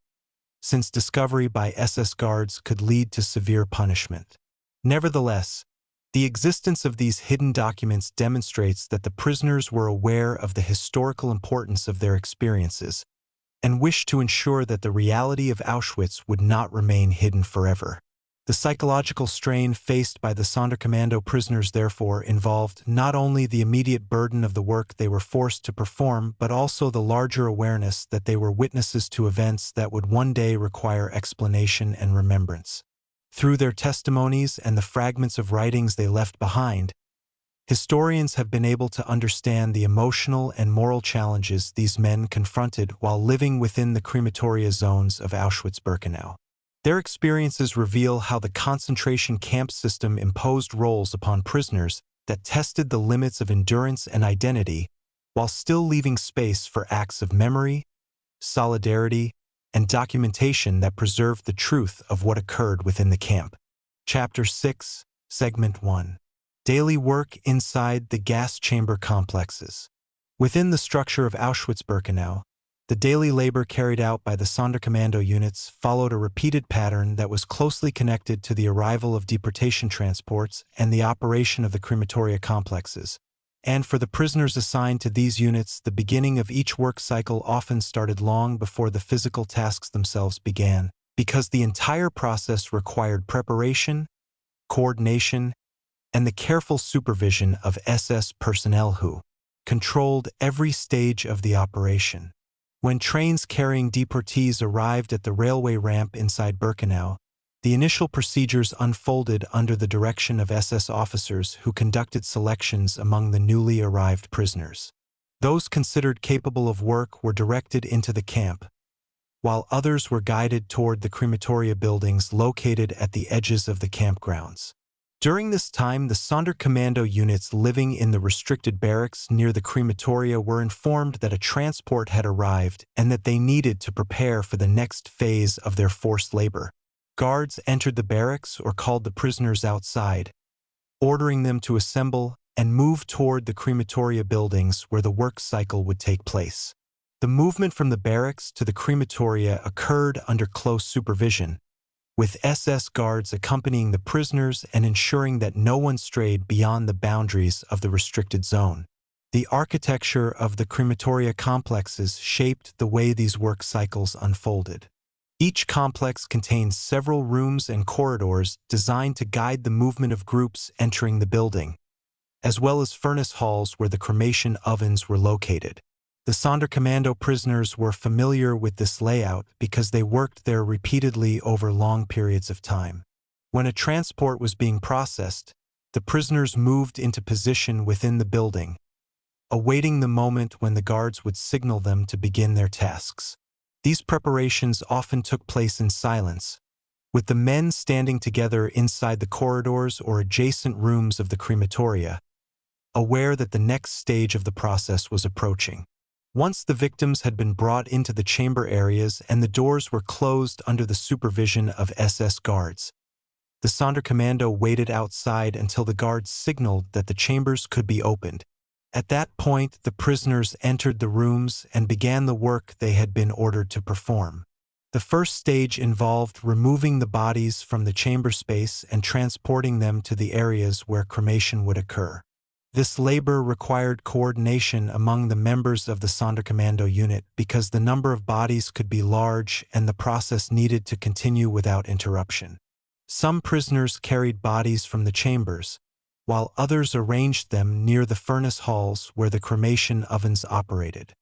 Speaker 1: since discovery by SS guards could lead to severe punishment. Nevertheless, the existence of these hidden documents demonstrates that the prisoners were aware of the historical importance of their experiences and wished to ensure that the reality of Auschwitz would not remain hidden forever. The psychological strain faced by the Sonderkommando prisoners therefore involved not only the immediate burden of the work they were forced to perform, but also the larger awareness that they were witnesses to events that would one day require explanation and remembrance. Through their testimonies and the fragments of writings they left behind, historians have been able to understand the emotional and moral challenges these men confronted while living within the crematoria zones of Auschwitz-Birkenau. Their experiences reveal how the concentration camp system imposed roles upon prisoners that tested the limits of endurance and identity, while still leaving space for acts of memory, solidarity, and documentation that preserved the truth of what occurred within the camp. Chapter 6, Segment 1. Daily work inside the gas chamber complexes. Within the structure of Auschwitz-Birkenau, the daily labor carried out by the Sonderkommando units followed a repeated pattern that was closely connected to the arrival of deportation transports and the operation of the crematoria complexes. And for the prisoners assigned to these units, the beginning of each work cycle often started long before the physical tasks themselves began, because the entire process required preparation, coordination, and the careful supervision of SS personnel who controlled every stage of the operation. When trains carrying deportees arrived at the railway ramp inside Birkenau, the initial procedures unfolded under the direction of SS officers who conducted selections among the newly arrived prisoners. Those considered capable of work were directed into the camp, while others were guided toward the crematoria buildings located at the edges of the campgrounds. During this time, the Sonderkommando units living in the restricted barracks near the crematoria were informed that a transport had arrived and that they needed to prepare for the next phase of their forced labor. Guards entered the barracks or called the prisoners outside, ordering them to assemble and move toward the crematoria buildings where the work cycle would take place. The movement from the barracks to the crematoria occurred under close supervision, with SS guards accompanying the prisoners and ensuring that no one strayed beyond the boundaries of the restricted zone. The architecture of the crematoria complexes shaped the way these work cycles unfolded. Each complex contained several rooms and corridors designed to guide the movement of groups entering the building, as well as furnace halls where the cremation ovens were located. The Sonderkommando prisoners were familiar with this layout because they worked there repeatedly over long periods of time. When a transport was being processed, the prisoners moved into position within the building, awaiting the moment when the guards would signal them to begin their tasks. These preparations often took place in silence, with the men standing together inside the corridors or adjacent rooms of the crematoria, aware that the next stage of the process was approaching. Once the victims had been brought into the chamber areas and the doors were closed under the supervision of SS guards, the Sonderkommando waited outside until the guards signaled that the chambers could be opened. At that point, the prisoners entered the rooms and began the work they had been ordered to perform. The first stage involved removing the bodies from the chamber space and transporting them to the areas where cremation would occur. This labor required coordination among the members of the Sonderkommando unit because the number of bodies could be large and the process needed to continue without interruption. Some prisoners carried bodies from the chambers, while others arranged them near the furnace halls where the cremation ovens operated.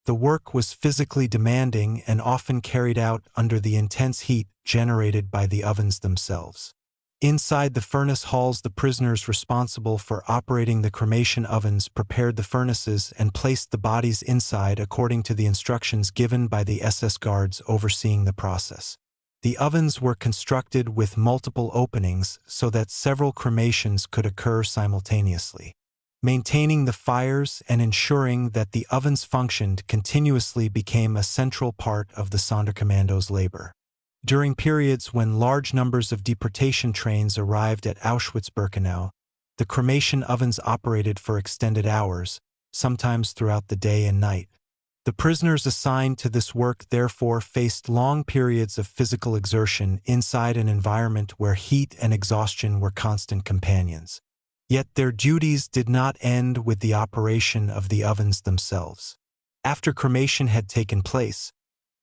Speaker 1: The work was physically demanding and often carried out under the intense heat generated by the ovens themselves. Inside the furnace halls, the prisoners responsible for operating the cremation ovens prepared the furnaces and placed the bodies inside according to the instructions given by the SS guards overseeing the process. The ovens were constructed with multiple openings so that several cremations could occur simultaneously. Maintaining the fires and ensuring that the ovens functioned continuously became a central part of the Sonderkommando's labor. During periods when large numbers of deportation trains arrived at Auschwitz-Birkenau, the cremation ovens operated for extended hours, sometimes throughout the day and night. The prisoners assigned to this work therefore faced long periods of physical exertion inside an environment where heat and exhaustion were constant companions. Yet their duties did not end with the operation of the ovens themselves. After cremation had taken place,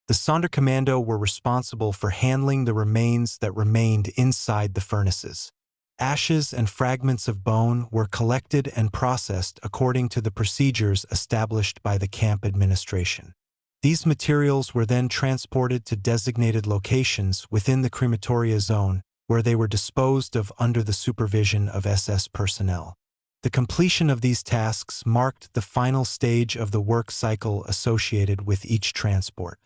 Speaker 1: the Sonderkommando were responsible for handling the remains that remained inside the furnaces. Ashes and fragments of bone were collected and processed according to the procedures established by the camp administration. These materials were then transported to designated locations within the crematoria zone, where they were disposed of under the supervision of SS personnel. The completion of these tasks marked the final stage of the work cycle associated with each transport.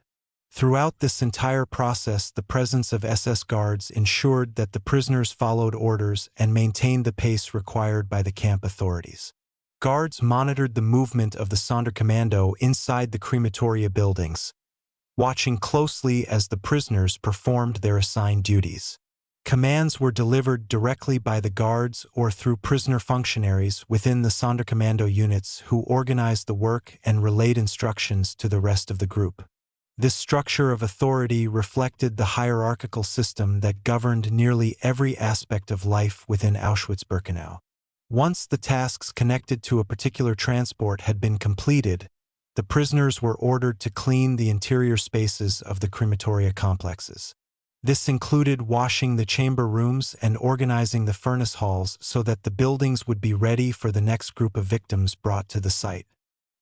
Speaker 1: Throughout this entire process, the presence of SS guards ensured that the prisoners followed orders and maintained the pace required by the camp authorities. Guards monitored the movement of the Sonderkommando inside the crematoria buildings, watching closely as the prisoners performed their assigned duties. Commands were delivered directly by the guards or through prisoner functionaries within the Sonderkommando units who organized the work and relayed instructions to the rest of the group. This structure of authority reflected the hierarchical system that governed nearly every aspect of life within Auschwitz-Birkenau. Once the tasks connected to a particular transport had been completed, the prisoners were ordered to clean the interior spaces of the crematoria complexes. This included washing the chamber rooms and organizing the furnace halls so that the buildings would be ready for the next group of victims brought to the site.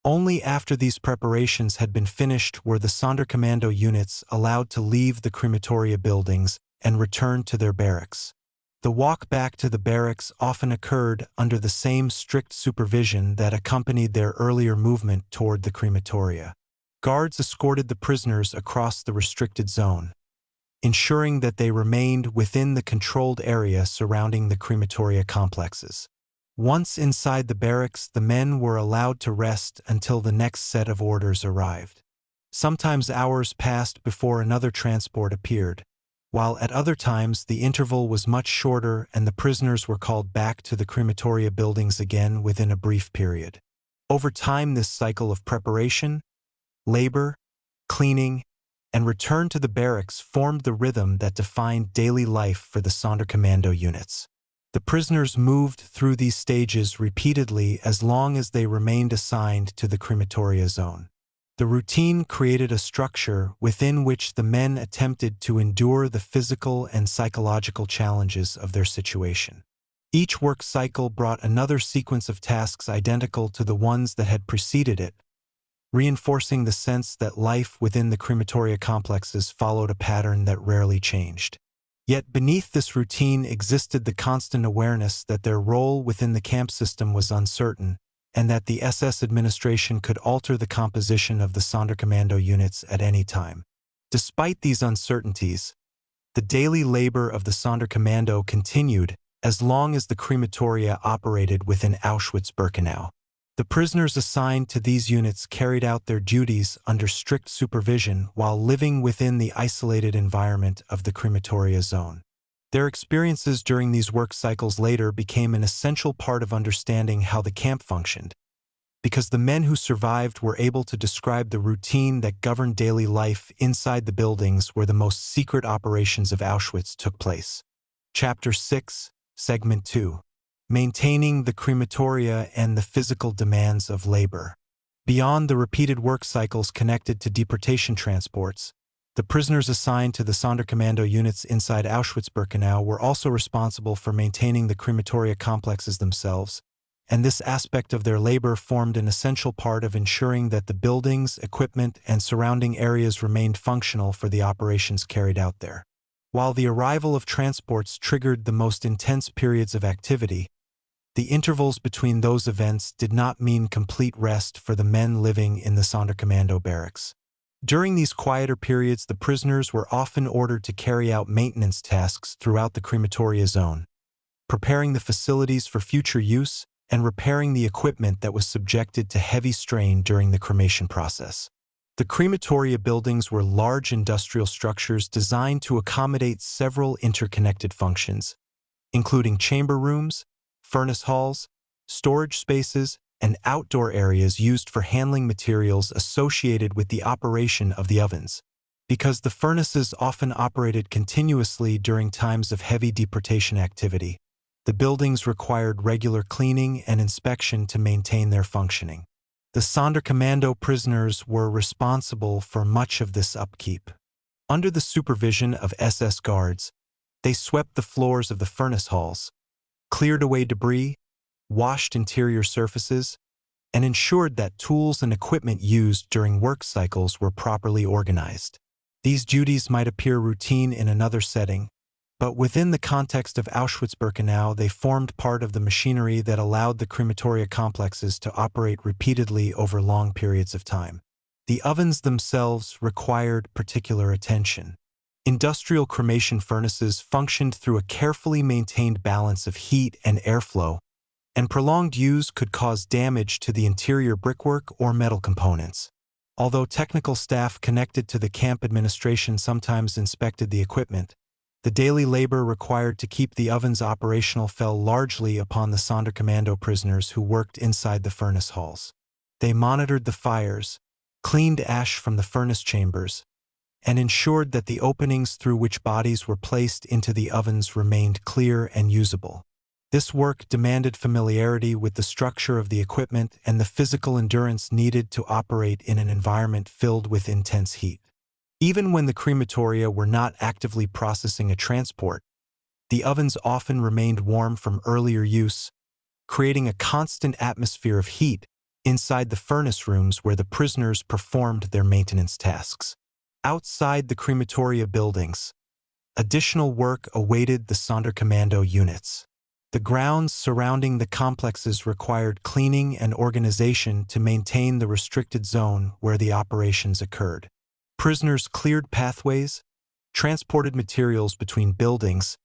Speaker 1: Only after these preparations had been finished were the Sonderkommando units allowed to leave the crematoria buildings and return to their barracks. The walk back to the barracks often occurred under the same strict supervision that accompanied their earlier movement toward the crematoria. Guards escorted the prisoners across the restricted zone, ensuring that they remained within the controlled area surrounding the crematoria complexes. Once inside the barracks, the men were allowed to rest until the next set of orders arrived. Sometimes hours passed before another transport appeared, while at other times the interval was much shorter and the prisoners were called back to the crematoria buildings again within a brief period. Over time, this cycle of preparation, labor, cleaning, and return to the barracks formed the rhythm that defined daily life for the Sonderkommando units. The prisoners moved through these stages repeatedly as long as they remained assigned to the crematoria zone. The routine created a structure within which the men attempted to endure the physical and psychological challenges of their situation. Each work cycle brought another sequence of tasks identical to the ones that had preceded it, reinforcing the sense that life within the crematoria complexes followed a pattern that rarely changed. Yet beneath this routine existed the constant awareness that their role within the camp system was uncertain, and that the SS administration could alter the composition of the Sonderkommando units at any time. Despite these uncertainties, the daily labor of the Sonderkommando continued as long as the crematoria operated within Auschwitz-Birkenau. The prisoners assigned to these units carried out their duties under strict supervision while living within the isolated environment of the crematoria zone. Their experiences during these work cycles later became an essential part of understanding how the camp functioned, because the men who survived were able to describe the routine that governed daily life inside the buildings where the most secret operations of Auschwitz took place. Chapter 6, Segment 2. Maintaining the crematoria and the physical demands of labor. Beyond the repeated work cycles connected to deportation transports, the prisoners assigned to the Sonderkommando units inside Auschwitz-Birkenau were also responsible for maintaining the crematoria complexes themselves, and this aspect of their labor formed an essential part of ensuring that the buildings, equipment, and surrounding areas remained functional for the operations carried out there. While the arrival of transports triggered the most intense periods of activity, the intervals between those events did not mean complete rest for the men living in the Sonderkommando barracks. During these quieter periods, the prisoners were often ordered to carry out maintenance tasks throughout the crematoria zone, preparing the facilities for future use and repairing the equipment that was subjected to heavy strain during the cremation process. The crematoria buildings were large industrial structures designed to accommodate several interconnected functions, including chamber rooms, furnace halls, storage spaces, and outdoor areas used for handling materials associated with the operation of the ovens. Because the furnaces often operated continuously during times of heavy deportation activity, the buildings required regular cleaning and inspection to maintain their functioning. The Sonderkommando prisoners were responsible for much of this upkeep. Under the supervision of SS guards, they swept the floors of the furnace halls, cleared away debris, washed interior surfaces, and ensured that tools and equipment used during work cycles were properly organized. These duties might appear routine in another setting, but within the context of Auschwitz-Birkenau, they formed part of the machinery that allowed the crematoria complexes to operate repeatedly over long periods of time. The ovens themselves required particular attention. Industrial cremation furnaces functioned through a carefully maintained balance of heat and airflow, and prolonged use could cause damage to the interior brickwork or metal components. Although technical staff connected to the camp administration sometimes inspected the equipment, the daily labor required to keep the ovens operational fell largely upon the Sonderkommando prisoners who worked inside the furnace halls. They monitored the fires, cleaned ash from the furnace chambers, and ensured that the openings through which bodies were placed into the ovens remained clear and usable. This work demanded familiarity with the structure of the equipment and the physical endurance needed to operate in an environment filled with intense heat. Even when the crematoria were not actively processing a transport, the ovens often remained warm from earlier use, creating a constant atmosphere of heat inside the furnace rooms where the prisoners performed their maintenance tasks. Outside the crematoria buildings, additional work awaited the Sonderkommando units. The grounds surrounding the complexes required cleaning and organization to maintain the restricted zone where the operations occurred. Prisoners cleared pathways, transported materials between buildings,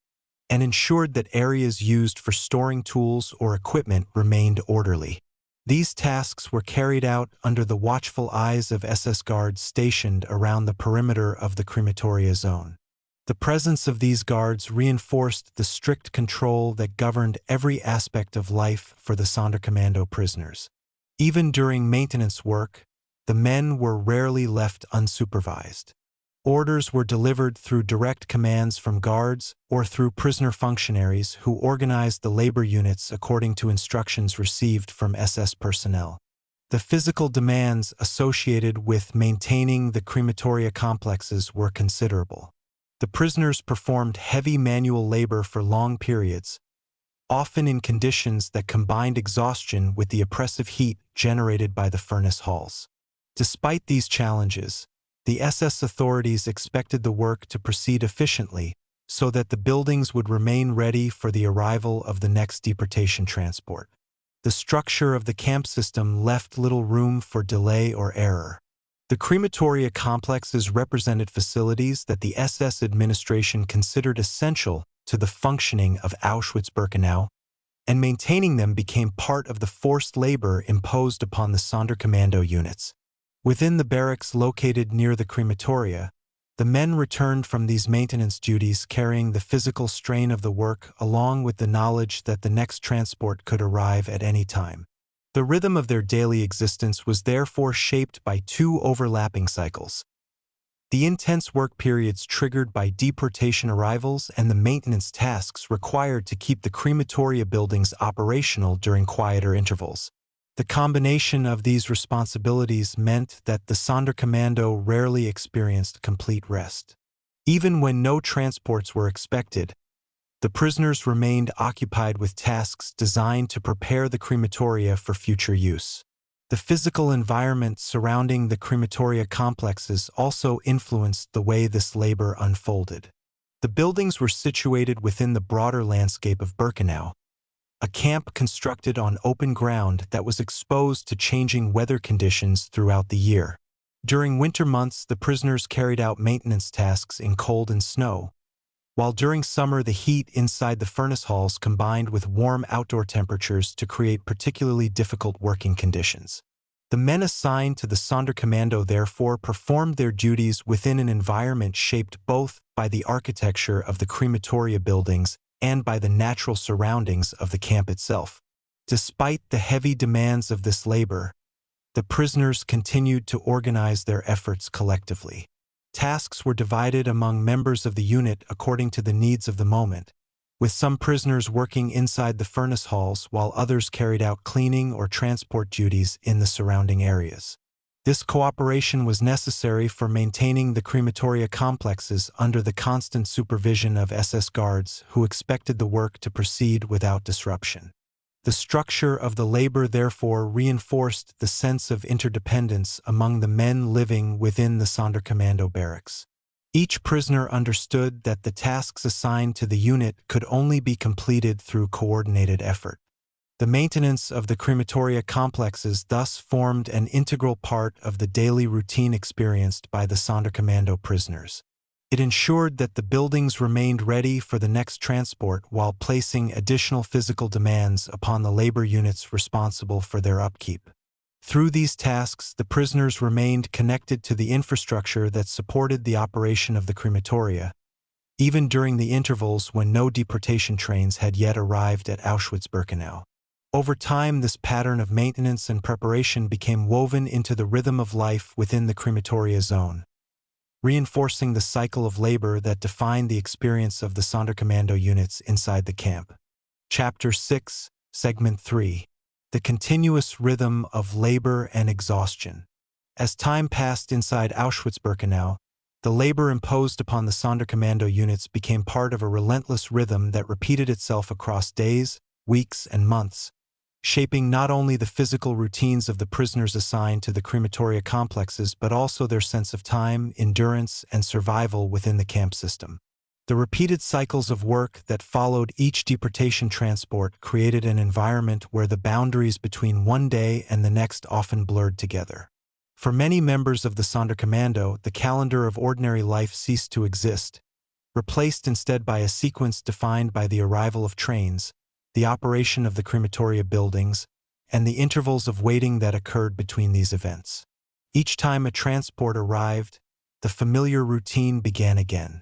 Speaker 1: and ensured that areas used for storing tools or equipment remained orderly. These tasks were carried out under the watchful eyes of SS guards stationed around the perimeter of the crematoria zone. The presence of these guards reinforced the strict control that governed every aspect of life for the Sonderkommando prisoners. Even during maintenance work, the men were rarely left unsupervised. Orders were delivered through direct commands from guards or through prisoner functionaries who organized the labor units according to instructions received from SS personnel. The physical demands associated with maintaining the crematoria complexes were considerable. The prisoners performed heavy manual labor for long periods, often in conditions that combined exhaustion with the oppressive heat generated by the furnace halls. Despite these challenges, the SS authorities expected the work to proceed efficiently so that the buildings would remain ready for the arrival of the next deportation transport. The structure of the camp system left little room for delay or error. The crematoria complexes represented facilities that the SS administration considered essential to the functioning of Auschwitz-Birkenau, and maintaining them became part of the forced labor imposed upon the Sonderkommando units. Within the barracks located near the crematoria, the men returned from these maintenance duties carrying the physical strain of the work along with the knowledge that the next transport could arrive at any time. The rhythm of their daily existence was therefore shaped by two overlapping cycles: the intense work periods triggered by deportation arrivals and the maintenance tasks required to keep the crematoria buildings operational during quieter intervals. The combination of these responsibilities meant that the Sonderkommando rarely experienced complete rest. Even when no transports were expected, the prisoners remained occupied with tasks designed to prepare the crematoria for future use. The physical environment surrounding the crematoria complexes also influenced the way this labor unfolded. The buildings were situated within the broader landscape of Birkenau, a camp constructed on open ground that was exposed to changing weather conditions throughout the year. During winter months, the prisoners carried out maintenance tasks in cold and snow, while during summer the heat inside the furnace halls combined with warm outdoor temperatures to create particularly difficult working conditions. The men assigned to the Sonderkommando therefore performed their duties within an environment shaped both by the architecture of the crematoria buildings and by the natural surroundings of the camp itself. Despite the heavy demands of this labor, the prisoners continued to organize their efforts collectively. Tasks were divided among members of the unit according to the needs of the moment, with some prisoners working inside the furnace halls while others carried out cleaning or transport duties in the surrounding areas. This cooperation was necessary for maintaining the crematoria complexes under the constant supervision of SS guards who expected the work to proceed without disruption. The structure of the labor therefore reinforced the sense of interdependence among the men living within the Sonderkommando barracks. Each prisoner understood that the tasks assigned to the unit could only be completed through coordinated effort. The maintenance of the crematoria complexes thus formed an integral part of the daily routine experienced by the Sonderkommando prisoners. It ensured that the buildings remained ready for the next transport while placing additional physical demands upon the labor units responsible for their upkeep. Through these tasks, the prisoners remained connected to the infrastructure that supported the operation of the crematoria, even during the intervals when no deportation trains had yet arrived at Auschwitz-Birkenau. Over time, this pattern of maintenance and preparation became woven into the rhythm of life within the crematoria zone, reinforcing the cycle of labor that defined the experience of the Sonderkommando units inside the camp. Chapter 6, Segment 3. The continuous rhythm of labor and exhaustion. As time passed inside Auschwitz-Birkenau, the labor imposed upon the Sonderkommando units became part of a relentless rhythm that repeated itself across days, weeks, and months, shaping not only the physical routines of the prisoners assigned to the crematoria complexes but also their sense of time, endurance, and survival within the camp system. The repeated cycles of work that followed each deportation transport created an environment where the boundaries between one day and the next often blurred together. For many members of the Sonderkommando, the calendar of ordinary life ceased to exist, replaced instead by a sequence defined by the arrival of trains, the operation of the crematoria buildings, and the intervals of waiting that occurred between these events. Each time a transport arrived, the familiar routine began again.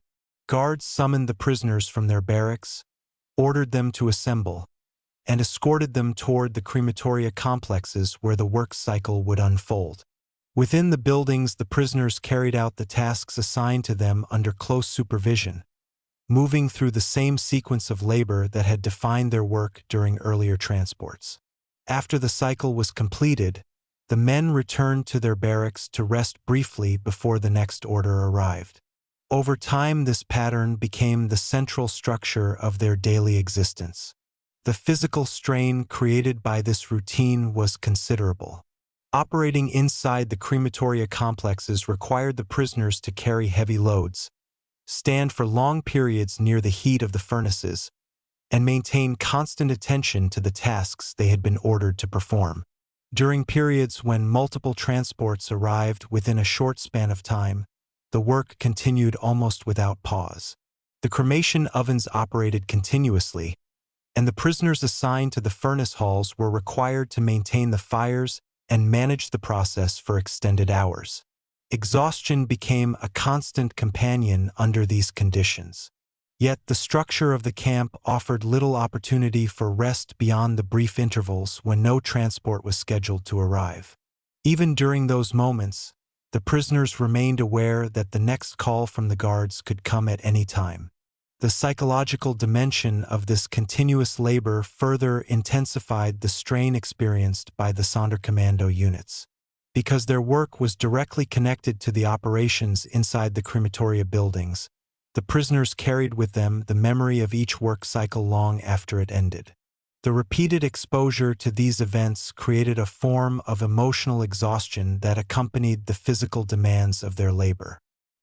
Speaker 1: Guards summoned the prisoners from their barracks, ordered them to assemble, and escorted them toward the crematoria complexes where the work cycle would unfold. Within the buildings, the prisoners carried out the tasks assigned to them under close supervision, moving through the same sequence of labor that had defined their work during earlier transports. After the cycle was completed, the men returned to their barracks to rest briefly before the next order arrived. Over time, this pattern became the central structure of their daily existence. The physical strain created by this routine was considerable. Operating inside the crematoria complexes required the prisoners to carry heavy loads, stand for long periods near the heat of the furnaces, and maintain constant attention to the tasks they had been ordered to perform. During periods when multiple transports arrived within a short span of time, the work continued almost without pause. The cremation ovens operated continuously, and the prisoners assigned to the furnace halls were required to maintain the fires and manage the process for extended hours. Exhaustion became a constant companion under these conditions. Yet the structure of the camp offered little opportunity for rest beyond the brief intervals when no transport was scheduled to arrive. Even during those moments, the prisoners remained aware that the next call from the guards could come at any time. The psychological dimension of this continuous labor further intensified the strain experienced by the Sonderkommando units. Because their work was directly connected to the operations inside the crematoria buildings, the prisoners carried with them the memory of each work cycle long after it ended. The repeated exposure to these events created a form of emotional exhaustion that accompanied the physical demands of their labor.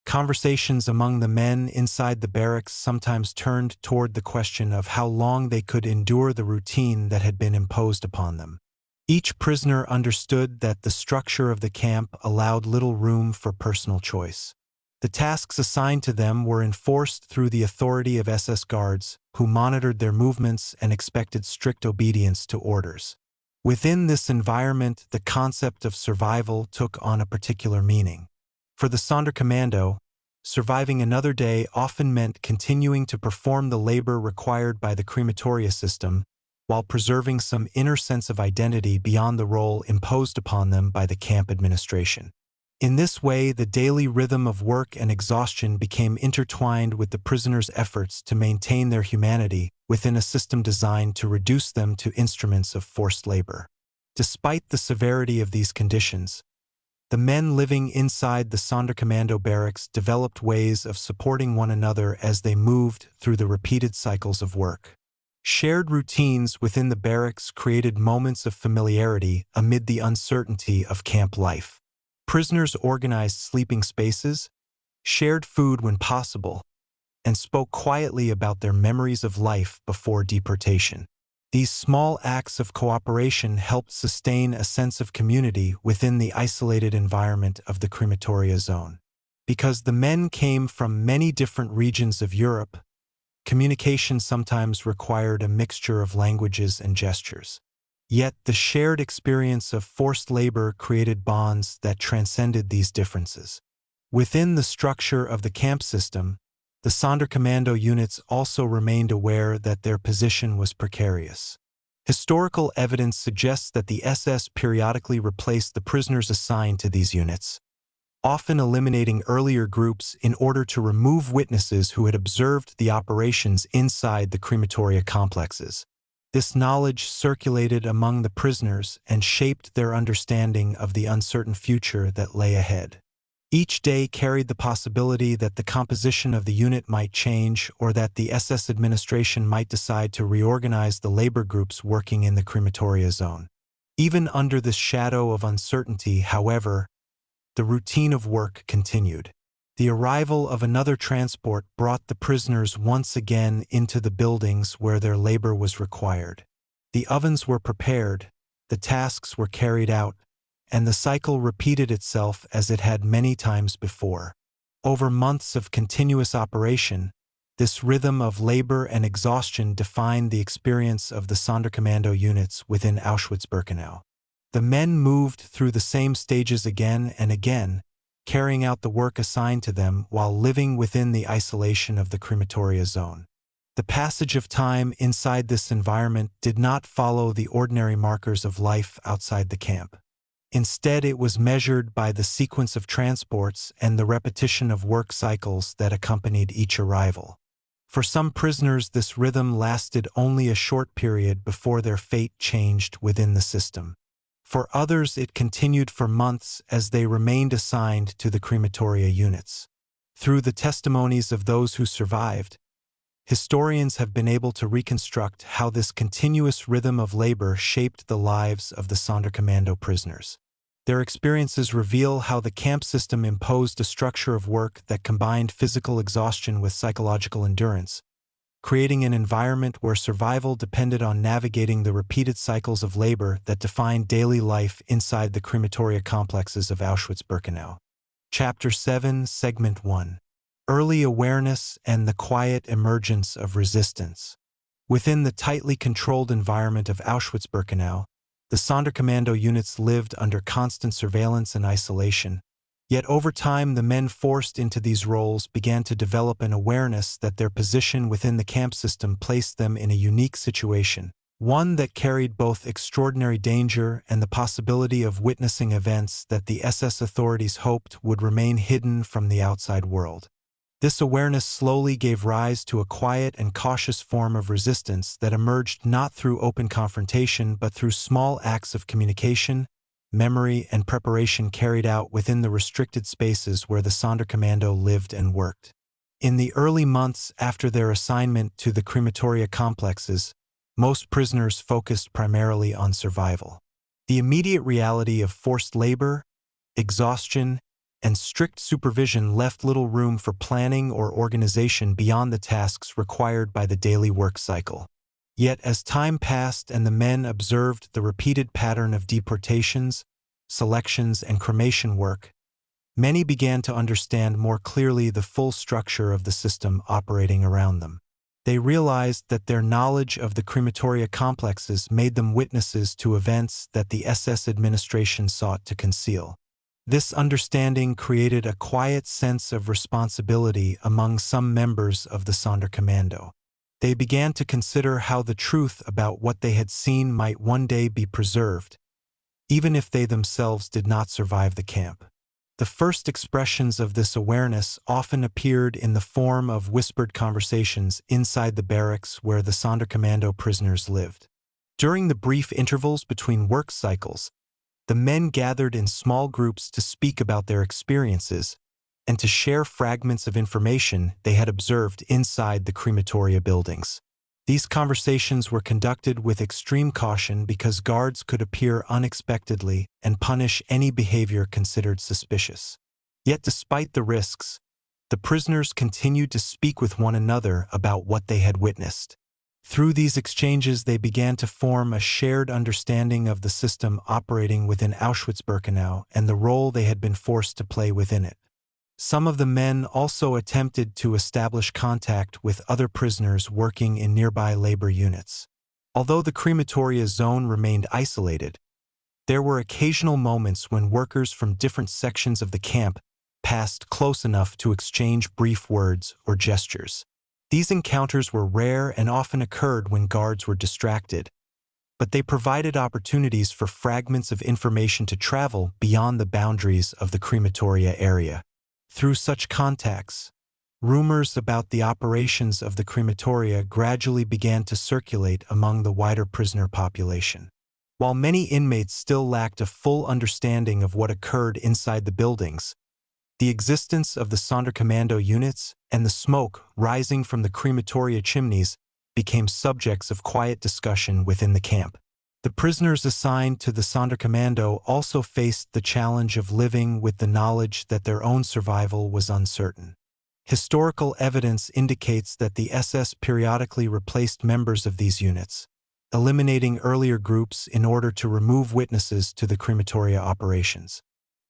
Speaker 1: Conversations among the men inside the barracks sometimes turned toward the question of how long they could endure the routine that had been imposed upon them. Each prisoner understood that the structure of the camp allowed little room for personal choice. The tasks assigned to them were enforced through the authority of SS guards, who monitored their movements and expected strict obedience to orders. Within this environment, the concept of survival took on a particular meaning. For the Sonderkommando, surviving another day often meant continuing to perform the labor required by the crematoria system, while preserving some inner sense of identity beyond the role imposed upon them by the camp administration. In this way, the daily rhythm of work and exhaustion became intertwined with the prisoners' efforts to maintain their humanity within a system designed to reduce them to instruments of forced labor. Despite the severity of these conditions, the men living inside the Sonderkommando barracks developed ways of supporting one another as they moved through the repeated cycles of work. Shared routines within the barracks created moments of familiarity amid the uncertainty of camp life. Prisoners organized sleeping spaces, shared food when possible, and spoke quietly about their memories of life before deportation. These small acts of cooperation helped sustain a sense of community within the isolated environment of the crematoria zone. Because the men came from many different regions of Europe, communication sometimes required a mixture of languages and gestures. Yet the shared experience of forced labor created bonds that transcended these differences. Within the structure of the camp system, the Sonderkommando units also remained aware that their position was precarious. Historical evidence suggests that the SS periodically replaced the prisoners assigned to these units, often eliminating earlier groups in order to remove witnesses who had observed the operations inside the crematoria complexes. This knowledge circulated among the prisoners and shaped their understanding of the uncertain future that lay ahead. Each day carried the possibility that the composition of the unit might change or that the SS administration might decide to reorganize the labor groups working in the crematoria zone. Even under this shadow of uncertainty, however, the routine of work continued. The arrival of another transport brought the prisoners once again into the buildings where their labor was required. The ovens were prepared, the tasks were carried out, and the cycle repeated itself as it had many times before. Over months of continuous operation, this rhythm of labor and exhaustion defined the experience of the Sonderkommando units within Auschwitz-Birkenau. The men moved through the same stages again and again, carrying out the work assigned to them while living within the isolation of the crematoria zone. The passage of time inside this environment did not follow the ordinary markers of life outside the camp. Instead, it was measured by the sequence of transports and the repetition of work cycles that accompanied each arrival. For some prisoners, this rhythm lasted only a short period before their fate changed within the system. For others, it continued for months as they remained assigned to the crematoria units. Through the testimonies of those who survived, historians have been able to reconstruct how this continuous rhythm of labor shaped the lives of the Sonderkommando prisoners. Their experiences reveal how the camp system imposed a structure of work that combined physical exhaustion with psychological endurance, creating an environment where survival depended on navigating the repeated cycles of labor that defined daily life inside the crematoria complexes of Auschwitz-Birkenau. Chapter 7, Segment 1. Early Awareness and the Quiet Emergence of Resistance. Within the tightly controlled environment of Auschwitz-Birkenau, the Sonderkommando units lived under constant surveillance and isolation. Yet over time, the men forced into these roles began to develop an awareness that their position within the camp system placed them in a unique situation, one that carried both extraordinary danger and the possibility of witnessing events that the SS authorities hoped would remain hidden from the outside world. This awareness slowly gave rise to a quiet and cautious form of resistance that emerged not through open confrontation but through small acts of communication, memory, and preparation carried out within the restricted spaces where the Sonderkommando lived and worked. In the early months after their assignment to the crematoria complexes, most prisoners focused primarily on survival. The immediate reality of forced labor, exhaustion, and strict supervision left little room for planning or organization beyond the tasks required by the daily work cycle. Yet as time passed and the men observed the repeated pattern of deportations, selections, and cremation work, many began to understand more clearly the full structure of the system operating around them. They realized that their knowledge of the crematoria complexes made them witnesses to events that the SS administration sought to conceal. This understanding created a quiet sense of responsibility among some members of the Sonderkommando. They began to consider how the truth about what they had seen might one day be preserved, even if they themselves did not survive the camp. The first expressions of this awareness often appeared in the form of whispered conversations inside the barracks where the Sonderkommando prisoners lived. During the brief intervals between work cycles, the men gathered in small groups to speak about their experiences and to share fragments of information they had observed inside the crematoria buildings. These conversations were conducted with extreme caution because guards could appear unexpectedly and punish any behavior considered suspicious. Yet despite the risks, the prisoners continued to speak with one another about what they had witnessed. Through these exchanges, they began to form a shared understanding of the system operating within Auschwitz-Birkenau and the role they had been forced to play within it. Some of the men also attempted to establish contact with other prisoners working in nearby labor units. Although the crematoria zone remained isolated, there were occasional moments when workers from different sections of the camp passed close enough to exchange brief words or gestures. These encounters were rare and often occurred when guards were distracted, but they provided opportunities for fragments of information to travel beyond the boundaries of the crematoria area. Through such contacts, rumors about the operations of the crematoria gradually began to circulate among the wider prisoner population. While many inmates still lacked a full understanding of what occurred inside the buildings, the existence of the Sonderkommando units and the smoke rising from the crematoria chimneys became subjects of quiet discussion within the camp. The prisoners assigned to the Sonderkommando also faced the challenge of living with the knowledge that their own survival was uncertain. Historical evidence indicates that the SS periodically replaced members of these units, eliminating earlier groups in order to remove witnesses to the crematoria operations.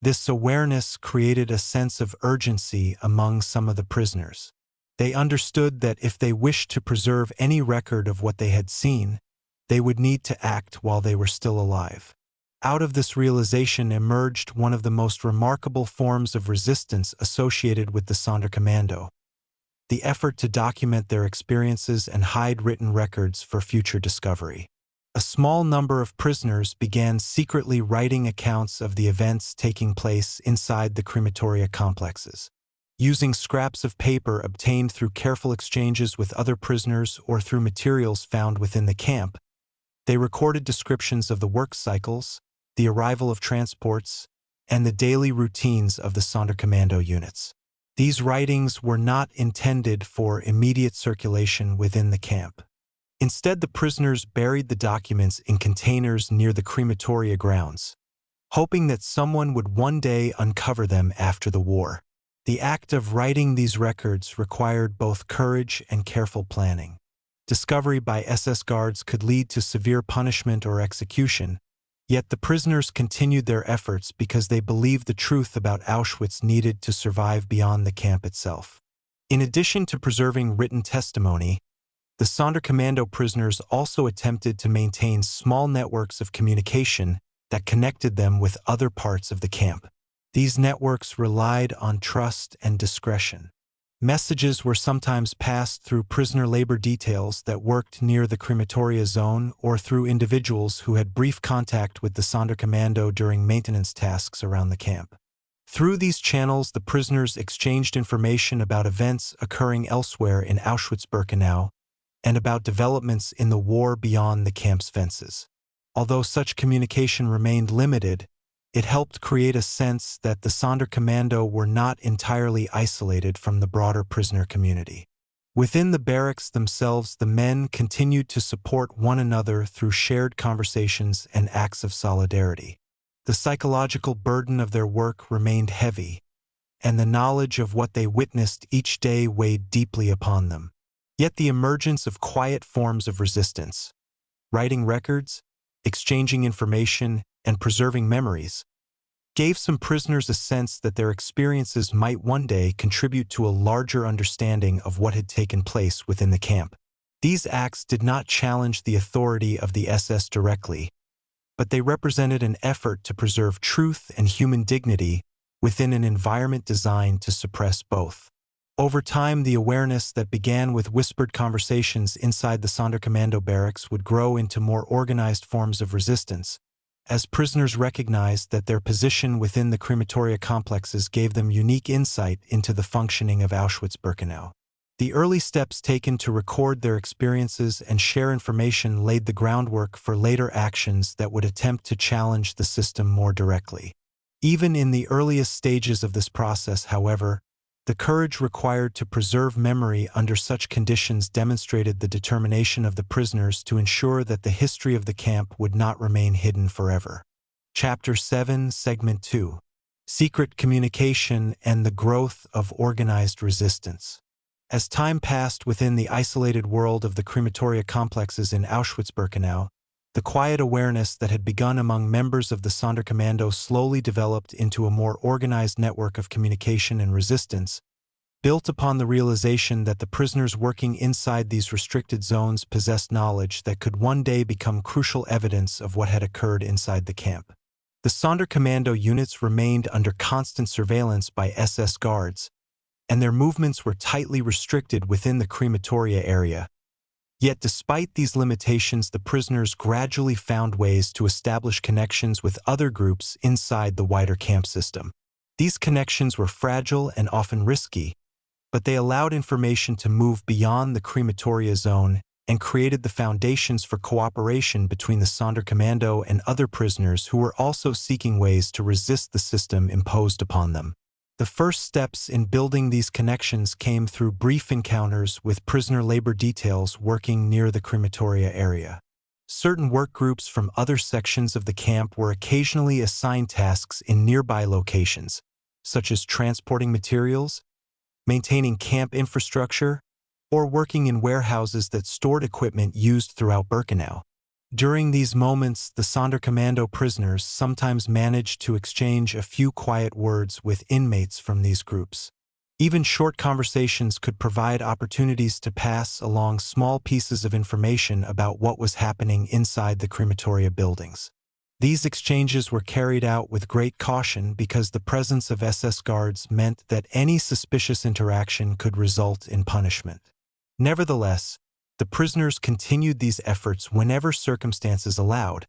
Speaker 1: This awareness created a sense of urgency among some of the prisoners. They understood that if they wished to preserve any record of what they had seen, they would need to act while they were still alive. Out of this realization emerged one of the most remarkable forms of resistance associated with the Sonderkommando: the effort to document their experiences and hide written records for future discovery. A small number of prisoners began secretly writing accounts of the events taking place inside the crematoria complexes. Using scraps of paper obtained through careful exchanges with other prisoners or through materials found within the camp, they recorded descriptions of the work cycles, the arrival of transports, and the daily routines of the Sonderkommando units. These writings were not intended for immediate circulation within the camp. Instead, the prisoners buried the documents in containers near the crematoria grounds, hoping that someone would one day uncover them after the war. The act of writing these records required both courage and careful planning. Discovery by SS guards could lead to severe punishment or execution, yet the prisoners continued their efforts because they believed the truth about Auschwitz needed to survive beyond the camp itself. In addition to preserving written testimony, the Sonderkommando prisoners also attempted to maintain small networks of communication that connected them with other parts of the camp. These networks relied on trust and discretion. Messages were sometimes passed through prisoner labor details that worked near the crematoria zone or through individuals who had brief contact with the Sonderkommando during maintenance tasks around the camp. Through these channels, the prisoners exchanged information about events occurring elsewhere in Auschwitz-Birkenau and about developments in the war beyond the camp's fences. Although such communication remained limited, it helped create a sense that the Sonderkommando were not entirely isolated from the broader prisoner community. Within the barracks themselves, the men continued to support one another through shared conversations and acts of solidarity. The psychological burden of their work remained heavy, and the knowledge of what they witnessed each day weighed deeply upon them. Yet the emergence of quiet forms of resistance, writing records, exchanging information, and preserving memories, gave some prisoners a sense that their experiences might one day contribute to a larger understanding of what had taken place within the camp. These acts did not challenge the authority of the SS directly, but they represented an effort to preserve truth and human dignity within an environment designed to suppress both. Over time, the awareness that began with whispered conversations inside the Sonderkommando barracks would grow into more organized forms of resistance, as prisoners recognized that their position within the crematoria complexes gave them unique insight into the functioning of Auschwitz-Birkenau. The early steps taken to record their experiences and share information laid the groundwork for later actions that would attempt to challenge the system more directly. Even in the earliest stages of this process, however, the courage required to preserve memory under such conditions demonstrated the determination of the prisoners to ensure that the history of the camp would not remain hidden forever. Chapter 7, Segment 2: Secret Communication and the Growth of Organized Resistance. As time passed within the isolated world of the crematoria complexes in Auschwitz-Birkenau, the quiet awareness that had begun among members of the Sonderkommando slowly developed into a more organized network of communication and resistance, built upon the realization that the prisoners working inside these restricted zones possessed knowledge that could one day become crucial evidence of what had occurred inside the camp. The Sonderkommando units remained under constant surveillance by SS guards, and their movements were tightly restricted within the Crematoria area. Yet despite these limitations, the prisoners gradually found ways to establish connections with other groups inside the wider camp system. These connections were fragile and often risky, but they allowed information to move beyond the Crematoria zone and created the foundations for cooperation between the Sonderkommando and other prisoners who were also seeking ways to resist the system imposed upon them. The first steps in building these connections came through brief encounters with prisoner labor details working near the Crematoria area. Certain work groups from other sections of the camp were occasionally assigned tasks in nearby locations, such as transporting materials, maintaining camp infrastructure, or working in warehouses that stored equipment used throughout Birkenau. During these moments, the Sonderkommando prisoners sometimes managed to exchange a few quiet words with inmates from these groups. Even short conversations could provide opportunities to pass along small pieces of information about what was happening inside the crematoria buildings. These exchanges were carried out with great caution because the presence of SS guards meant that any suspicious interaction could result in punishment. Nevertheless, the prisoners continued these efforts whenever circumstances allowed,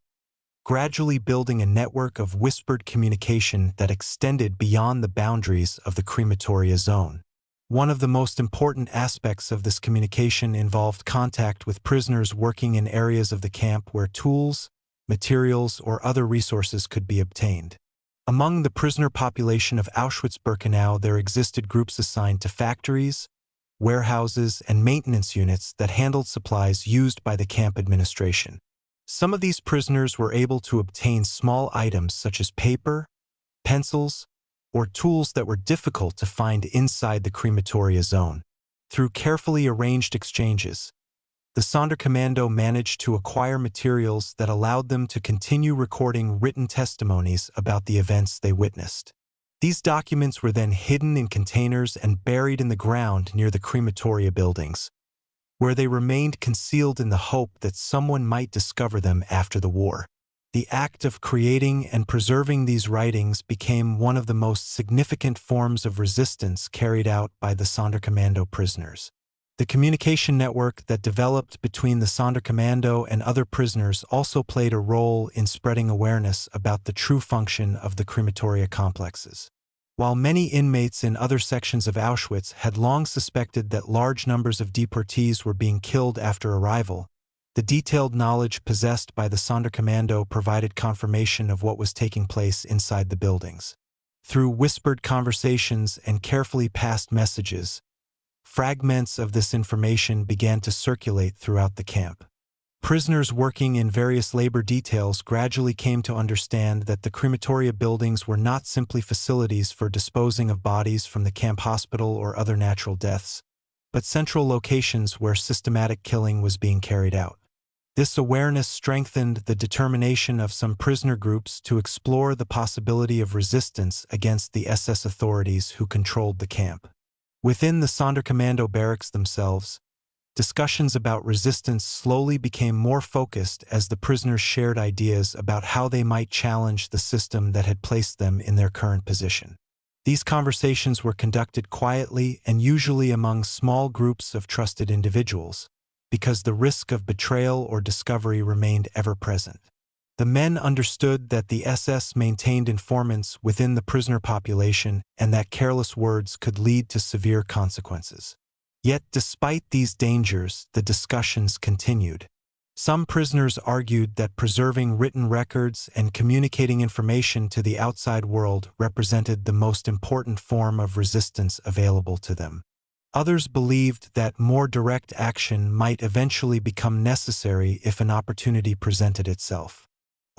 Speaker 1: gradually building a network of whispered communication that extended beyond the boundaries of the crematoria zone. One of the most important aspects of this communication involved contact with prisoners working in areas of the camp where tools, materials, or other resources could be obtained. Among the prisoner population of Auschwitz-Birkenau, there existed groups assigned to factories, warehouses, and maintenance units that handled supplies used by the camp administration. Some of these prisoners were able to obtain small items such as paper, pencils, or tools that were difficult to find inside the crematoria zone. Through carefully arranged exchanges, the Sonderkommando managed to acquire materials that allowed them to continue recording written testimonies about the events they witnessed. These documents were then hidden in containers and buried in the ground near the crematoria buildings, where they remained concealed in the hope that someone might discover them after the war. The act of creating and preserving these writings became one of the most significant forms of resistance carried out by the Sonderkommando prisoners. The communication network that developed between the Sonderkommando and other prisoners also played a role in spreading awareness about the true function of the crematoria complexes. While many inmates in other sections of Auschwitz had long suspected that large numbers of deportees were being killed after arrival, the detailed knowledge possessed by the Sonderkommando provided confirmation of what was taking place inside the buildings. Through whispered conversations and carefully passed messages, fragments of this information began to circulate throughout the camp. Prisoners working in various labor details gradually came to understand that the crematoria buildings were not simply facilities for disposing of bodies from the camp hospital or other natural deaths, but central locations where systematic killing was being carried out. This awareness strengthened the determination of some prisoner groups to explore the possibility of resistance against the SS authorities who controlled the camp. Within the Sonderkommando barracks themselves, discussions about resistance slowly became more focused as the prisoners shared ideas about how they might challenge the system that had placed them in their current position. These conversations were conducted quietly and usually among small groups of trusted individuals, because the risk of betrayal or discovery remained ever present. The men understood that the SS maintained informants within the prisoner population and that careless words could lead to severe consequences. Yet, despite these dangers, the discussions continued. Some prisoners argued that preserving written records and communicating information to the outside world represented the most important form of resistance available to them. Others believed that more direct action might eventually become necessary if an opportunity presented itself.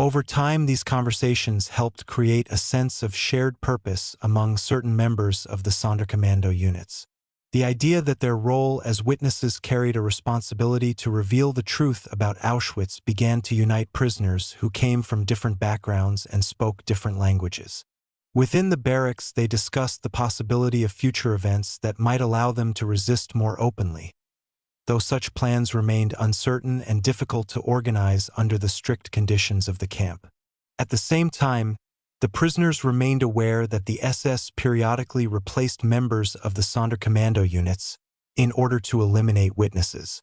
Speaker 1: Over time, these conversations helped create a sense of shared purpose among certain members of the Sonderkommando units. The idea that their role as witnesses carried a responsibility to reveal the truth about Auschwitz began to unite prisoners who came from different backgrounds and spoke different languages. Within the barracks, they discussed the possibility of future events that might allow them to resist more openly, though such plans remained uncertain and difficult to organize under the strict conditions of the camp. At the same time, the prisoners remained aware that the SS periodically replaced members of the Sonderkommando units in order to eliminate witnesses.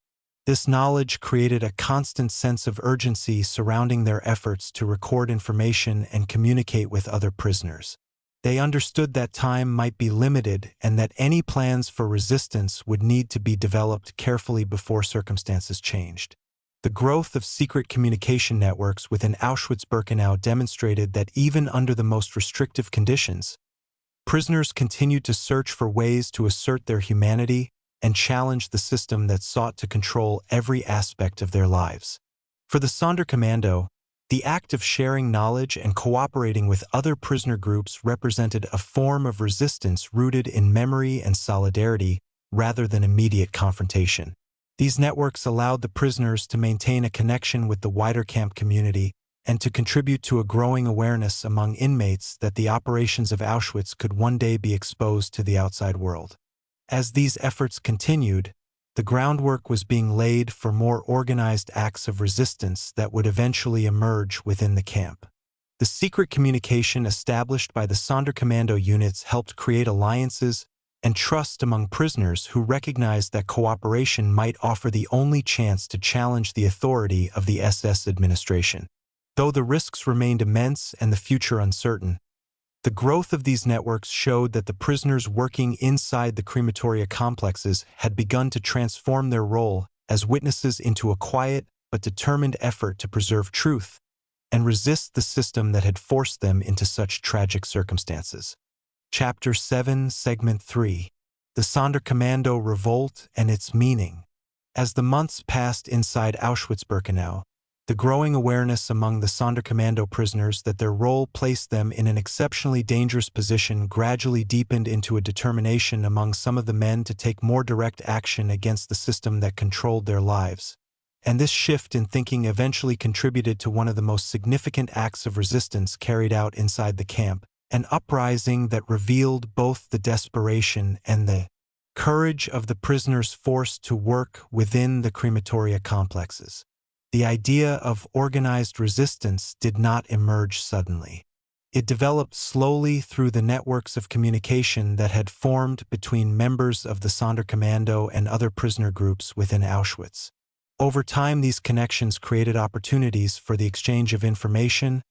Speaker 1: This knowledge created a constant sense of urgency surrounding their efforts to record information and communicate with other prisoners. They understood that time might be limited and that any plans for resistance would need to be developed carefully before circumstances changed. The growth of secret communication networks within Auschwitz-Birkenau demonstrated that even under the most restrictive conditions, prisoners continued to search for ways to assert their humanity and challenge the system that sought to control every aspect of their lives. For the Sonderkommando, the act of sharing knowledge and cooperating with other prisoner groups represented a form of resistance rooted in memory and solidarity rather than immediate confrontation. These networks allowed the prisoners to maintain a connection with the wider camp community and to contribute to a growing awareness among inmates that the operations of Auschwitz could one day be exposed to the outside world. As these efforts continued, the groundwork was being laid for more organized acts of resistance that would eventually emerge within the camp. The secret communication established by the Sonderkommando units helped create alliances and trust among prisoners who recognized that cooperation might offer the only chance to challenge the authority of the SS administration. Though the risks remained immense and the future uncertain, the growth of these networks showed that the prisoners working inside the crematoria complexes had begun to transform their role as witnesses into a quiet but determined effort to preserve truth and resist the system that had forced them into such tragic circumstances. Chapter 7, Segment 3. The Sonderkommando Revolt and its Meaning. As the months passed inside Auschwitz-Birkenau, the growing awareness among the Sonderkommando prisoners that their role placed them in an exceptionally dangerous position gradually deepened into a determination among some of the men to take more direct action against the system that controlled their lives. And this shift in thinking eventually contributed to one of the most significant acts of resistance carried out inside the camp, an uprising that revealed both the desperation and the courage of the prisoners forced to work within the crematoria complexes. The idea of organized resistance did not emerge suddenly. It developed slowly through the networks of communication that had formed between members of the Sonderkommando and other prisoner groups within Auschwitz. Over time, these connections created opportunities for the exchange of information,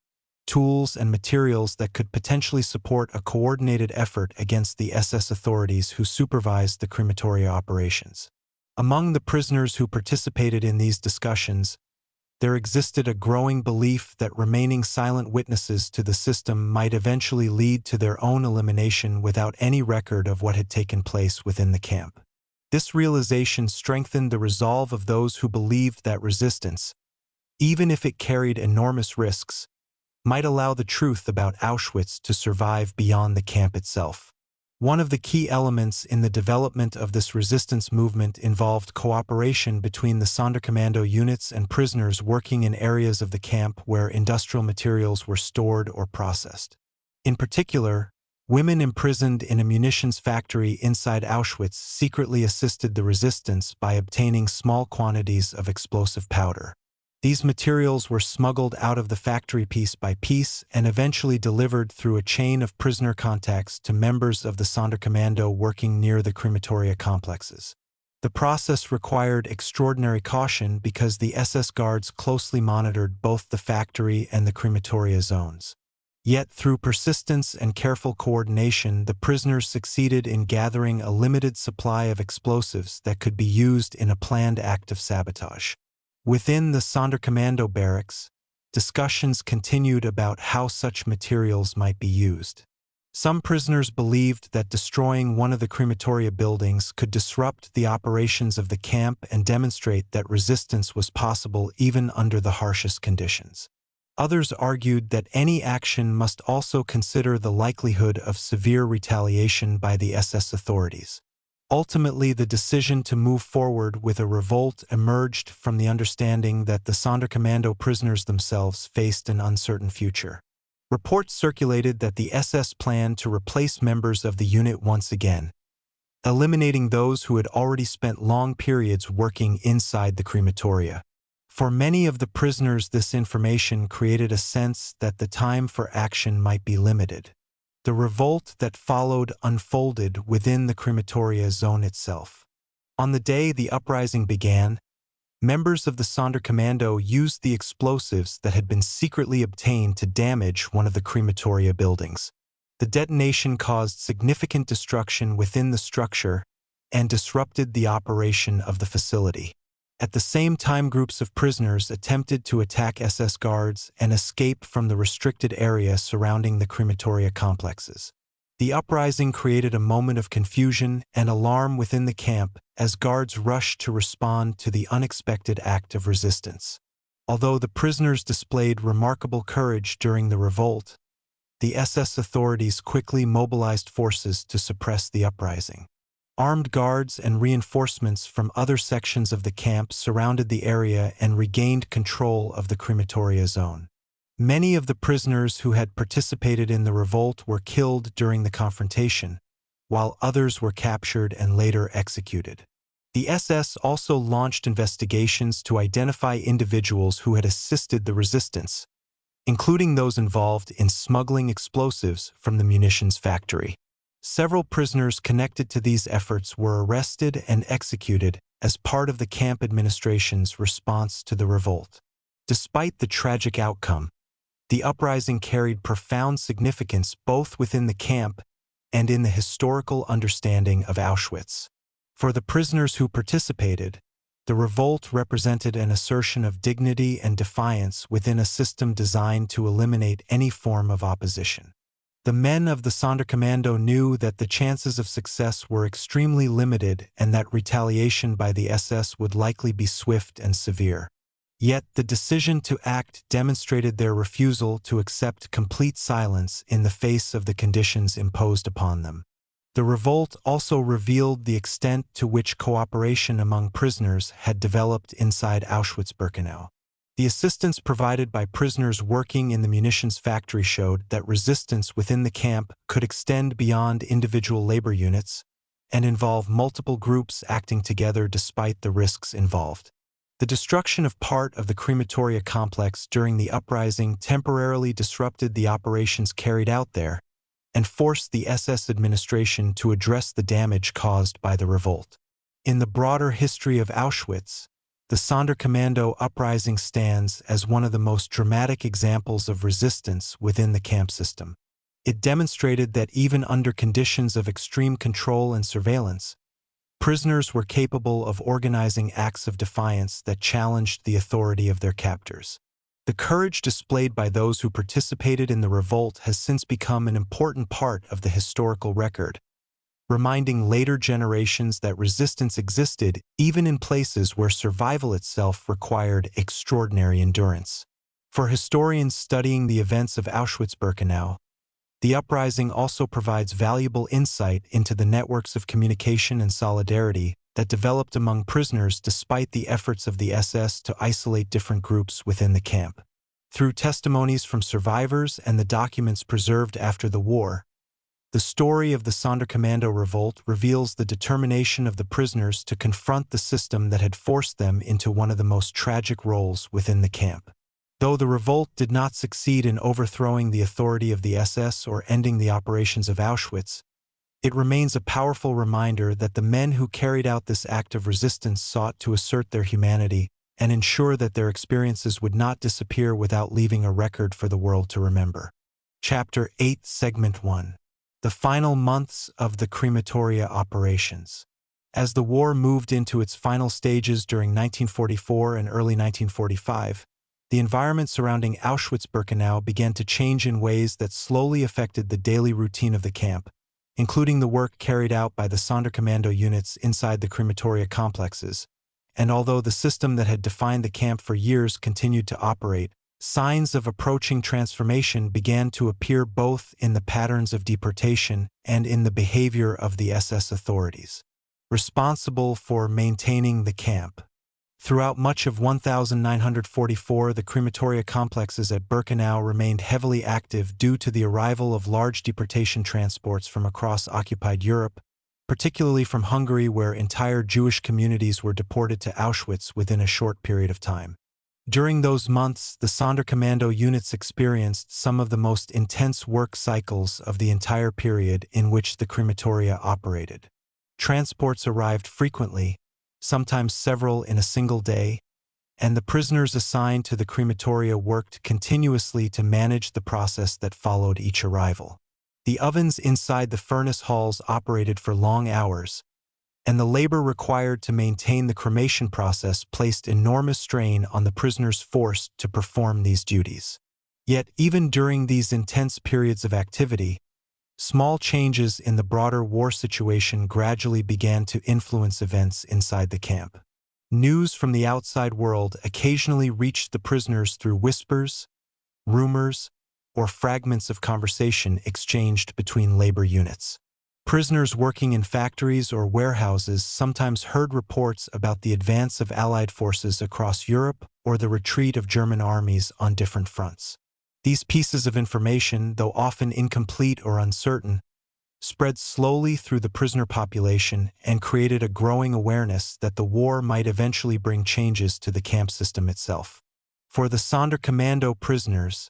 Speaker 1: tools, and materials that could potentially support a coordinated effort against the SS authorities who supervised the crematoria operations. Among the prisoners who participated in these discussions, there existed a growing belief that remaining silent witnesses to the system might eventually lead to their own elimination without any record of what had taken place within the camp. This realization strengthened the resolve of those who believed that resistance, even if it carried enormous risks, might allow the truth about Auschwitz to survive beyond the camp itself. One of the key elements in the development of this resistance movement involved cooperation between the Sonderkommando units and prisoners working in areas of the camp where industrial materials were stored or processed. In particular, women imprisoned in a munitions factory inside Auschwitz secretly assisted the resistance by obtaining small quantities of explosive powder. These materials were smuggled out of the factory piece by piece and eventually delivered through a chain of prisoner contacts to members of the Sonderkommando working near the crematoria complexes. The process required extraordinary caution because the SS guards closely monitored both the factory and the crematoria zones. Yet, through persistence and careful coordination, the prisoners succeeded in gathering a limited supply of explosives that could be used in a planned act of sabotage. Within the Sonderkommando barracks, discussions continued about how such materials might be used. Some prisoners believed that destroying one of the crematoria buildings could disrupt the operations of the camp and demonstrate that resistance was possible even under the harshest conditions. Others argued that any action must also consider the likelihood of severe retaliation by the SS authorities. Ultimately, the decision to move forward with a revolt emerged from the understanding that the Sonderkommando prisoners themselves faced an uncertain future. Reports circulated that the SS planned to replace members of the unit once again, eliminating those who had already spent long periods working inside the crematoria. For many of the prisoners, this information created a sense that the time for action might be limited. The revolt that followed unfolded within the crematoria zone itself. On the day the uprising began, members of the Sonderkommando used the explosives that had been secretly obtained to damage one of the crematoria buildings. The detonation caused significant destruction within the structure and disrupted the operation of the facility. At the same time, groups of prisoners attempted to attack SS guards and escape from the restricted area surrounding the crematoria complexes. The uprising created a moment of confusion and alarm within the camp as guards rushed to respond to the unexpected act of resistance. Although the prisoners displayed remarkable courage during the revolt, the SS authorities quickly mobilized forces to suppress the uprising. Armed guards and reinforcements from other sections of the camp surrounded the area and regained control of the crematoria zone. Many of the prisoners who had participated in the revolt were killed during the confrontation, while others were captured and later executed. The SS also launched investigations to identify individuals who had assisted the resistance, including those involved in smuggling explosives from the munitions factory. Several prisoners connected to these efforts were arrested and executed as part of the camp administration's response to the revolt. Despite the tragic outcome, the uprising carried profound significance both within the camp and in the historical understanding of Auschwitz. For the prisoners who participated, the revolt represented an assertion of dignity and defiance within a system designed to eliminate any form of opposition. The men of the Sonderkommando knew that the chances of success were extremely limited and that retaliation by the SS would likely be swift and severe. Yet the decision to act demonstrated their refusal to accept complete silence in the face of the conditions imposed upon them. The revolt also revealed the extent to which cooperation among prisoners had developed inside Auschwitz-Birkenau. The assistance provided by prisoners working in the munitions factory showed that resistance within the camp could extend beyond individual labor units and involve multiple groups acting together despite the risks involved. The destruction of part of the crematoria complex during the uprising temporarily disrupted the operations carried out there and forced the SS administration to address the damage caused by the revolt. In the broader history of Auschwitz, the Sonderkommando uprising stands as one of the most dramatic examples of resistance within the camp system. It demonstrated that even under conditions of extreme control and surveillance, prisoners were capable of organizing acts of defiance that challenged the authority of their captors. The courage displayed by those who participated in the revolt has since become an important part of the historical record, reminding later generations that resistance existed even in places where survival itself required extraordinary endurance. For historians studying the events of Auschwitz-Birkenau, the uprising also provides valuable insight into the networks of communication and solidarity that developed among prisoners despite the efforts of the SS to isolate different groups within the camp. Through testimonies from survivors and the documents preserved after the war, the story of the Sonderkommando revolt reveals the determination of the prisoners to confront the system that had forced them into one of the most tragic roles within the camp. Though the revolt did not succeed in overthrowing the authority of the SS or ending the operations of Auschwitz, it remains a powerful reminder that the men who carried out this act of resistance sought to assert their humanity and ensure that their experiences would not disappear without leaving a record for the world to remember. Chapter 8, Segment 1. The final months of the crematoria operations. As the war moved into its final stages during 1944 and early 1945, the environment surrounding Auschwitz-Birkenau began to change in ways that slowly affected the daily routine of the camp, including the work carried out by the Sonderkommando units inside the crematoria complexes. And although the system that had defined the camp for years continued to operate, signs of approaching transformation began to appear both in the patterns of deportation and in the behavior of the SS authorities responsible for maintaining the camp. Throughout much of 1944, the crematoria complexes at Birkenau remained heavily active due to the arrival of large deportation transports from across occupied Europe, particularly from Hungary, where entire Jewish communities were deported to Auschwitz within a short period of time. During those months, the Sonderkommando units experienced some of the most intense work cycles of the entire period in which the crematoria operated. Transports arrived frequently, sometimes several in a single day, and the prisoners assigned to the crematoria worked continuously to manage the process that followed each arrival. The ovens inside the furnace halls operated for long hours, and the labor required to maintain the cremation process placed enormous strain on the prisoners forced to perform these duties. Yet, even during these intense periods of activity, small changes in the broader war situation gradually began to influence events inside the camp. News from the outside world occasionally reached the prisoners through whispers, rumors, or fragments of conversation exchanged between labor units. Prisoners working in factories or warehouses sometimes heard reports about the advance of Allied forces across Europe or the retreat of German armies on different fronts. These pieces of information, though often incomplete or uncertain, spread slowly through the prisoner population and created a growing awareness that the war might eventually bring changes to the camp system itself. For the Sonderkommando prisoners,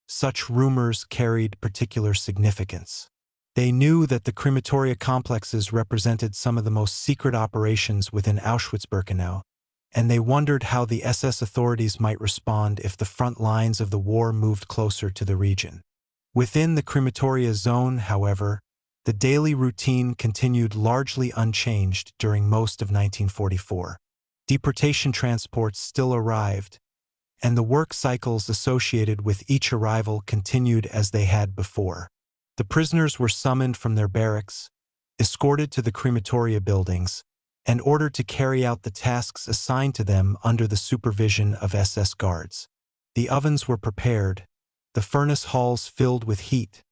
Speaker 1: such rumors carried particular significance. They knew that the crematoria complexes represented some of the most secret operations within Auschwitz-Birkenau, and they wondered how the SS authorities might respond if the front lines of the war moved closer to the region. Within the crematoria zone, however, the daily routine continued largely unchanged during most of 1944. Deportation transports still arrived, and the work cycles associated with each arrival continued as they had before. The prisoners were summoned from their barracks, escorted to the crematoria buildings, and ordered to carry out the tasks assigned to them under the supervision of SS guards. The ovens were prepared, the furnace halls filled with heat,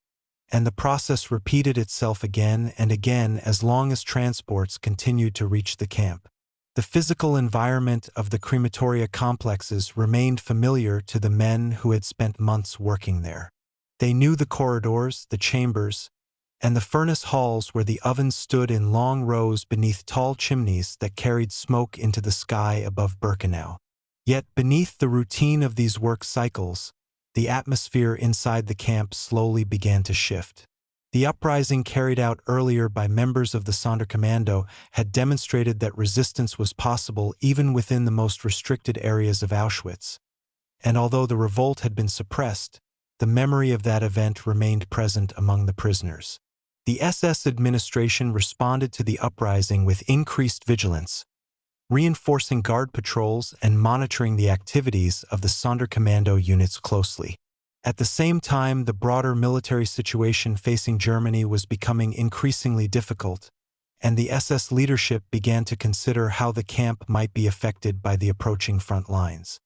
Speaker 1: and the process repeated itself again and again as long as transports continued to reach the camp. The physical environment of the crematoria complexes remained familiar to the men who had spent months working there. They knew the corridors, the chambers, and the furnace halls where the ovens stood in long rows beneath tall chimneys that carried smoke into the sky above Birkenau. Yet beneath the routine of these work cycles, the atmosphere inside the camp slowly began to shift. The uprising carried out earlier by members of the Sonderkommando had demonstrated that resistance was possible even within the most restricted areas of Auschwitz. And although the revolt had been suppressed, the memory of that event remained present among the prisoners. The SS administration responded to the uprising with increased vigilance, reinforcing guard patrols and monitoring the activities of the Sonderkommando units closely. At the same time, the broader military situation facing Germany was becoming increasingly difficult, and the SS leadership began to consider how the camp might be affected by the approaching front lines.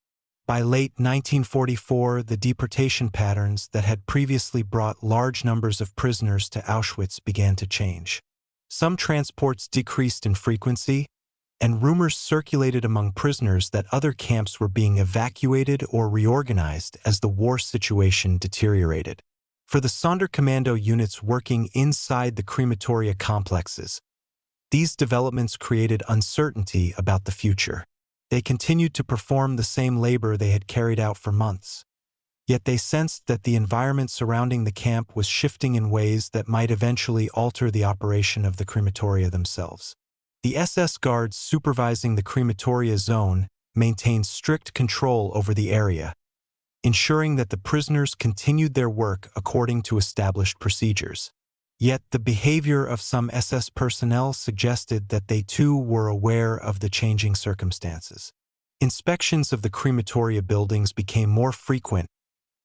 Speaker 1: By late 1944, the deportation patterns that had previously brought large numbers of prisoners to Auschwitz began to change. Some transports decreased in frequency, and rumors circulated among prisoners that other camps were being evacuated or reorganized as the war situation deteriorated. For the Sonderkommando units working inside the crematoria complexes, these developments created uncertainty about the future. They continued to perform the same labor they had carried out for months, yet they sensed that the environment surrounding the camp was shifting in ways that might eventually alter the operation of the crematoria themselves. The SS guards supervising the crematoria zone maintained strict control over the area, ensuring that the prisoners continued their work according to established procedures. Yet the behavior of some SS personnel suggested that they too were aware of the changing circumstances. Inspections of the crematoria buildings became more frequent,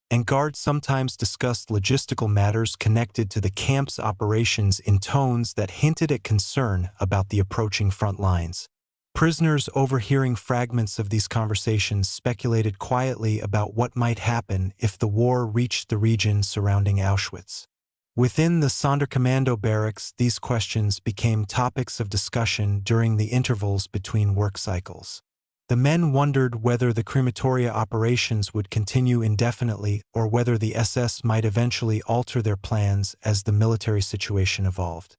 Speaker 1: and guards sometimes discussed logistical matters connected to the camp's operations in tones that hinted at concern about the approaching front lines. Prisoners overhearing fragments of these conversations speculated quietly about what might happen if the war reached the region surrounding Auschwitz. Within the Sonderkommando barracks, these questions became topics of discussion during the intervals between work cycles. The men wondered whether the crematoria operations would continue indefinitely or whether the SS might eventually alter their plans as the military situation evolved.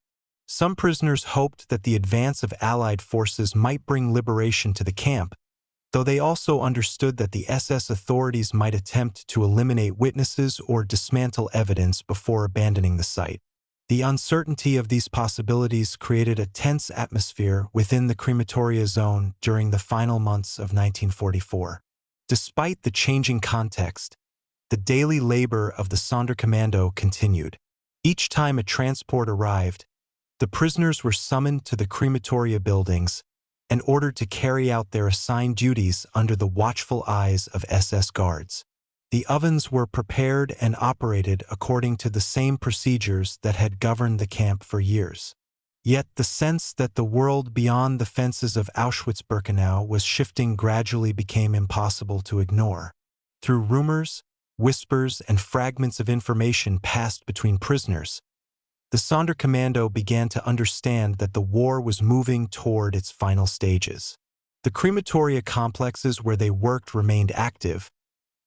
Speaker 1: Some prisoners hoped that the advance of Allied forces might bring liberation to the camp, though they also understood that the SS authorities might attempt to eliminate witnesses or dismantle evidence before abandoning the site. The uncertainty of these possibilities created a tense atmosphere within the crematoria zone during the final months of 1944. Despite the changing context, the daily labor of the Sonderkommando continued. Each time a transport arrived, the prisoners were summoned to the crematoria buildings and ordered to carry out their assigned duties under the watchful eyes of SS guards. The ovens were prepared and operated according to the same procedures that had governed the camp for years. Yet the sense that the world beyond the fences of Auschwitz-Birkenau was shifting gradually became impossible to ignore. Through rumors, whispers, and fragments of information passed between prisoners, the Sonderkommando began to understand that the war was moving toward its final stages. The crematoria complexes where they worked remained active,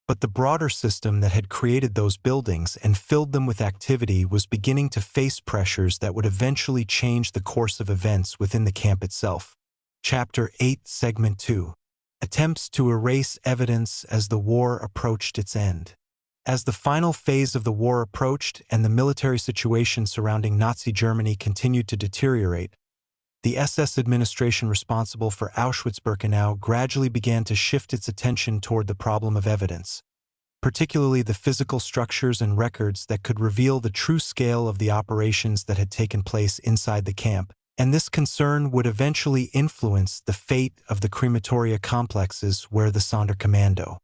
Speaker 1: but the broader system that had created those buildings and filled them with activity was beginning to face pressures that would eventually change the course of events within the camp itself. Chapter 8, Segment 2. Attempts to erase evidence as the war approached its end. As the final phase of the war approached and the military situation surrounding Nazi Germany continued to deteriorate, the SS administration responsible for Auschwitz-Birkenau gradually began to shift its attention toward the problem of evidence, particularly the physical structures and records that could reveal the true scale of the operations that had taken place inside the camp, and this concern would eventually influence the fate of the crematoria complexes where the Sonderkommando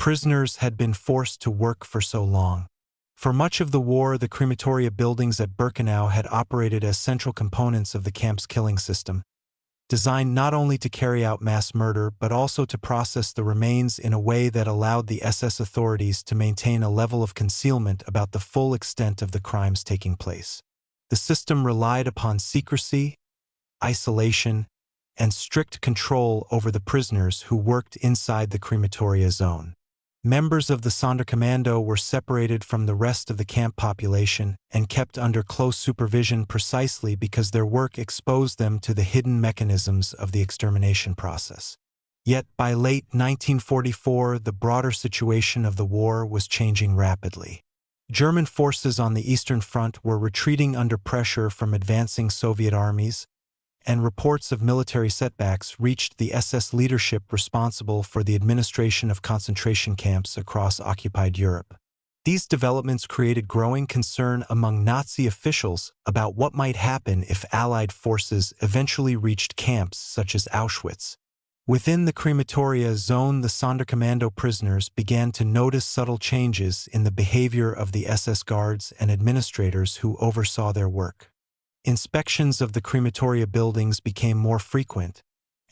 Speaker 1: prisoners had been forced to work for so long. For much of the war, the crematoria buildings at Birkenau had operated as central components of the camp's killing system, designed not only to carry out mass murder but also to process the remains in a way that allowed the SS authorities to maintain a level of concealment about the full extent of the crimes taking place. The system relied upon secrecy, isolation, and strict control over the prisoners who worked inside the crematoria zone. Members of the Sonderkommando were separated from the rest of the camp population and kept under close supervision precisely because their work exposed them to the hidden mechanisms of the extermination process. Yet by late 1944, the broader situation of the war was changing rapidly. German forces on the Eastern Front were retreating under pressure from advancing Soviet armies, and reports of military setbacks reached the SS leadership responsible for the administration of concentration camps across occupied Europe. These developments created growing concern among Nazi officials about what might happen if Allied forces eventually reached camps such as Auschwitz. Within the crematoria zone, the Sonderkommando prisoners began to notice subtle changes in the behavior of the SS guards and administrators who oversaw their work. Inspections of the crematoria buildings became more frequent,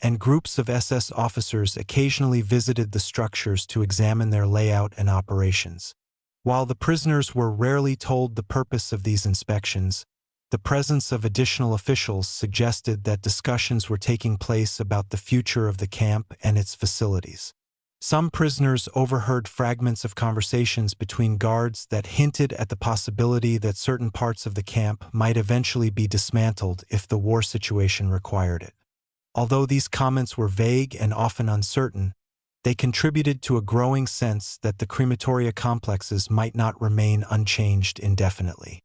Speaker 1: and groups of SS officers occasionally visited the structures to examine their layout and operations. While the prisoners were rarely told the purpose of these inspections, the presence of additional officials suggested that discussions were taking place about the future of the camp and its facilities. Some prisoners overheard fragments of conversations between guards that hinted at the possibility that certain parts of the camp might eventually be dismantled if the war situation required it. Although these comments were vague and often uncertain, they contributed to a growing sense that the crematoria complexes might not remain unchanged indefinitely.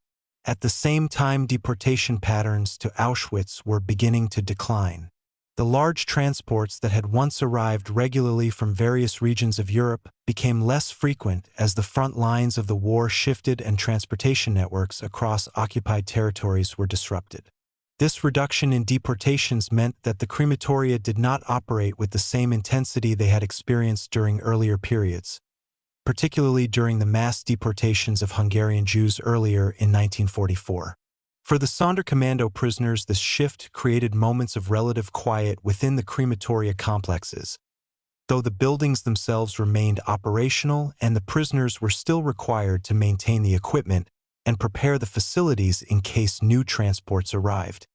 Speaker 1: At the same time, deportation patterns to Auschwitz were beginning to decline. The large transports that had once arrived regularly from various regions of Europe became less frequent as the front lines of the war shifted and transportation networks across occupied territories were disrupted. This reduction in deportations meant that the crematoria did not operate with the same intensity they had experienced during earlier periods, particularly during the mass deportations of Hungarian Jews earlier in 1944. For the Sonderkommando prisoners, this shift created moments of relative quiet within the crematoria complexes, though the buildings themselves remained operational and the prisoners were still required to maintain the equipment and prepare the facilities in case new transports arrived.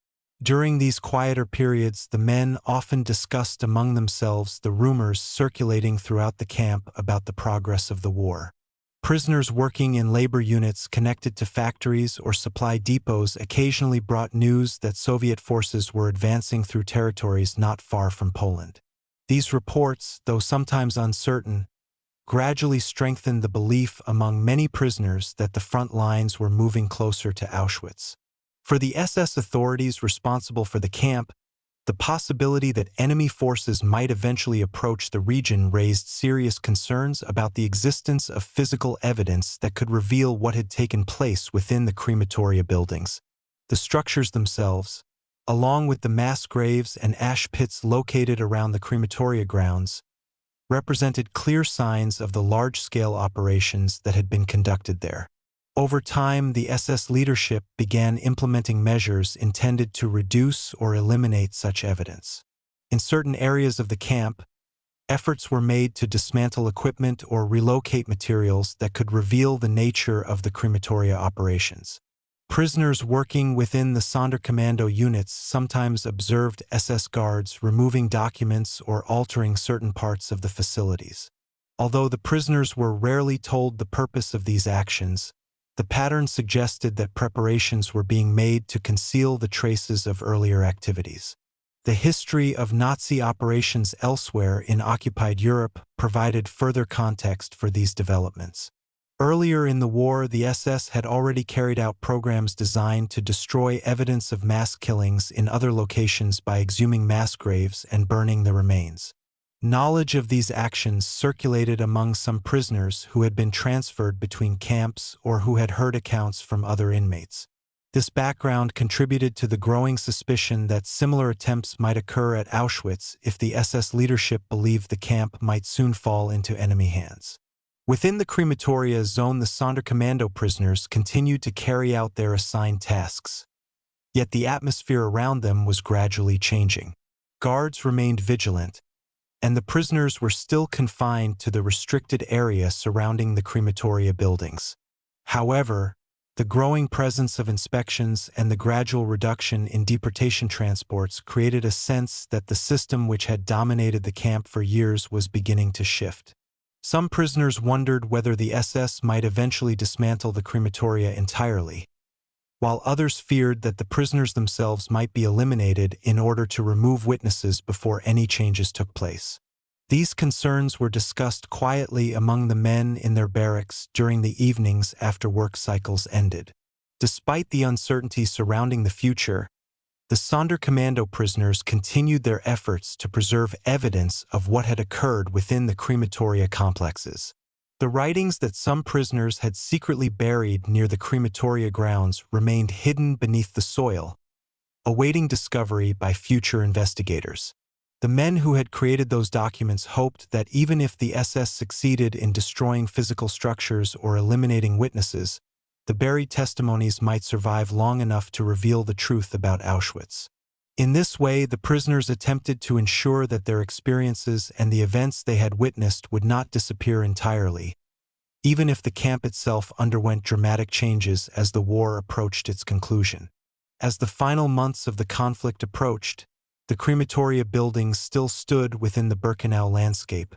Speaker 1: During these quieter periods, the men often discussed among themselves the rumors circulating throughout the camp about the progress of the war. Prisoners working in labor units connected to factories or supply depots occasionally brought news that Soviet forces were advancing through territories not far from Poland. These reports, though sometimes uncertain, gradually strengthened the belief among many prisoners that the front lines were moving closer to Auschwitz. For the SS authorities responsible for the camp, the possibility that enemy forces might eventually approach the region raised serious concerns about the existence of physical evidence that could reveal what had taken place within the crematoria buildings. The structures themselves, along with the mass graves and ash pits located around the crematoria grounds, represented clear signs of the large-scale operations that had been conducted there. Over time, the SS leadership began implementing measures intended to reduce or eliminate such evidence. In certain areas of the camp, efforts were made to dismantle equipment or relocate materials that could reveal the nature of the crematoria operations. Prisoners working within the Sonderkommando units sometimes observed SS guards removing documents or altering certain parts of the facilities. Although the prisoners were rarely told the purpose of these actions, the pattern suggested that preparations were being made to conceal the traces of earlier activities. The history of Nazi operations elsewhere in occupied Europe provided further context for these developments. Earlier in the war, the SS had already carried out programs designed to destroy evidence of mass killings in other locations by exhuming mass graves and burning the remains. Knowledge of these actions circulated among some prisoners who had been transferred between camps or who had heard accounts from other inmates. This background contributed to the growing suspicion that similar attempts might occur at Auschwitz if the SS leadership believed the camp might soon fall into enemy hands. Within the crematoria zone, the Sonderkommando prisoners continued to carry out their assigned tasks. Yet the atmosphere around them was gradually changing. Guards remained vigilant, and the prisoners were still confined to the restricted area surrounding the crematoria buildings. However, the growing presence of inspections and the gradual reduction in deportation transports created a sense that the system which had dominated the camp for years was beginning to shift. Some prisoners wondered whether the SS might eventually dismantle the crematoria entirely, while others feared that the prisoners themselves might be eliminated in order to remove witnesses before any changes took place. These concerns were discussed quietly among the men in their barracks during the evenings after work cycles ended. Despite the uncertainty surrounding the future, the Sonderkommando prisoners continued their efforts to preserve evidence of what had occurred within the crematoria complexes. The writings that some prisoners had secretly buried near the crematoria grounds remained hidden beneath the soil, awaiting discovery by future investigators. The men who had created those documents hoped that even if the SS succeeded in destroying physical structures or eliminating witnesses, the buried testimonies might survive long enough to reveal the truth about Auschwitz. In this way, the prisoners attempted to ensure that their experiences and the events they had witnessed would not disappear entirely, even if the camp itself underwent dramatic changes as the war approached its conclusion. As the final months of the conflict approached, the crematoria buildings still stood within the Birkenau landscape,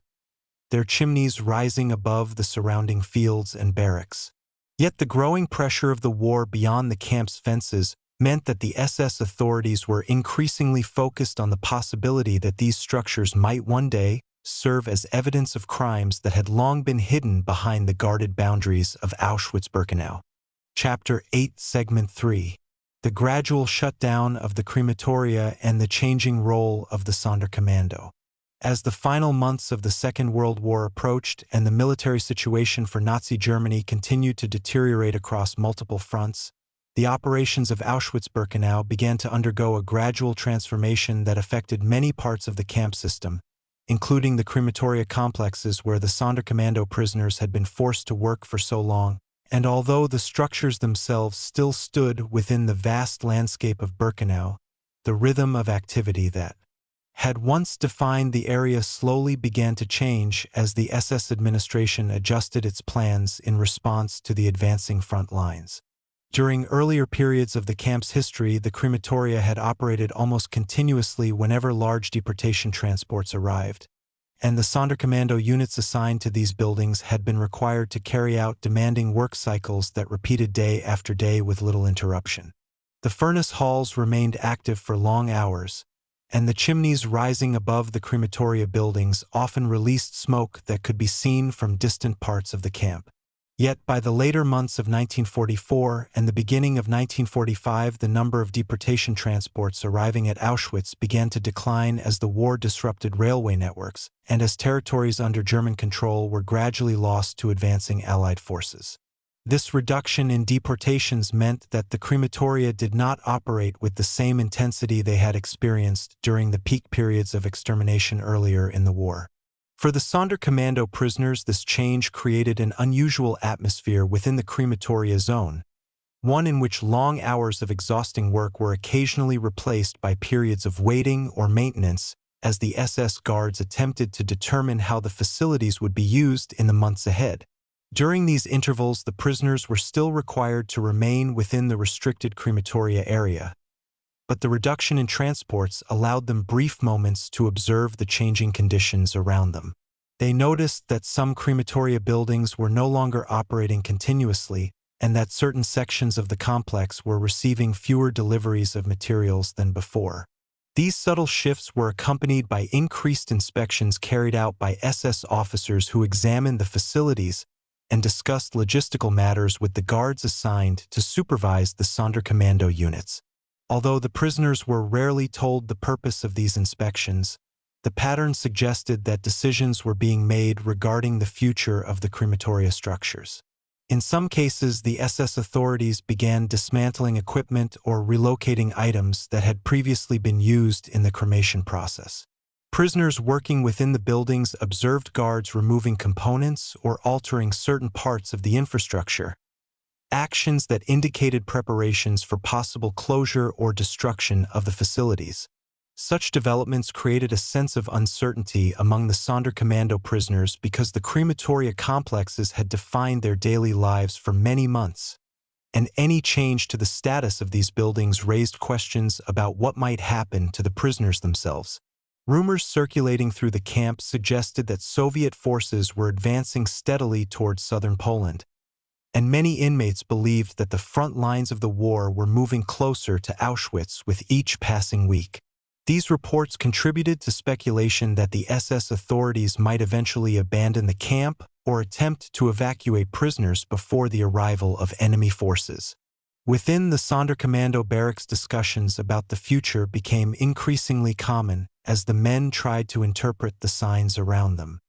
Speaker 1: their chimneys rising above the surrounding fields and barracks. Yet the growing pressure of the war beyond the camp's fences meant that the SS authorities were increasingly focused on the possibility that these structures might one day serve as evidence of crimes that had long been hidden behind the guarded boundaries of Auschwitz-Birkenau. Chapter 8, Segment 3. The gradual shutdown of the crematoria and the changing role of the Sonderkommando. As the final months of the Second World War approached and the military situation for Nazi Germany continued to deteriorate across multiple fronts, the operations of Auschwitz-Birkenau began to undergo a gradual transformation that affected many parts of the camp system, including the crematoria complexes where the Sonderkommando prisoners had been forced to work for so long. And although the structures themselves still stood within the vast landscape of Birkenau, the rhythm of activity that had once defined the area slowly began to change as the SS administration adjusted its plans in response to the advancing front lines. During earlier periods of the camp's history, the crematoria had operated almost continuously whenever large deportation transports arrived, and the Sonderkommando units assigned to these buildings had been required to carry out demanding work cycles that repeated day after day with little interruption. The furnace halls remained active for long hours, and the chimneys rising above the crematoria buildings often released smoke that could be seen from distant parts of the camp. Yet by the later months of 1944 and the beginning of 1945, the number of deportation transports arriving at Auschwitz began to decline as the war disrupted railway networks and as territories under German control were gradually lost to advancing Allied forces. This reduction in deportations meant that the crematoria did not operate with the same intensity they had experienced during the peak periods of extermination earlier in the war. For the Sonderkommando prisoners, this change created an unusual atmosphere within the crematoria zone, one in which long hours of exhausting work were occasionally replaced by periods of waiting or maintenance as the SS guards attempted to determine how the facilities would be used in the months ahead. During these intervals, the prisoners were still required to remain within the restricted crematoria area, but the reduction in transports allowed them brief moments to observe the changing conditions around them. They noticed that some crematoria buildings were no longer operating continuously and that certain sections of the complex were receiving fewer deliveries of materials than before. These subtle shifts were accompanied by increased inspections carried out by SS officers who examined the facilities and discussed logistical matters with the guards assigned to supervise the Sonderkommando units. Although the prisoners were rarely told the purpose of these inspections, the pattern suggested that decisions were being made regarding the future of the crematoria structures. In some cases, the SS authorities began dismantling equipment or relocating items that had previously been used in the cremation process. Prisoners working within the buildings observed guards removing components or altering certain parts of the infrastructure, actions that indicated preparations for possible closure or destruction of the facilities. Such developments created a sense of uncertainty among the Sonderkommando prisoners because the crematoria complexes had defined their daily lives for many months, and any change to the status of these buildings raised questions about what might happen to the prisoners themselves. Rumors circulating through the camp suggested that Soviet forces were advancing steadily towards southern Poland, and many inmates believed that the front lines of the war were moving closer to Auschwitz with each passing week. These reports contributed to speculation that the SS authorities might eventually abandon the camp or attempt to evacuate prisoners before the arrival of enemy forces. Within the Sonderkommando barracks, discussions about the future became increasingly common as the men tried to interpret the signs around them.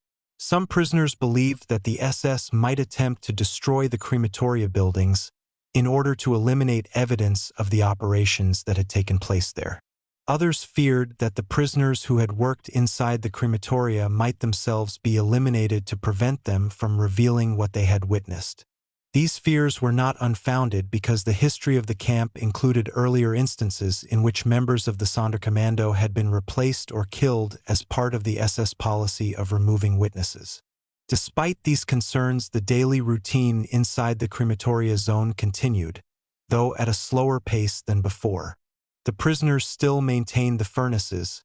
Speaker 1: Some prisoners believed that the SS might attempt to destroy the crematoria buildings in order to eliminate evidence of the operations that had taken place there. Others feared that the prisoners who had worked inside the crematoria might themselves be eliminated to prevent them from revealing what they had witnessed. These fears were not unfounded because the history of the camp included earlier instances in which members of the Sonderkommando had been replaced or killed as part of the SS policy of removing witnesses. Despite these concerns, the daily routine inside the crematoria zone continued, though at a slower pace than before. The prisoners still maintained the furnaces,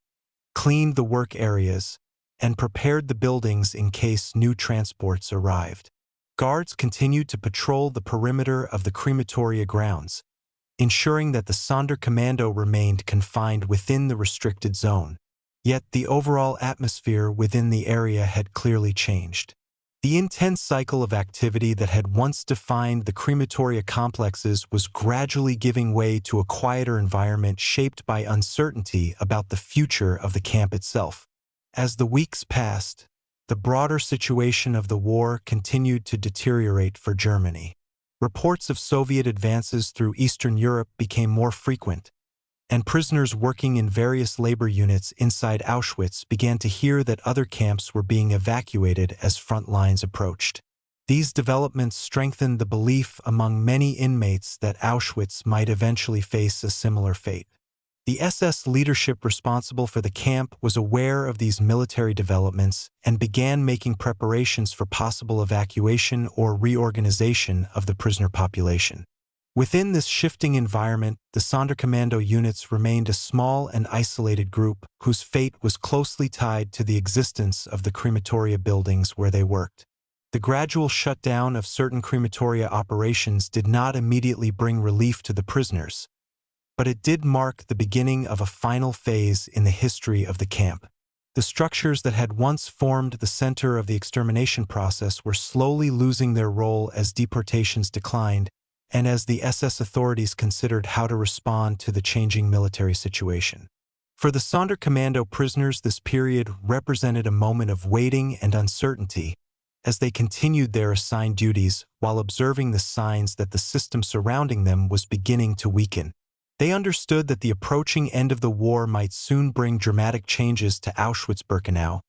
Speaker 1: cleaned the work areas, and prepared the buildings in case new transports arrived. Guards continued to patrol the perimeter of the crematoria grounds, ensuring that the Sonderkommando remained confined within the restricted zone. Yet the overall atmosphere within the area had clearly changed. The intense cycle of activity that had once defined the crematoria complexes was gradually giving way to a quieter environment shaped by uncertainty about the future of the camp itself. As the weeks passed, the broader situation of the war continued to deteriorate for Germany. Reports of Soviet advances through Eastern Europe became more frequent, and prisoners working in various labor units inside Auschwitz began to hear that other camps were being evacuated as front lines approached. These developments strengthened the belief among many inmates that Auschwitz might eventually face a similar fate. The SS leadership responsible for the camp was aware of these military developments and began making preparations for possible evacuation or reorganization of the prisoner population. Within this shifting environment, the Sonderkommando units remained a small and isolated group whose fate was closely tied to the existence of the crematoria buildings where they worked. The gradual shutdown of certain crematoria operations did not immediately bring relief to the prisoners, but it did mark the beginning of a final phase in the history of the camp. The structures that had once formed the center of the extermination process were slowly losing their role as deportations declined, and as the SS authorities considered how to respond to the changing military situation. For the Sonderkommando prisoners, this period represented a moment of waiting and uncertainty as they continued their assigned duties while observing the signs that the system surrounding them was beginning to weaken. They understood that the approaching end of the war might soon bring dramatic changes to Auschwitz-Birkenau,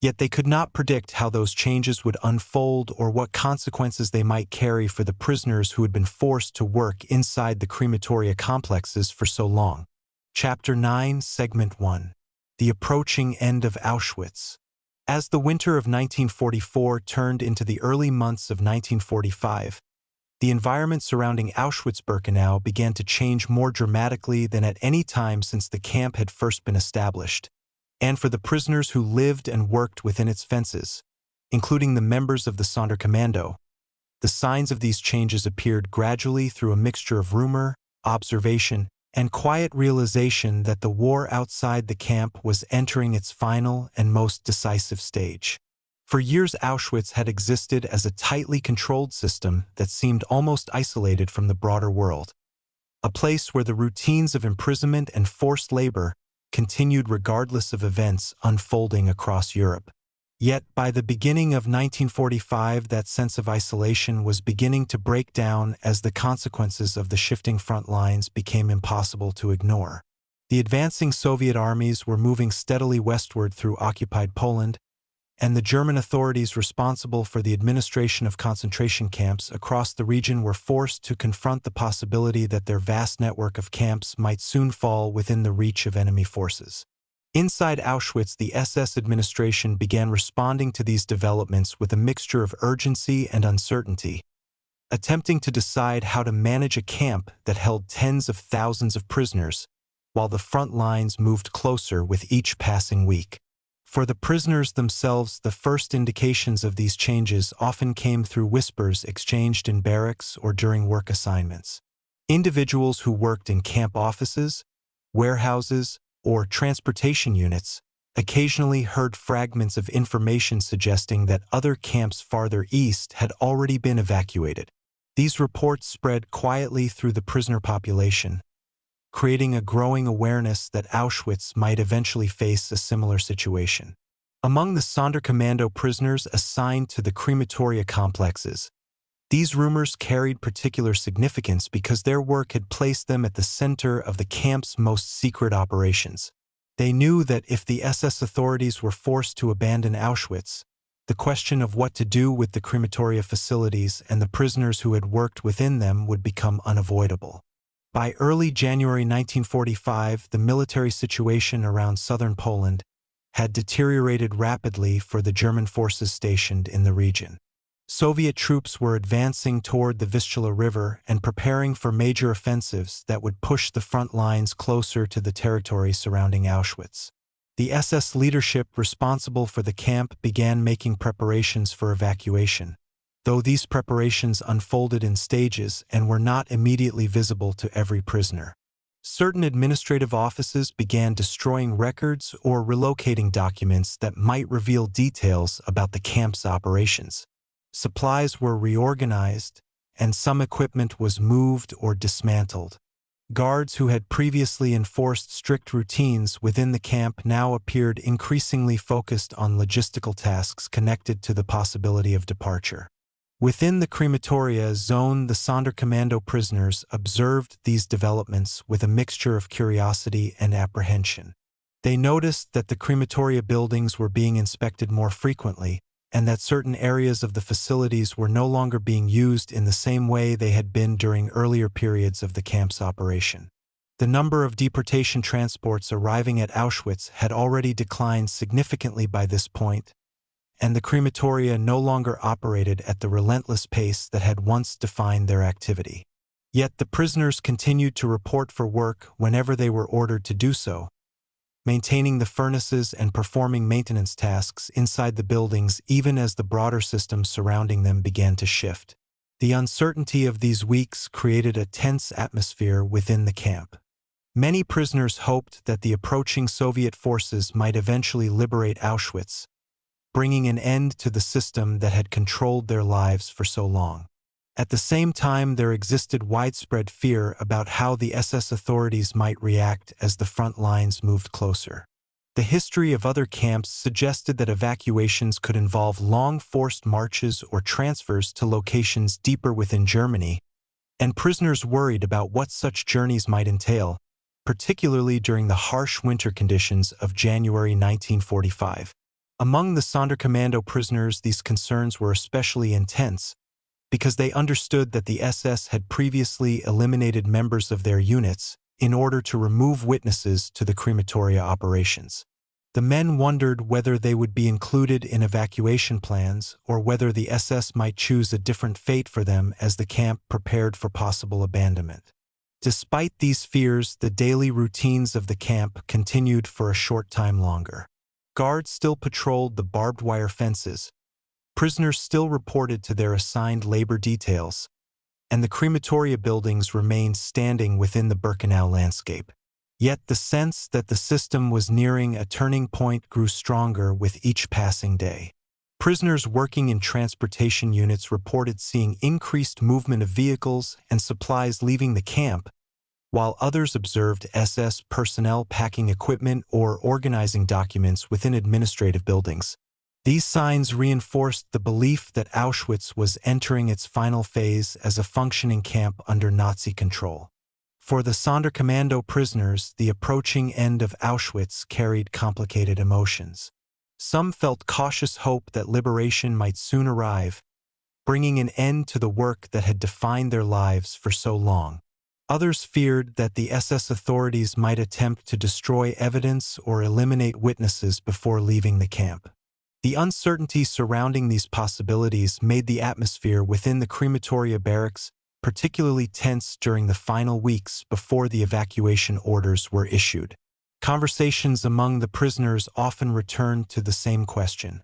Speaker 1: yet they could not predict how those changes would unfold or what consequences they might carry for the prisoners who had been forced to work inside the crematoria complexes for so long. Chapter 9, Segment 1. The Approaching End of Auschwitz. As the winter of 1944 turned into the early months of 1945, the environment surrounding Auschwitz-Birkenau began to change more dramatically than at any time since the camp had first been established. And for the prisoners who lived and worked within its fences, including the members of the Sonderkommando, the signs of these changes appeared gradually through a mixture of rumor, observation, and quiet realization that the war outside the camp was entering its final and most decisive stage. For years, Auschwitz had existed as a tightly controlled system that seemed almost isolated from the broader world, a place where the routines of imprisonment and forced labor continued regardless of events unfolding across Europe. Yet, by the beginning of 1945, that sense of isolation was beginning to break down as the consequences of the shifting front lines became impossible to ignore. The advancing Soviet armies were moving steadily westward through occupied Poland, and the German authorities responsible for the administration of concentration camps across the region were forced to confront the possibility that their vast network of camps might soon fall within the reach of enemy forces. Inside Auschwitz, the SS administration began responding to these developments with a mixture of urgency and uncertainty, attempting to decide how to manage a camp that held tens of thousands of prisoners, while the front lines moved closer with each passing week. For the prisoners themselves, the first indications of these changes often came through whispers exchanged in barracks or during work assignments. Individuals who worked in camp offices, warehouses, or transportation units occasionally heard fragments of information suggesting that other camps farther east had already been evacuated. These reports spread quietly through the prisoner population, creating a growing awareness that Auschwitz might eventually face a similar situation. Among the Sonderkommando prisoners assigned to the crematoria complexes, these rumors carried particular significance because their work had placed them at the center of the camp's most secret operations. They knew that if the SS authorities were forced to abandon Auschwitz, the question of what to do with the crematoria facilities and the prisoners who had worked within them would become unavoidable. By early January 1945, the military situation around southern Poland had deteriorated rapidly for the German forces stationed in the region. Soviet troops were advancing toward the Vistula River and preparing for major offensives that would push the front lines closer to the territory surrounding Auschwitz. The SS leadership responsible for the camp began making preparations for evacuation, though these preparations unfolded in stages and were not immediately visible to every prisoner. Certain administrative offices began destroying records or relocating documents that might reveal details about the camp's operations. Supplies were reorganized, and some equipment was moved or dismantled. Guards who had previously enforced strict routines within the camp now appeared increasingly focused on logistical tasks connected to the possibility of departure. Within the crematoria zone, the Sonderkommando prisoners observed these developments with a mixture of curiosity and apprehension. They noticed that the crematoria buildings were being inspected more frequently, and that certain areas of the facilities were no longer being used in the same way they had been during earlier periods of the camp's operation. The number of deportation transports arriving at Auschwitz had already declined significantly by this point, and the crematoria no longer operated at the relentless pace that had once defined their activity. Yet the prisoners continued to report for work whenever they were ordered to do so, maintaining the furnaces and performing maintenance tasks inside the buildings even as the broader systems surrounding them began to shift. The uncertainty of these weeks created a tense atmosphere within the camp. Many prisoners hoped that the approaching Soviet forces might eventually liberate Auschwitz, bringing an end to the system that had controlled their lives for so long. At the same time, there existed widespread fear about how the SS authorities might react as the front lines moved closer. The history of other camps suggested that evacuations could involve long forced marches or transfers to locations deeper within Germany, and prisoners worried about what such journeys might entail, particularly during the harsh winter conditions of January 1945. Among the Sonderkommando prisoners, these concerns were especially intense, because they understood that the SS had previously eliminated members of their units in order to remove witnesses to the Crematoria operations. The men wondered whether they would be included in evacuation plans or whether the SS might choose a different fate for them as the camp prepared for possible abandonment. Despite these fears, the daily routines of the camp continued for a short time longer. Guards still patrolled the barbed wire fences, prisoners still reported to their assigned labor details, and the crematoria buildings remained standing within the Birkenau landscape. Yet the sense that the system was nearing a turning point grew stronger with each passing day. Prisoners working in transportation units reported seeing increased movement of vehicles and supplies leaving the camp, while others observed SS personnel packing equipment or organizing documents within administrative buildings. These signs reinforced the belief that Auschwitz was entering its final phase as a functioning camp under Nazi control. For the Sonderkommando prisoners, the approaching end of Auschwitz carried complicated emotions. Some felt cautious hope that liberation might soon arrive, bringing an end to the work that had defined their lives for so long. Others feared that the SS authorities might attempt to destroy evidence or eliminate witnesses before leaving the camp. The uncertainty surrounding these possibilities made the atmosphere within the crematoria barracks particularly tense during the final weeks before the evacuation orders were issued. Conversations among the prisoners often returned to the same question: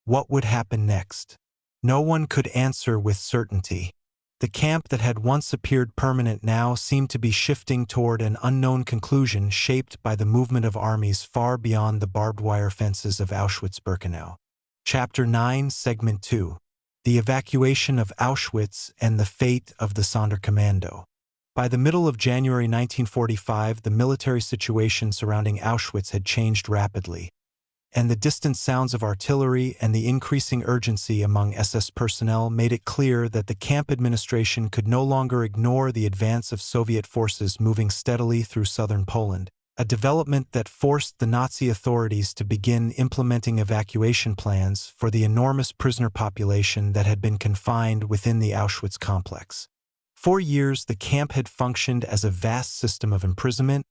Speaker 1: what would happen next? No one could answer with certainty. The camp that had once appeared permanent now seemed to be shifting toward an unknown conclusion shaped by the movement of armies far beyond the barbed wire fences of Auschwitz-Birkenau. Chapter 9, Segment 2. The Evacuation of Auschwitz and the Fate of the Sonderkommando. By the middle of January 1945, the military situation surrounding Auschwitz had changed rapidly, and the distant sounds of artillery and the increasing urgency among SS personnel made it clear that the camp administration could no longer ignore the advance of Soviet forces moving steadily through southern Poland, a development that forced the Nazi authorities to begin implementing evacuation plans for the enormous prisoner population that had been confined within the Auschwitz complex. For years, the camp had functioned as a vast system of imprisonment,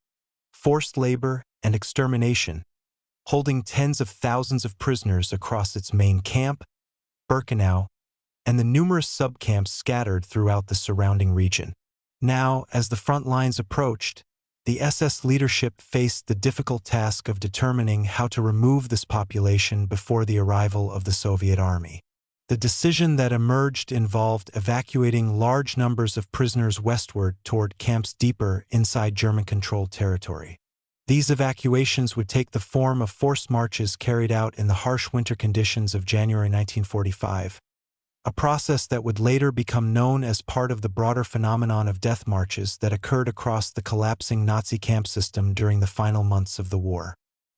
Speaker 1: forced labor, and extermination, holding tens of thousands of prisoners across its main camp, Birkenau, and the numerous subcamps scattered throughout the surrounding region. Now, as the front lines approached, the SS leadership faced the difficult task of determining how to remove this population before the arrival of the Soviet army. The decision that emerged involved evacuating large numbers of prisoners westward toward camps deeper inside German-controlled territory. These evacuations would take the form of forced marches carried out in the harsh winter conditions of January 1945, a process that would later become known as part of the broader phenomenon of death marches that occurred across the collapsing Nazi camp system during the final months of the war.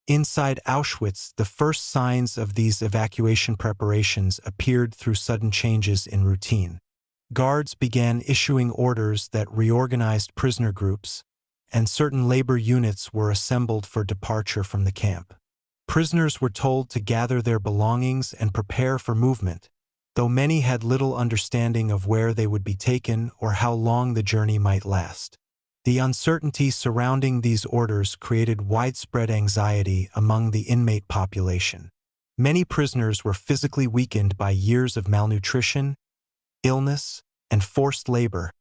Speaker 1: Inside Auschwitz, the first signs of these evacuation preparations appeared through sudden changes in routine. Guards began issuing orders that reorganized prisoner groups, and certain labor units were assembled for departure from the camp. Prisoners were told to gather their belongings and prepare for movement, though many had little understanding of where they would be taken or how long the journey might last. The uncertainty surrounding these orders created widespread anxiety among the inmate population. Many prisoners were physically weakened by years of malnutrition, illness, and forced labor,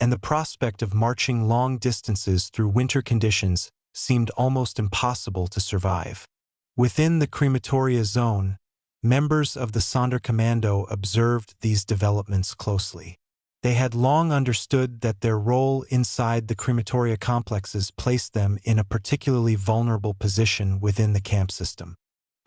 Speaker 1: and the prospect of marching long distances through winter conditions seemed almost impossible to survive. Within the Crematoria zone, members of the Sonderkommando observed these developments closely. They had long understood that their role inside the crematoria complexes placed them in a particularly vulnerable position within the camp system.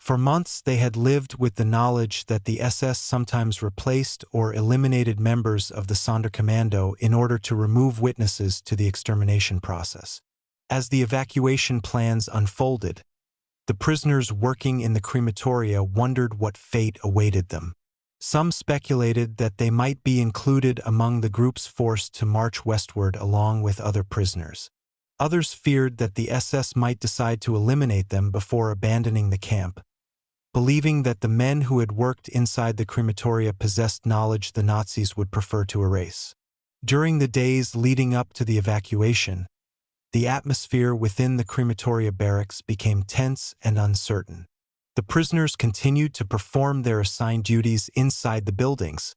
Speaker 1: For months they had lived with the knowledge that the SS sometimes replaced or eliminated members of the Sonderkommando in order to remove witnesses to the extermination process. As the evacuation plans unfolded, the prisoners working in the crematoria wondered what fate awaited them. Some speculated that they might be included among the groups forced to march westward along with other prisoners. Others feared that the SS might decide to eliminate them before abandoning the camp, believing that the men who had worked inside the crematoria possessed knowledge the Nazis would prefer to erase. During the days leading up to the evacuation, the atmosphere within the crematoria barracks became tense and uncertain. The prisoners continued to perform their assigned duties inside the buildings,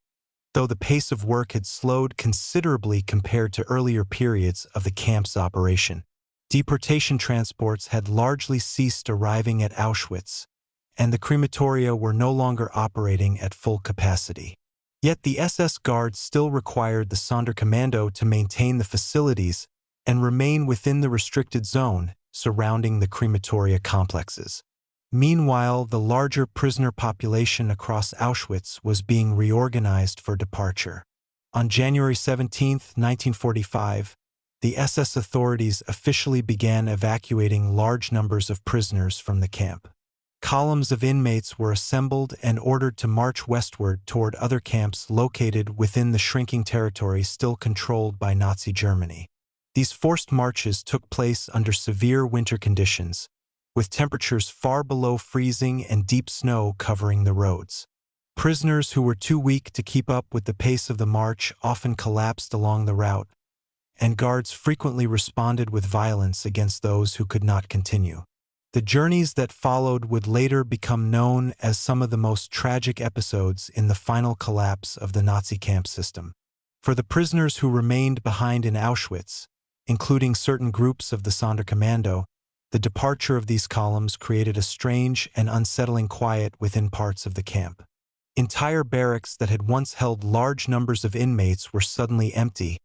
Speaker 1: though the pace of work had slowed considerably compared to earlier periods of the camp's operation. Deportation transports had largely ceased arriving at Auschwitz, and the crematoria were no longer operating at full capacity. Yet the SS guards still required the Sonderkommando to maintain the facilities and remain within the restricted zone surrounding the crematoria complexes. Meanwhile, the larger prisoner population across Auschwitz was being reorganized for departure. On January 17, 1945, the SS authorities officially began evacuating large numbers of prisoners from the camp. Columns of inmates were assembled and ordered to march westward toward other camps located within the shrinking territory still controlled by Nazi Germany. These forced marches took place under severe winter conditions, with temperatures far below freezing and deep snow covering the roads. Prisoners who were too weak to keep up with the pace of the march often collapsed along the route, and guards frequently responded with violence against those who could not continue. The journeys that followed would later become known as some of the most tragic episodes in the final collapse of the Nazi camp system. For the prisoners who remained behind in Auschwitz, including certain groups of the Sonderkommando, the departure of these columns created a strange and unsettling quiet within parts of the camp. Entire barracks that had once held large numbers of inmates were suddenly empty,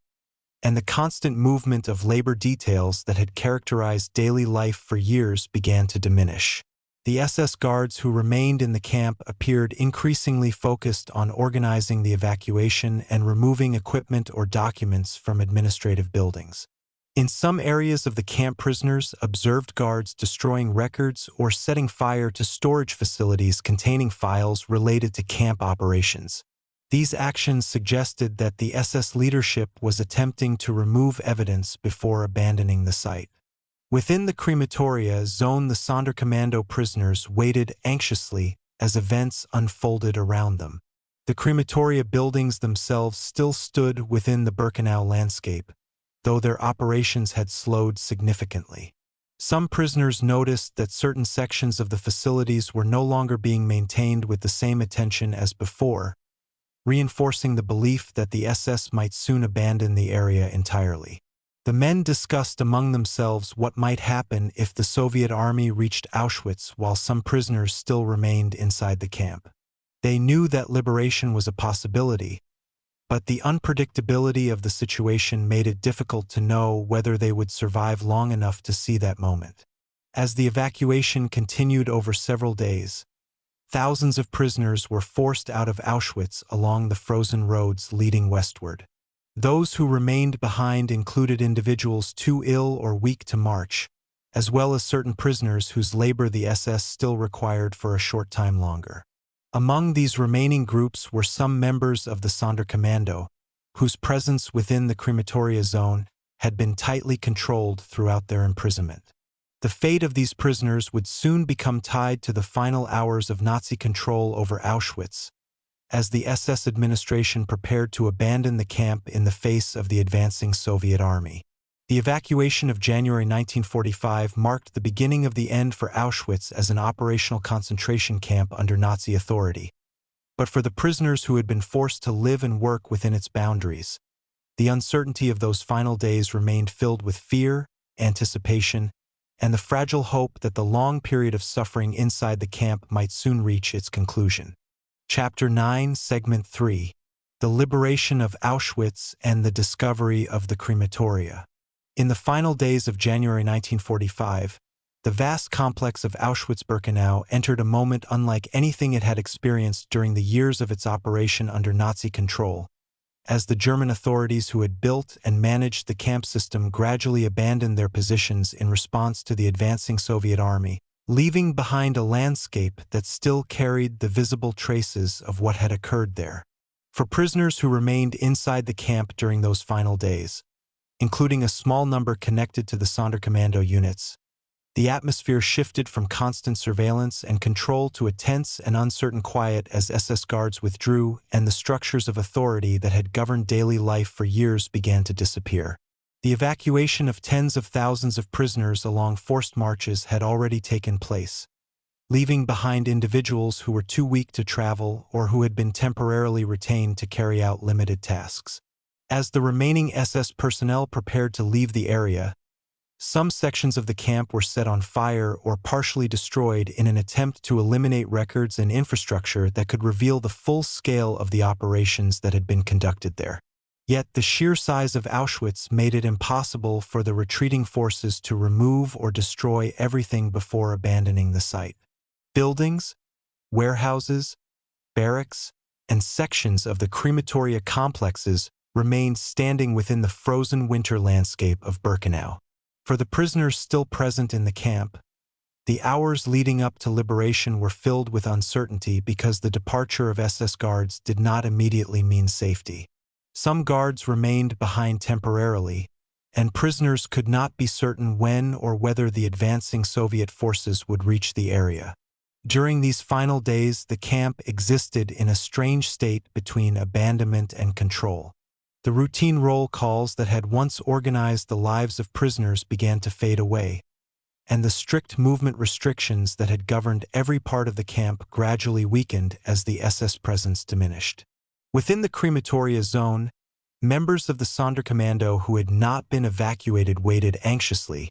Speaker 1: and the constant movement of labor details that had characterized daily life for years began to diminish. The SS guards who remained in the camp appeared increasingly focused on organizing the evacuation and removing equipment or documents from administrative buildings. In some areas of the camp, prisoners observed guards destroying records or setting fire to storage facilities containing files related to camp operations. These actions suggested that the SS leadership was attempting to remove evidence before abandoning the site. Within the crematoria zone, the Sonderkommando prisoners waited anxiously as events unfolded around them. The crematoria buildings themselves still stood within the Birkenau landscape, though their operations had slowed significantly. Some prisoners noticed that certain sections of the facilities were no longer being maintained with the same attention as before, reinforcing the belief that the SS might soon abandon the area entirely. The men discussed among themselves what might happen if the Soviet army reached Auschwitz while some prisoners still remained inside the camp. They knew that liberation was a possibility, but the unpredictability of the situation made it difficult to know whether they would survive long enough to see that moment. As the evacuation continued over several days, thousands of prisoners were forced out of Auschwitz along the frozen roads leading westward. Those who remained behind included individuals too ill or weak to march, as well as certain prisoners whose labor the SS still required for a short time longer. Among these remaining groups were some members of the Sonderkommando, whose presence within the crematoria zone had been tightly controlled throughout their imprisonment. The fate of these prisoners would soon become tied to the final hours of Nazi control over Auschwitz, as the SS administration prepared to abandon the camp in the face of the advancing Soviet army. The evacuation of January 1945 marked the beginning of the end for Auschwitz as an operational concentration camp under Nazi authority. But for the prisoners who had been forced to live and work within its boundaries, The uncertainty of those final days remained filled with fear, anticipation, and the fragile hope that the long period of suffering inside the camp might soon reach its conclusion. Chapter 9, Segment 3: The Liberation of Auschwitz and the Discovery of the Crematoria. In the final days of January 1945, the vast complex of Auschwitz-Birkenau entered a moment unlike anything it had experienced during the years of its operation under Nazi control, as the German authorities who had built and managed the camp system gradually abandoned their positions in response to the advancing Soviet army, leaving behind a landscape that still carried the visible traces of what had occurred there. For prisoners who remained inside the camp during those final days, including a small number connected to the Sonderkommando units, the atmosphere shifted from constant surveillance and control to a tense and uncertain quiet as SS guards withdrew and the structures of authority that had governed daily life for years began to disappear. The evacuation of tens of thousands of prisoners along forced marches had already taken place, leaving behind individuals who were too weak to travel or who had been temporarily retained to carry out limited tasks. As the remaining SS personnel prepared to leave the area, some sections of the camp were set on fire or partially destroyed in an attempt to eliminate records and infrastructure that could reveal the full scale of the operations that had been conducted there. Yet the sheer size of Auschwitz made it impossible for the retreating forces to remove or destroy everything before abandoning the site. Buildings, warehouses, barracks, and sections of the crematoria complexes remained standing within the frozen winter landscape of Birkenau. For the prisoners still present in the camp, the hours leading up to liberation were filled with uncertainty because the departure of SS guards did not immediately mean safety. Some guards remained behind temporarily, and prisoners could not be certain when or whether the advancing Soviet forces would reach the area. During these final days, the camp existed in a strange state between abandonment and control. The routine roll calls that had once organized the lives of prisoners began to fade away, and the strict movement restrictions that had governed every part of the camp gradually weakened as the SS presence diminished. Within the crematoria zone, members of the Sonderkommando who had not been evacuated waited anxiously,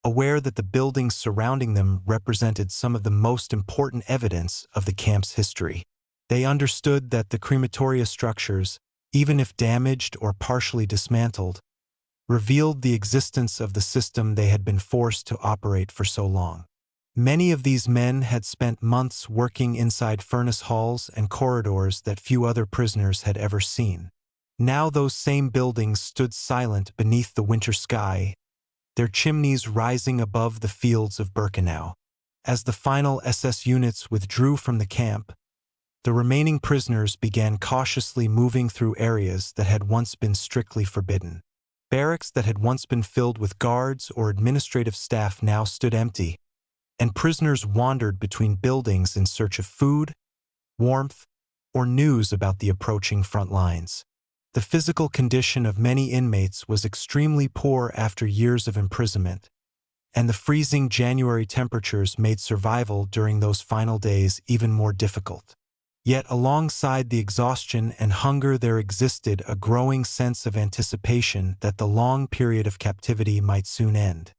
Speaker 1: aware that the buildings surrounding them represented some of the most important evidence of the camp's history. They understood that the crematoria structures, even if damaged or partially dismantled, revealed the existence of the system they had been forced to operate for so long. Many of these men had spent months working inside furnace halls and corridors that few other prisoners had ever seen. Now those same buildings stood silent beneath the winter sky, their chimneys rising above the fields of Birkenau. As the final SS units withdrew from the camp, the remaining prisoners began cautiously moving through areas that had once been strictly forbidden. Barracks that had once been filled with guards or administrative staff now stood empty, and prisoners wandered between buildings in search of food, warmth, or news about the approaching front lines. The physical condition of many inmates was extremely poor after years of imprisonment, and the freezing January temperatures made survival during those final days even more difficult. Yet alongside the exhaustion and hunger there existed a growing sense of anticipation that the long period of captivity might soon end.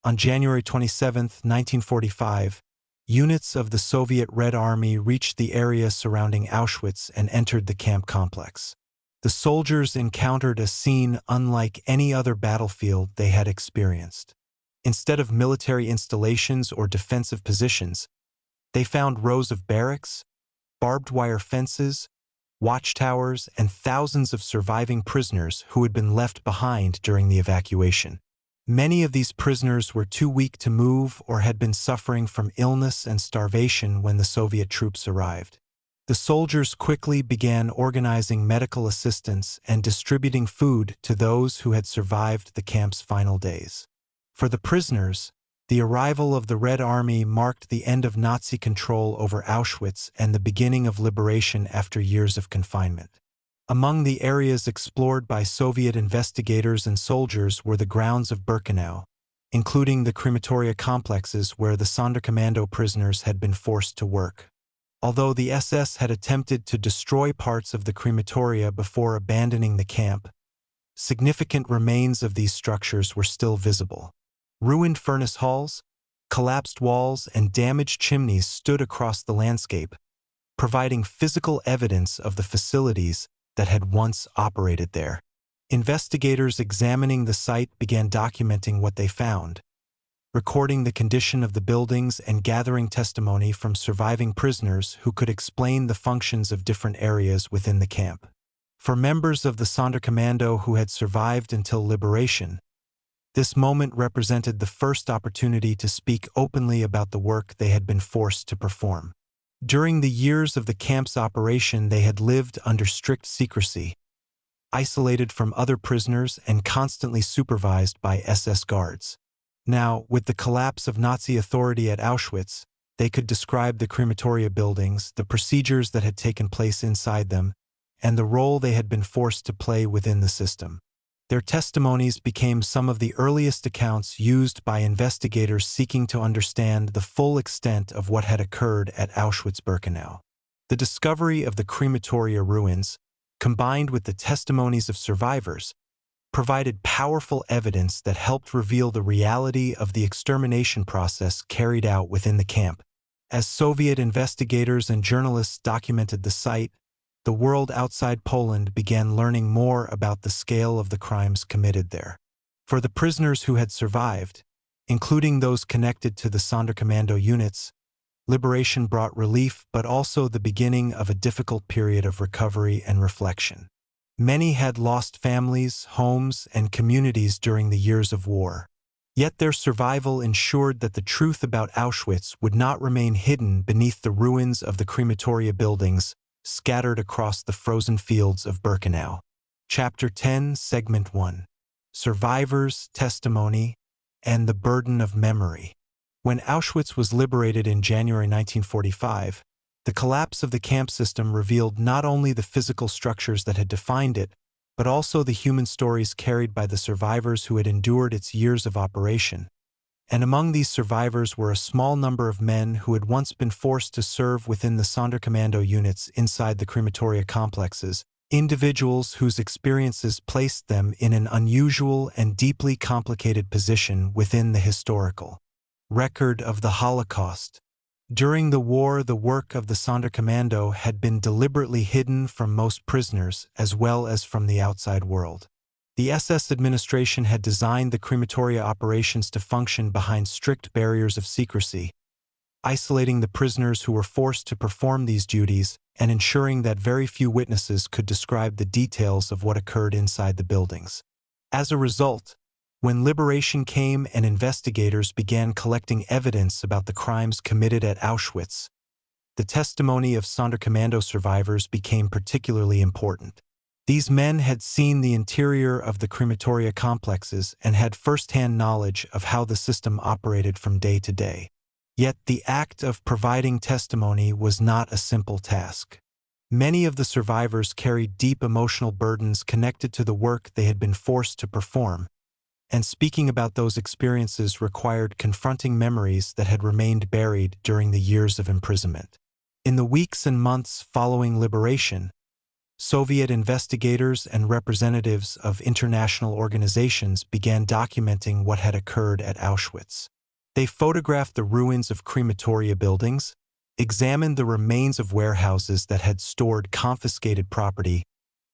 Speaker 1: On January 27, 1945, units of the Soviet Red Army reached the area surrounding Auschwitz and entered the camp complex. The soldiers encountered a scene unlike any other battlefield they had experienced. Instead of military installations or defensive positions, they found rows of barracks, barbed wire fences, watchtowers, and thousands of surviving prisoners who had been left behind during the evacuation. Many of these prisoners were too weak to move or had been suffering from illness and starvation when the Soviet troops arrived. The soldiers quickly began organizing medical assistance and distributing food to those who had survived the camp's final days. For the prisoners, the arrival of the Red Army marked the end of Nazi control over Auschwitz and the beginning of liberation after years of confinement. Among the areas explored by Soviet investigators and soldiers were the grounds of Birkenau, including the crematoria complexes where the Sonderkommando prisoners had been forced to work. Although the SS had attempted to destroy parts of the crematoria before abandoning the camp, significant remains of these structures were still visible. Ruined furnace halls, collapsed walls, and damaged chimneys stood across the landscape, providing physical evidence of the facilities that had once operated there. Investigators examining the site began documenting what they found, recording the condition of the buildings and gathering testimony from surviving prisoners who could explain the functions of different areas within the camp. For members of the Sonderkommando who had survived until liberation, this moment represented the first opportunity to speak openly about the work they had been forced to perform. During the years of the camp's operation, they had lived under strict secrecy, isolated from other prisoners and constantly supervised by SS guards. Now, with the collapse of Nazi authority at Auschwitz, they could describe the crematoria buildings, the procedures that had taken place inside them, and the role they had been forced to play within the system. Their testimonies became some of the earliest accounts used by investigators seeking to understand the full extent of what had occurred at Auschwitz-Birkenau. The discovery of the crematoria ruins, combined with the testimonies of survivors, provided powerful evidence that helped reveal the reality of the extermination process carried out within the camp. As Soviet investigators and journalists documented the site, the world outside Poland began learning more about the scale of the crimes committed there. For the prisoners who had survived, including those connected to the Sonderkommando units, liberation brought relief but also the beginning of a difficult period of recovery and reflection. Many had lost families, homes, and communities during the years of war. Yet their survival ensured that the truth about Auschwitz would not remain hidden beneath the ruins of the crematoria buildings scattered across the frozen fields of Birkenau. Chapter 10, Segment 1. Survivors' Testimony and the Burden of Memory. When Auschwitz was liberated in January 1945, the collapse of the camp system revealed not only the physical structures that had defined it, but also the human stories carried by the survivors who had endured its years of operation. And among these survivors were a small number of men who had once been forced to serve within the Sonderkommando units inside the crematoria complexes, individuals whose experiences placed them in an unusual and deeply complicated position within the historical record of the Holocaust. During the war, the work of the Sonderkommando had been deliberately hidden from most prisoners as well as from the outside world. The SS administration had designed the crematoria operations to function behind strict barriers of secrecy, isolating the prisoners who were forced to perform these duties and ensuring that very few witnesses could describe the details of what occurred inside the buildings. As a result, when liberation came and investigators began collecting evidence about the crimes committed at Auschwitz, the testimony of Sonderkommando survivors became particularly important. These men had seen the interior of the crematoria complexes and had first-hand knowledge of how the system operated from day to day. Yet the act of providing testimony was not a simple task. Many of the survivors carried deep emotional burdens connected to the work they had been forced to perform, and speaking about those experiences required confronting memories that had remained buried during the years of imprisonment. In the weeks and months following liberation, Soviet investigators and representatives of international organizations began documenting what had occurred at Auschwitz. They photographed the ruins of crematoria buildings, examined the remains of warehouses that had stored confiscated property,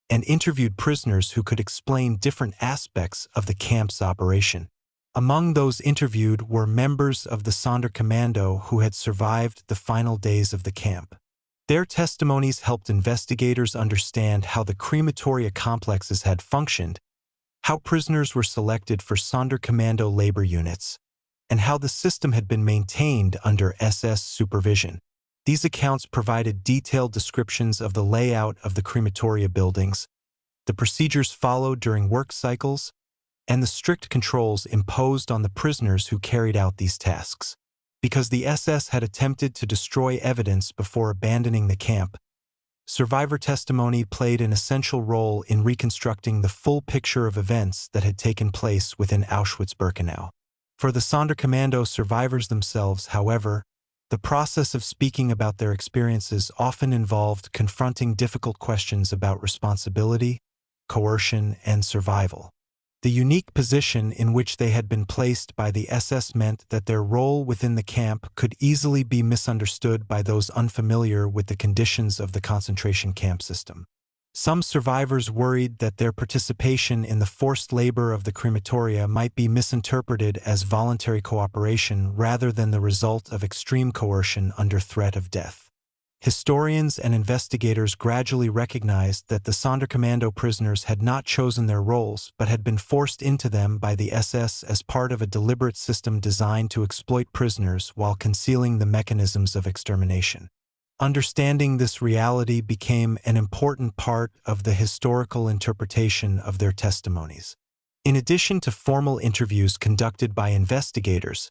Speaker 1: and interviewed prisoners who could explain different aspects of the camp's operation. Among those interviewed were members of the Sonderkommando who had survived the final days of the camp. Their testimonies helped investigators understand how the crematoria complexes had functioned, how prisoners were selected for Sonderkommando labor units, and how the system had been maintained under SS supervision. These accounts provided detailed descriptions of the layout of the crematoria buildings, the procedures followed during work cycles, and the strict controls imposed on the prisoners who carried out these tasks. Because the SS had attempted to destroy evidence before abandoning the camp, survivor testimony played an essential role in reconstructing the full picture of events that had taken place within Auschwitz-Birkenau. For the Sonderkommando survivors themselves, however, the process of speaking about their experiences often involved confronting difficult questions about responsibility, coercion, and survival. The unique position in which they had been placed by the SS meant that their role within the camp could easily be misunderstood by those unfamiliar with the conditions of the concentration camp system. Some survivors worried that their participation in the forced labor of the crematoria might be misinterpreted as voluntary cooperation rather than the result of extreme coercion under threat of death. Historians and investigators gradually recognized that the Sonderkommando prisoners had not chosen their roles but had been forced into them by the SS as part of a deliberate system designed to exploit prisoners while concealing the mechanisms of extermination. Understanding this reality became an important part of the historical interpretation of their testimonies. In addition to formal interviews conducted by investigators,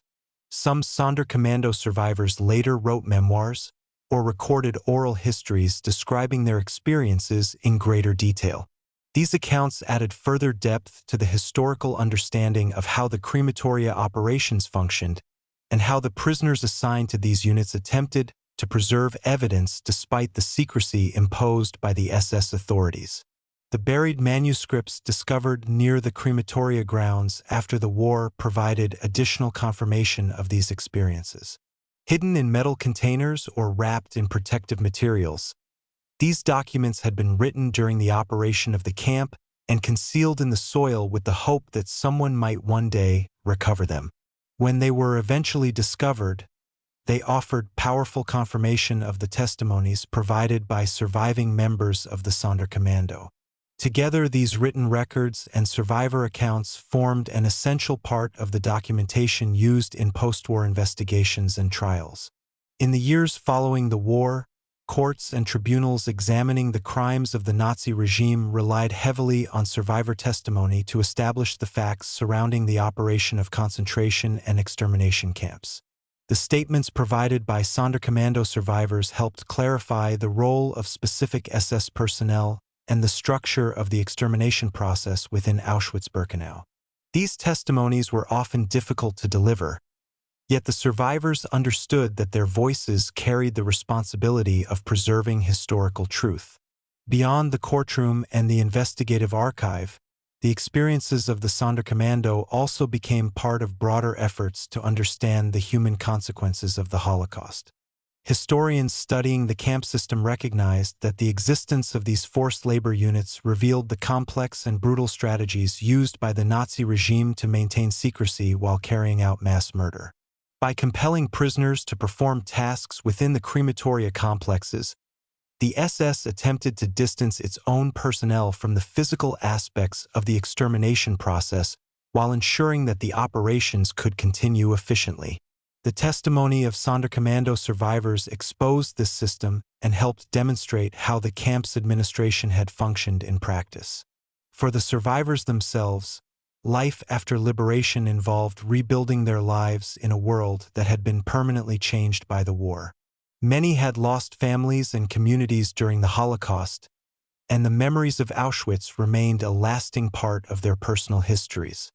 Speaker 1: some Sonderkommando survivors later wrote memoirs or recorded oral histories describing their experiences in greater detail. These accounts added further depth to the historical understanding of how the crematoria operations functioned and how the prisoners assigned to these units attempted to preserve evidence despite the secrecy imposed by the SS authorities. The buried manuscripts discovered near the crematoria grounds after the war provided additional confirmation of these experiences. Hidden in metal containers or wrapped in protective materials, these documents had been written during the operation of the camp and concealed in the soil with the hope that someone might one day recover them. When they were eventually discovered, they offered powerful confirmation of the testimonies provided by surviving members of the Sonderkommando. Together, these written records and survivor accounts formed an essential part of the documentation used in post-war investigations and trials. In the years following the war, courts and tribunals examining the crimes of the Nazi regime relied heavily on survivor testimony to establish the facts surrounding the operation of concentration and extermination camps. The statements provided by Sonderkommando survivors helped clarify the role of specific SS personnel and the structure of the extermination process within Auschwitz-Birkenau. These testimonies were often difficult to deliver, yet the survivors understood that their voices carried the responsibility of preserving historical truth. Beyond the courtroom and the investigative archive, the experiences of the Sonderkommando also became part of broader efforts to understand the human consequences of the Holocaust. Historians studying the camp system recognized that the existence of these forced labor units revealed the complex and brutal strategies used by the Nazi regime to maintain secrecy while carrying out mass murder. By compelling prisoners to perform tasks within the crematoria complexes, the SS attempted to distance its own personnel from the physical aspects of the extermination process while ensuring that the operations could continue efficiently. The testimony of Sonderkommando survivors exposed this system and helped demonstrate how the camp's administration had functioned in practice. For the survivors themselves, life after liberation involved rebuilding their lives in a world that had been permanently changed by the war. Many had lost families and communities during the Holocaust, and the memories of Auschwitz remained a lasting part of their personal histories.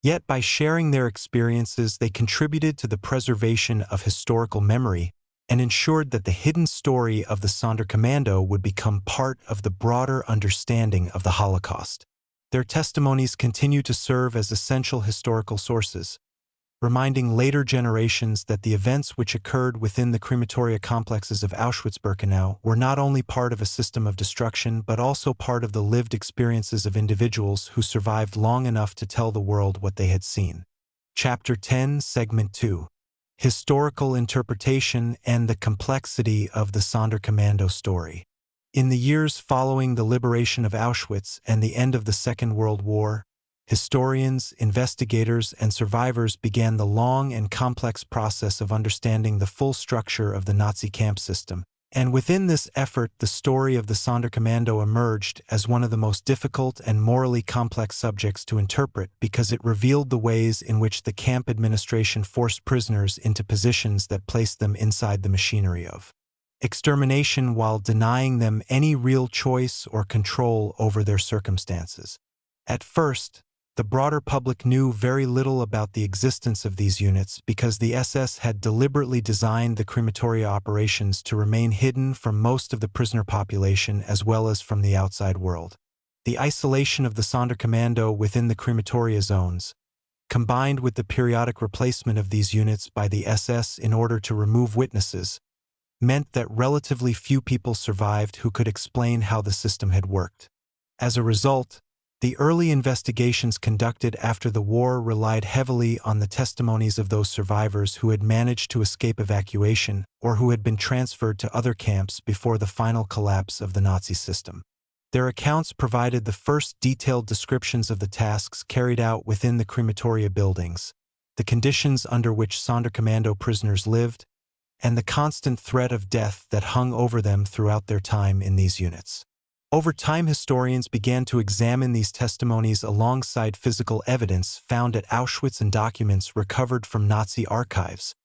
Speaker 1: Yet by sharing their experiences, they contributed to the preservation of historical memory and ensured that the hidden story of the Sonderkommando would become part of the broader understanding of the Holocaust. Their testimonies continue to serve as essential historical sources, reminding later generations that the events which occurred within the crematoria complexes of Auschwitz-Birkenau were not only part of a system of destruction but also part of the lived experiences of individuals who survived long enough to tell the world what they had seen. Chapter 10, Segment 2. Historical Interpretation and the Complexity of the Sonderkommando Story. In the years following the liberation of Auschwitz and the end of the Second World War, historians, investigators, and survivors began the long and complex process of understanding the full structure of the Nazi camp system. And within this effort, the story of the Sonderkommando emerged as one of the most difficult and morally complex subjects to interpret because it revealed the ways in which the camp administration forced prisoners into positions that placed them inside the machinery of extermination while denying them any real choice or control over their circumstances. At first, the broader public knew very little about the existence of these units because the SS had deliberately designed the crematoria operations to remain hidden from most of the prisoner population as well as from the outside world. The isolation of the Sonderkommando within the crematoria zones, combined with the periodic replacement of these units by the SS in order to remove witnesses, meant that relatively few people survived who could explain how the system had worked. As a result, the early investigations conducted after the war relied heavily on the testimonies of those survivors who had managed to escape evacuation or who had been transferred to other camps before the final collapse of the Nazi system. Their accounts provided the first detailed descriptions of the tasks carried out within the crematoria buildings, the conditions under which Sonderkommando prisoners lived, and the constant threat of death that hung over them throughout their time in these units. Over time, historians began to examine these testimonies alongside physical evidence found at Auschwitz and documents recovered from Nazi archives,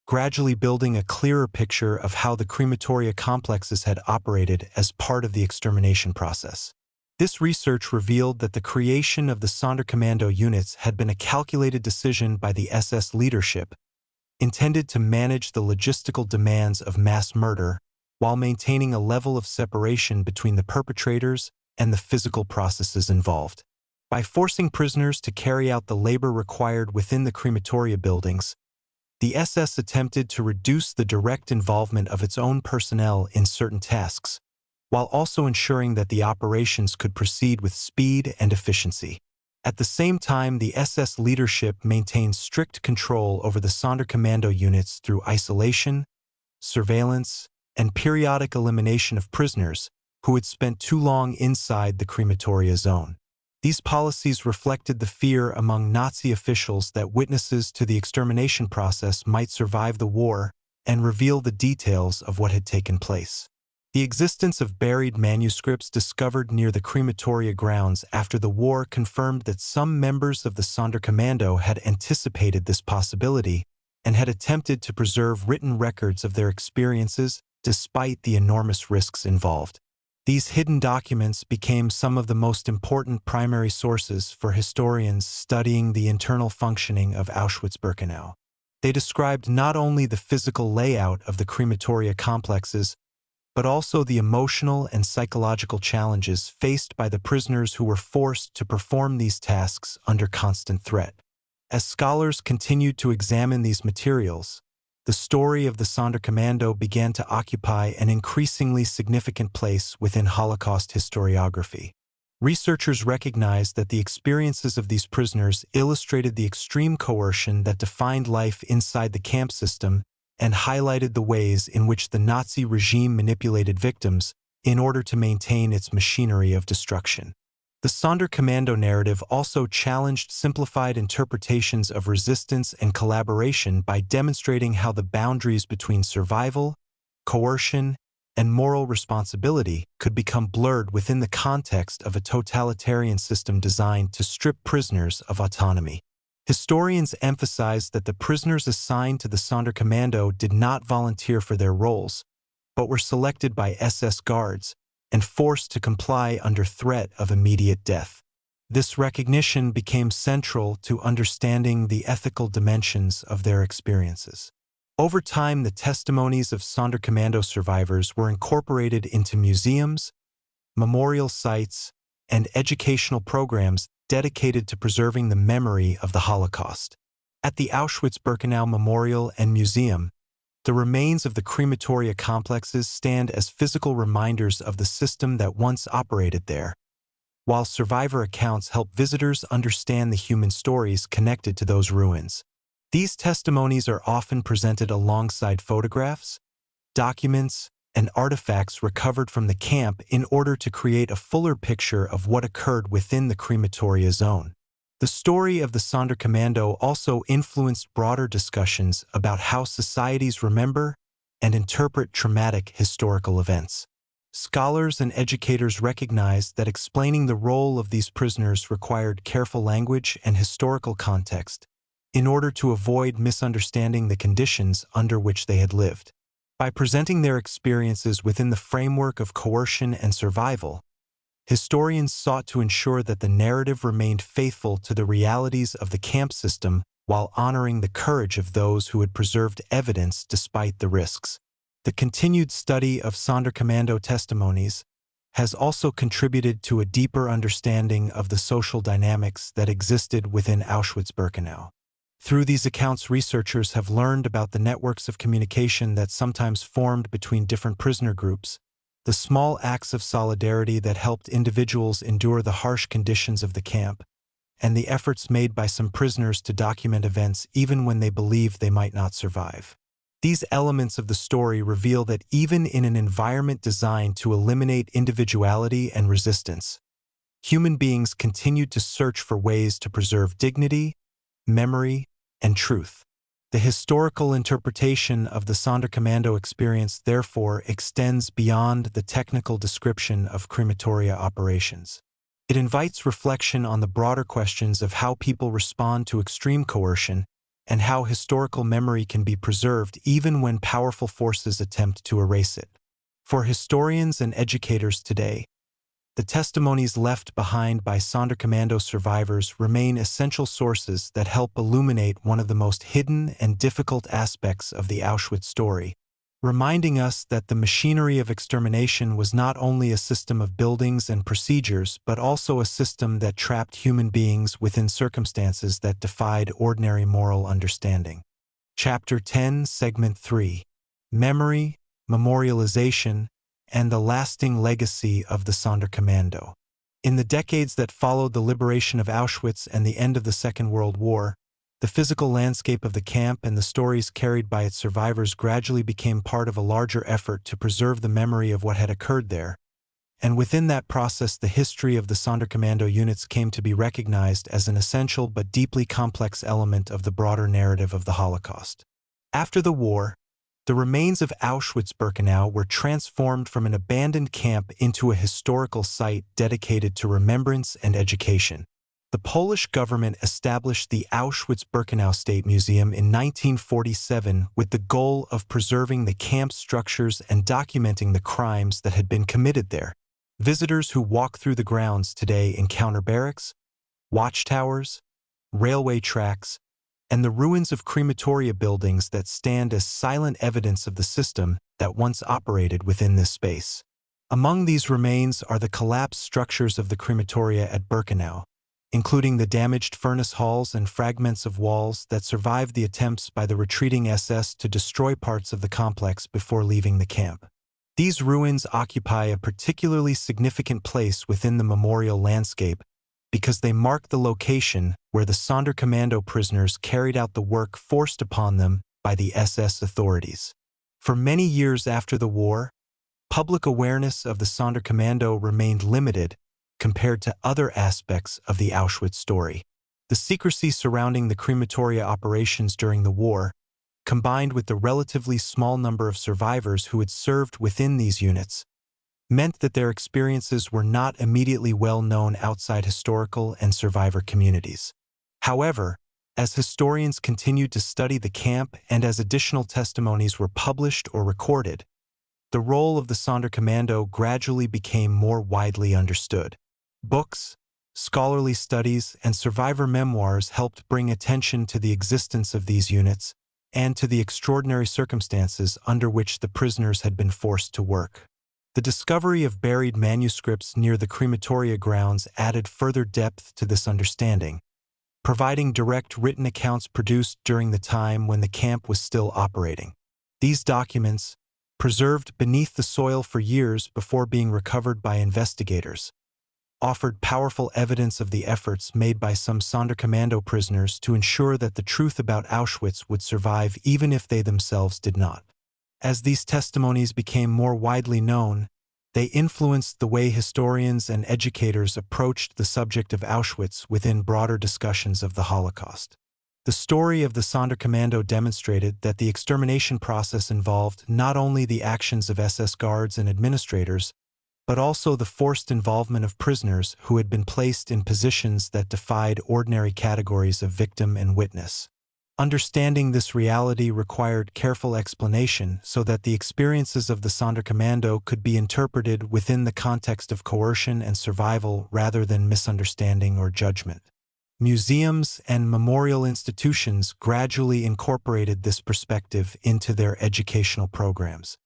Speaker 1: gradually building a clearer picture of how the crematoria complexes had operated as part of the extermination process. This research revealed that the creation of the Sonderkommando units had been a calculated decision by the SS leadership, intended to manage the logistical demands of mass murder while maintaining a level of separation between the perpetrators and the physical processes involved. By forcing prisoners to carry out the labor required within the crematoria buildings, the SS attempted to reduce the direct involvement of its own personnel in certain tasks, while also ensuring that the operations could proceed with speed and efficiency. At the same time, the SS leadership maintained strict control over the Sonderkommando units through isolation, surveillance, and periodic elimination of prisoners who had spent too long inside the crematoria zone. These policies reflected the fear among Nazi officials that witnesses to the extermination process might survive the war and reveal the details of what had taken place. The existence of buried manuscripts discovered near the crematoria grounds after the war confirmed that some members of the Sonderkommando had anticipated this possibility and had attempted to preserve written records of their experiences despite the enormous risks involved. These hidden documents became some of the most important primary sources for historians studying the internal functioning of Auschwitz-Birkenau. They described not only the physical layout of the crematoria complexes, but also the emotional and psychological challenges faced by the prisoners who were forced to perform these tasks under constant threat. As scholars continued to examine these materials, the story of the Sonderkommando began to occupy an increasingly significant place within Holocaust historiography. Researchers recognized that the experiences of these prisoners illustrated the extreme coercion that defined life inside the camp system and highlighted the ways in which the Nazi regime manipulated victims in order to maintain its machinery of destruction. The Sonderkommando narrative also challenged simplified interpretations of resistance and collaboration by demonstrating how the boundaries between survival, coercion, and moral responsibility could become blurred within the context of a totalitarian system designed to strip prisoners of autonomy. Historians emphasize that the prisoners assigned to the Sonderkommando did not volunteer for their roles, but were selected by SS guards and forced to comply under threat of immediate death. This recognition became central to understanding the ethical dimensions of their experiences. Over time, the testimonies of Sonderkommando survivors were incorporated into museums, memorial sites, and educational programs dedicated to preserving the memory of the Holocaust. At the Auschwitz-Birkenau Memorial and Museum, the remains of the crematoria complexes stand as physical reminders of the system that once operated there, while survivor accounts help visitors understand the human stories connected to those ruins. These testimonies are often presented alongside photographs, documents, and artifacts recovered from the camp in order to create a fuller picture of what occurred within the crematoria zone. The story of the Sonderkommando also influenced broader discussions about how societies remember and interpret traumatic historical events. Scholars and educators recognized that explaining the role of these prisoners required careful language and historical context in order to avoid misunderstanding the conditions under which they had lived. By presenting their experiences within the framework of coercion and survival, historians sought to ensure that the narrative remained faithful to the realities of the camp system while honoring the courage of those who had preserved evidence despite the risks. The continued study of Sonderkommando testimonies has also contributed to a deeper understanding of the social dynamics that existed within Auschwitz-Birkenau. Through these accounts, researchers have learned about the networks of communication that sometimes formed between different prisoner groups, the small acts of solidarity that helped individuals endure the harsh conditions of the camp, and the efforts made by some prisoners to document events even when they believed they might not survive. These elements of the story reveal that even in an environment designed to eliminate individuality and resistance, human beings continued to search for ways to preserve dignity, memory, and truth. The historical interpretation of the Sonderkommando experience therefore extends beyond the technical description of crematoria operations. It invites reflection on the broader questions of how people respond to extreme coercion and how historical memory can be preserved even when powerful forces attempt to erase it. For historians and educators today, the testimonies left behind by Sonderkommando survivors remain essential sources that help illuminate one of the most hidden and difficult aspects of the Auschwitz story, reminding us that the machinery of extermination was not only a system of buildings and procedures, but also a system that trapped human beings within circumstances that defied ordinary moral understanding. Chapter 10, Segment 3: Memory, Memorialization, and the Lasting Legacy of the Sonderkommando. In the decades that followed the liberation of Auschwitz and the end of the Second World War, the physical landscape of the camp and the stories carried by its survivors gradually became part of a larger effort to preserve the memory of what had occurred there, and within that process the history of the Sonderkommando units came to be recognized as an essential but deeply complex element of the broader narrative of the Holocaust. After the war, the remains of Auschwitz-Birkenau were transformed from an abandoned camp into a historical site dedicated to remembrance and education. The Polish government established the Auschwitz-Birkenau State Museum in 1947 with the goal of preserving the camp's structures and documenting the crimes that had been committed there. Visitors who walk through the grounds today encounter barracks, watchtowers, railway tracks, and the ruins of crematoria buildings that stand as silent evidence of the system that once operated within this space. Among these remains are the collapsed structures of the crematoria at Birkenau, including the damaged furnace halls and fragments of walls that survived the attempts by the retreating SS to destroy parts of the complex before leaving the camp. These ruins occupy a particularly significant place within the memorial landscape because they mark the location where the Sonderkommando prisoners carried out the work forced upon them by the SS authorities. For many years after the war, public awareness of the Sonderkommando remained limited compared to other aspects of the Auschwitz story. The secrecy surrounding the crematoria operations during the war, combined with the relatively small number of survivors who had served within these units, meant that their experiences were not immediately well known outside historical and survivor communities. However, as historians continued to study the camp and as additional testimonies were published or recorded, the role of the Sonderkommando gradually became more widely understood. Books, scholarly studies, and survivor memoirs helped bring attention to the existence of these units and to the extraordinary circumstances under which the prisoners had been forced to work. The discovery of buried manuscripts near the crematoria grounds added further depth to this understanding, providing direct written accounts produced during the time when the camp was still operating. These documents, preserved beneath the soil for years before being recovered by investigators, offered powerful evidence of the efforts made by some Sonderkommando prisoners to ensure that the truth about Auschwitz would survive even if they themselves did not. As these testimonies became more widely known, they influenced the way historians and educators approached the subject of Auschwitz within broader discussions of the Holocaust. The story of the Sonderkommando demonstrated that the extermination process involved not only the actions of SS guards and administrators, but also the forced involvement of prisoners who had been placed in positions that defied ordinary categories of victim and witness. Understanding this reality required careful explanation so that the experiences of the Sonderkommando could be interpreted within the context of coercion and survival rather than misunderstanding or judgment. Museums and memorial institutions gradually incorporated this perspective into their educational programs.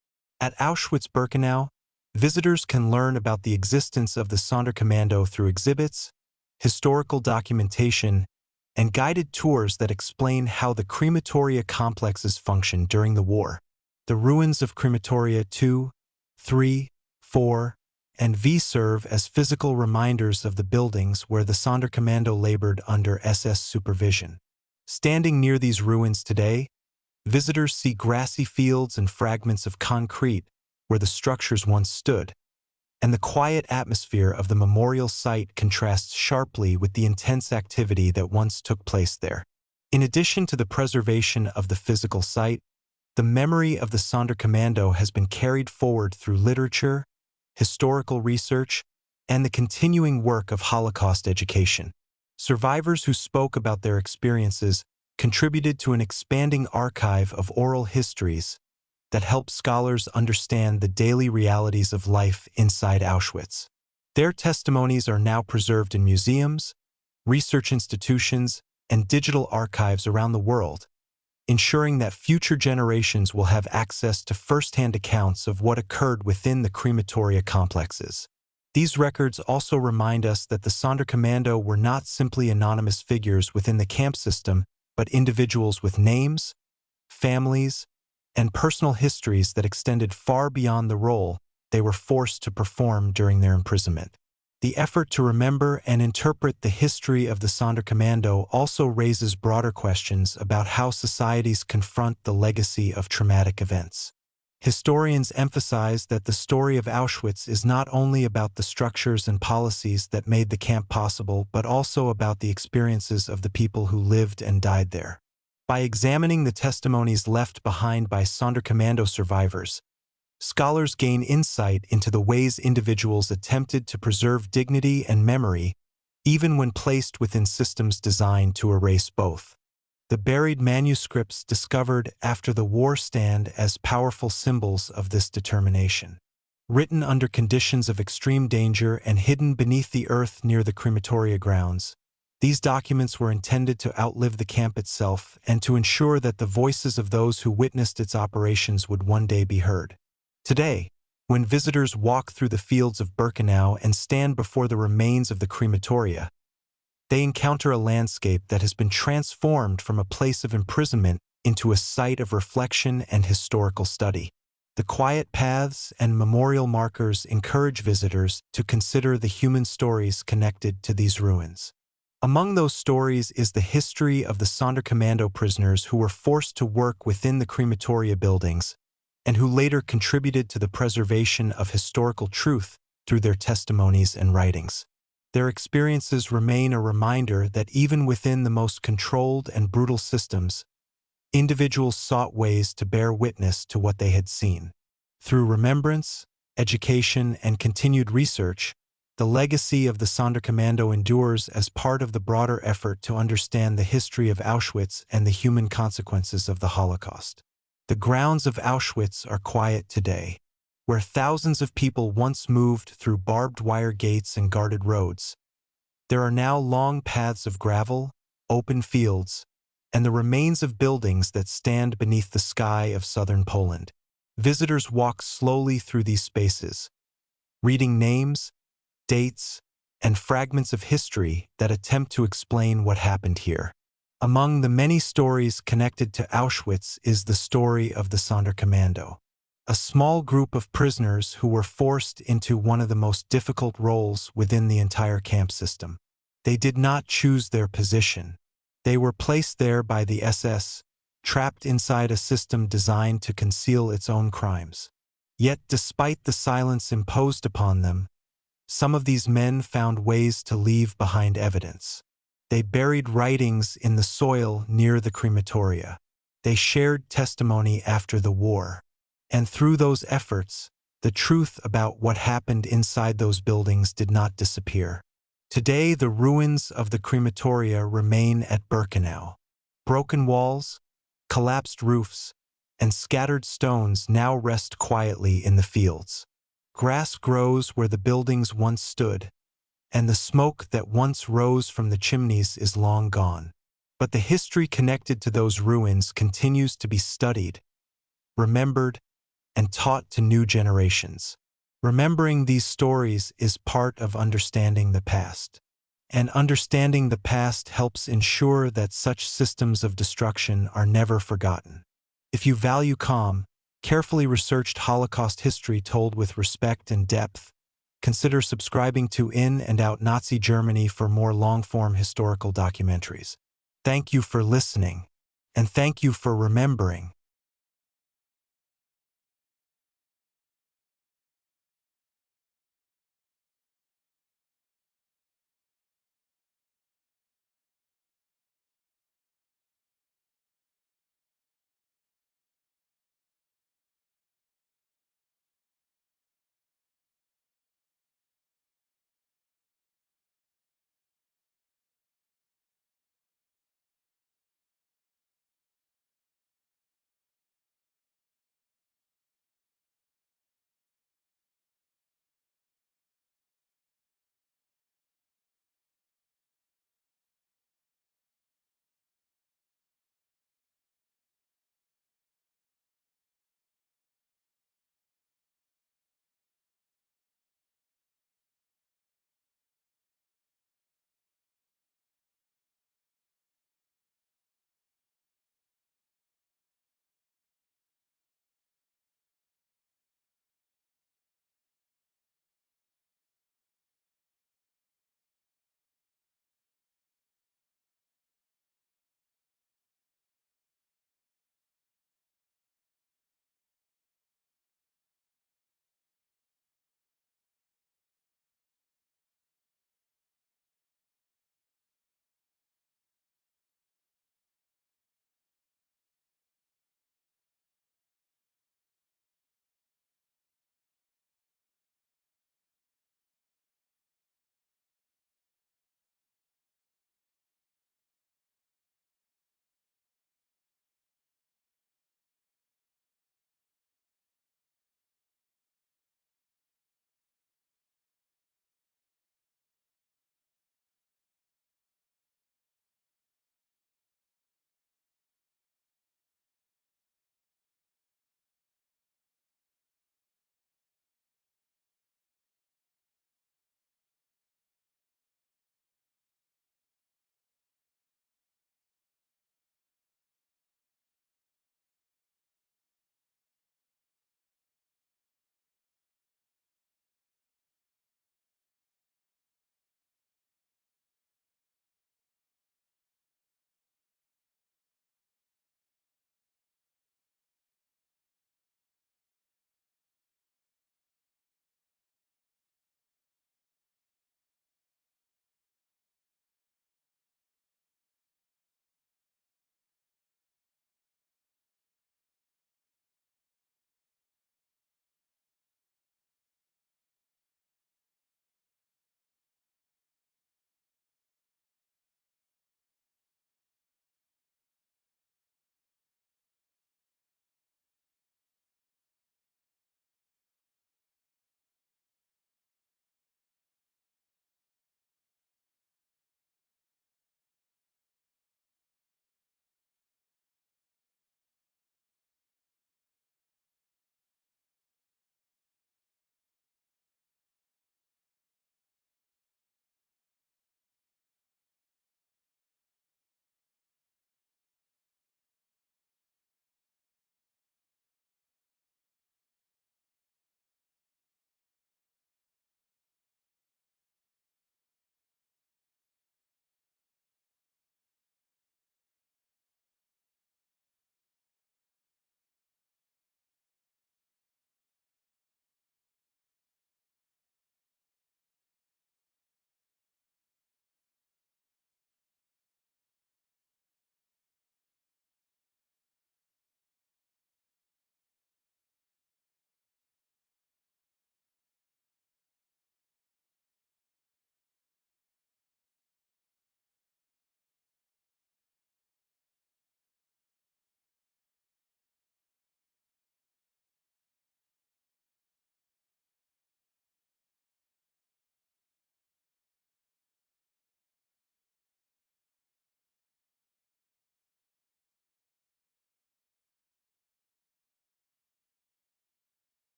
Speaker 1: At Auschwitz-Birkenau, Visitors can learn about the existence of the Sonderkommando through exhibits, historical documentation, and guided tours that explain how the crematoria complexes functioned during the war. The ruins of Crematoria 2, 3, 4, and V serve as physical reminders of the buildings where the Sonderkommando labored under SS supervision. Standing near these ruins today, visitors see grassy fields and fragments of concrete where the structures once stood, and the quiet atmosphere of the memorial site contrasts sharply with the intense activity that once took place there. In addition to the preservation of the physical site, the memory of the Sonderkommando has been carried forward through literature, historical research, and the continuing work of Holocaust education. Survivors who spoke about their experiences contributed to an expanding archive of oral histories that help scholars understand the daily realities of life inside Auschwitz. Their testimonies are now preserved in museums, research institutions, and digital archives around the world, ensuring that future generations will have access to first-hand accounts of what occurred within the crematoria complexes. These records also remind us that the Sonderkommando were not simply anonymous figures within the camp system, but individuals with names, families, and personal histories that extended far beyond the role they were forced to perform during their imprisonment. The effort to remember and interpret the history of the Sonderkommando also raises broader questions about how societies confront the legacy of traumatic events. Historians emphasize that the story of Auschwitz is not only about the structures and policies that made the camp possible, but also about the experiences of the people who lived and died there. By examining the testimonies left behind by Sonderkommando survivors, scholars gain insight into the ways individuals attempted to preserve dignity and memory, even when placed within systems designed to erase both. The buried manuscripts discovered after the war stand as powerful symbols of this determination. Written under conditions of extreme danger and hidden beneath the earth near the crematoria grounds, these documents were intended to outlive the camp itself and to ensure that the voices of those who witnessed its operations would one day be heard. Today, when visitors walk through the fields of Birkenau and stand before the remains of the crematoria, they encounter a landscape that has been transformed from a place of imprisonment into a site of reflection and historical study. The quiet paths and memorial markers encourage visitors to consider the human stories connected to these ruins. Among those stories is the history of the Sonderkommando prisoners who were forced to work within the crematoria buildings and who later contributed to the preservation of historical truth through their testimonies and writings. Their experiences remain a reminder that even within the most controlled and brutal systems, individuals sought ways to bear witness to what they had seen. Through remembrance, education, and continued research, the legacy of the Sonderkommando endures as part of the broader effort to understand the history of Auschwitz and the human consequences of the Holocaust. The grounds of Auschwitz are quiet today, where thousands of people once moved through barbed wire gates and guarded roads. There are now long paths of gravel, open fields, and the remains of buildings that stand beneath the sky of southern Poland. Visitors walk slowly through these spaces, reading names, dates, and fragments of history that attempt to explain what happened here. Among the many stories connected to Auschwitz is the story of the Sonderkommando, a small group of prisoners who were forced into one of the most difficult roles within the entire camp system. They did not choose their position. They were placed there by the SS, trapped inside a system designed to conceal its own crimes. Yet, despite the silence imposed upon them, some of these men found ways to leave behind evidence. They buried writings in the soil near the crematoria. They shared testimony after the war. And through those efforts, the truth about what happened inside those buildings did not disappear. Today, the ruins of the crematoria remain at Birkenau. Broken walls, collapsed roofs, and scattered stones now rest quietly in the fields. Grass grows where the buildings once stood, and the smoke that once rose from the chimneys is long gone. But the history connected to those ruins continues to be studied, remembered, and taught to new generations. Remembering these stories is part of understanding the past. And understanding the past helps ensure that such systems of destruction are never forgotten. If you value calm, carefully researched Holocaust history told with respect and depth, consider subscribing to In&Out Nazi Germany for more long-form historical documentaries. Thank you for listening, and thank you for remembering.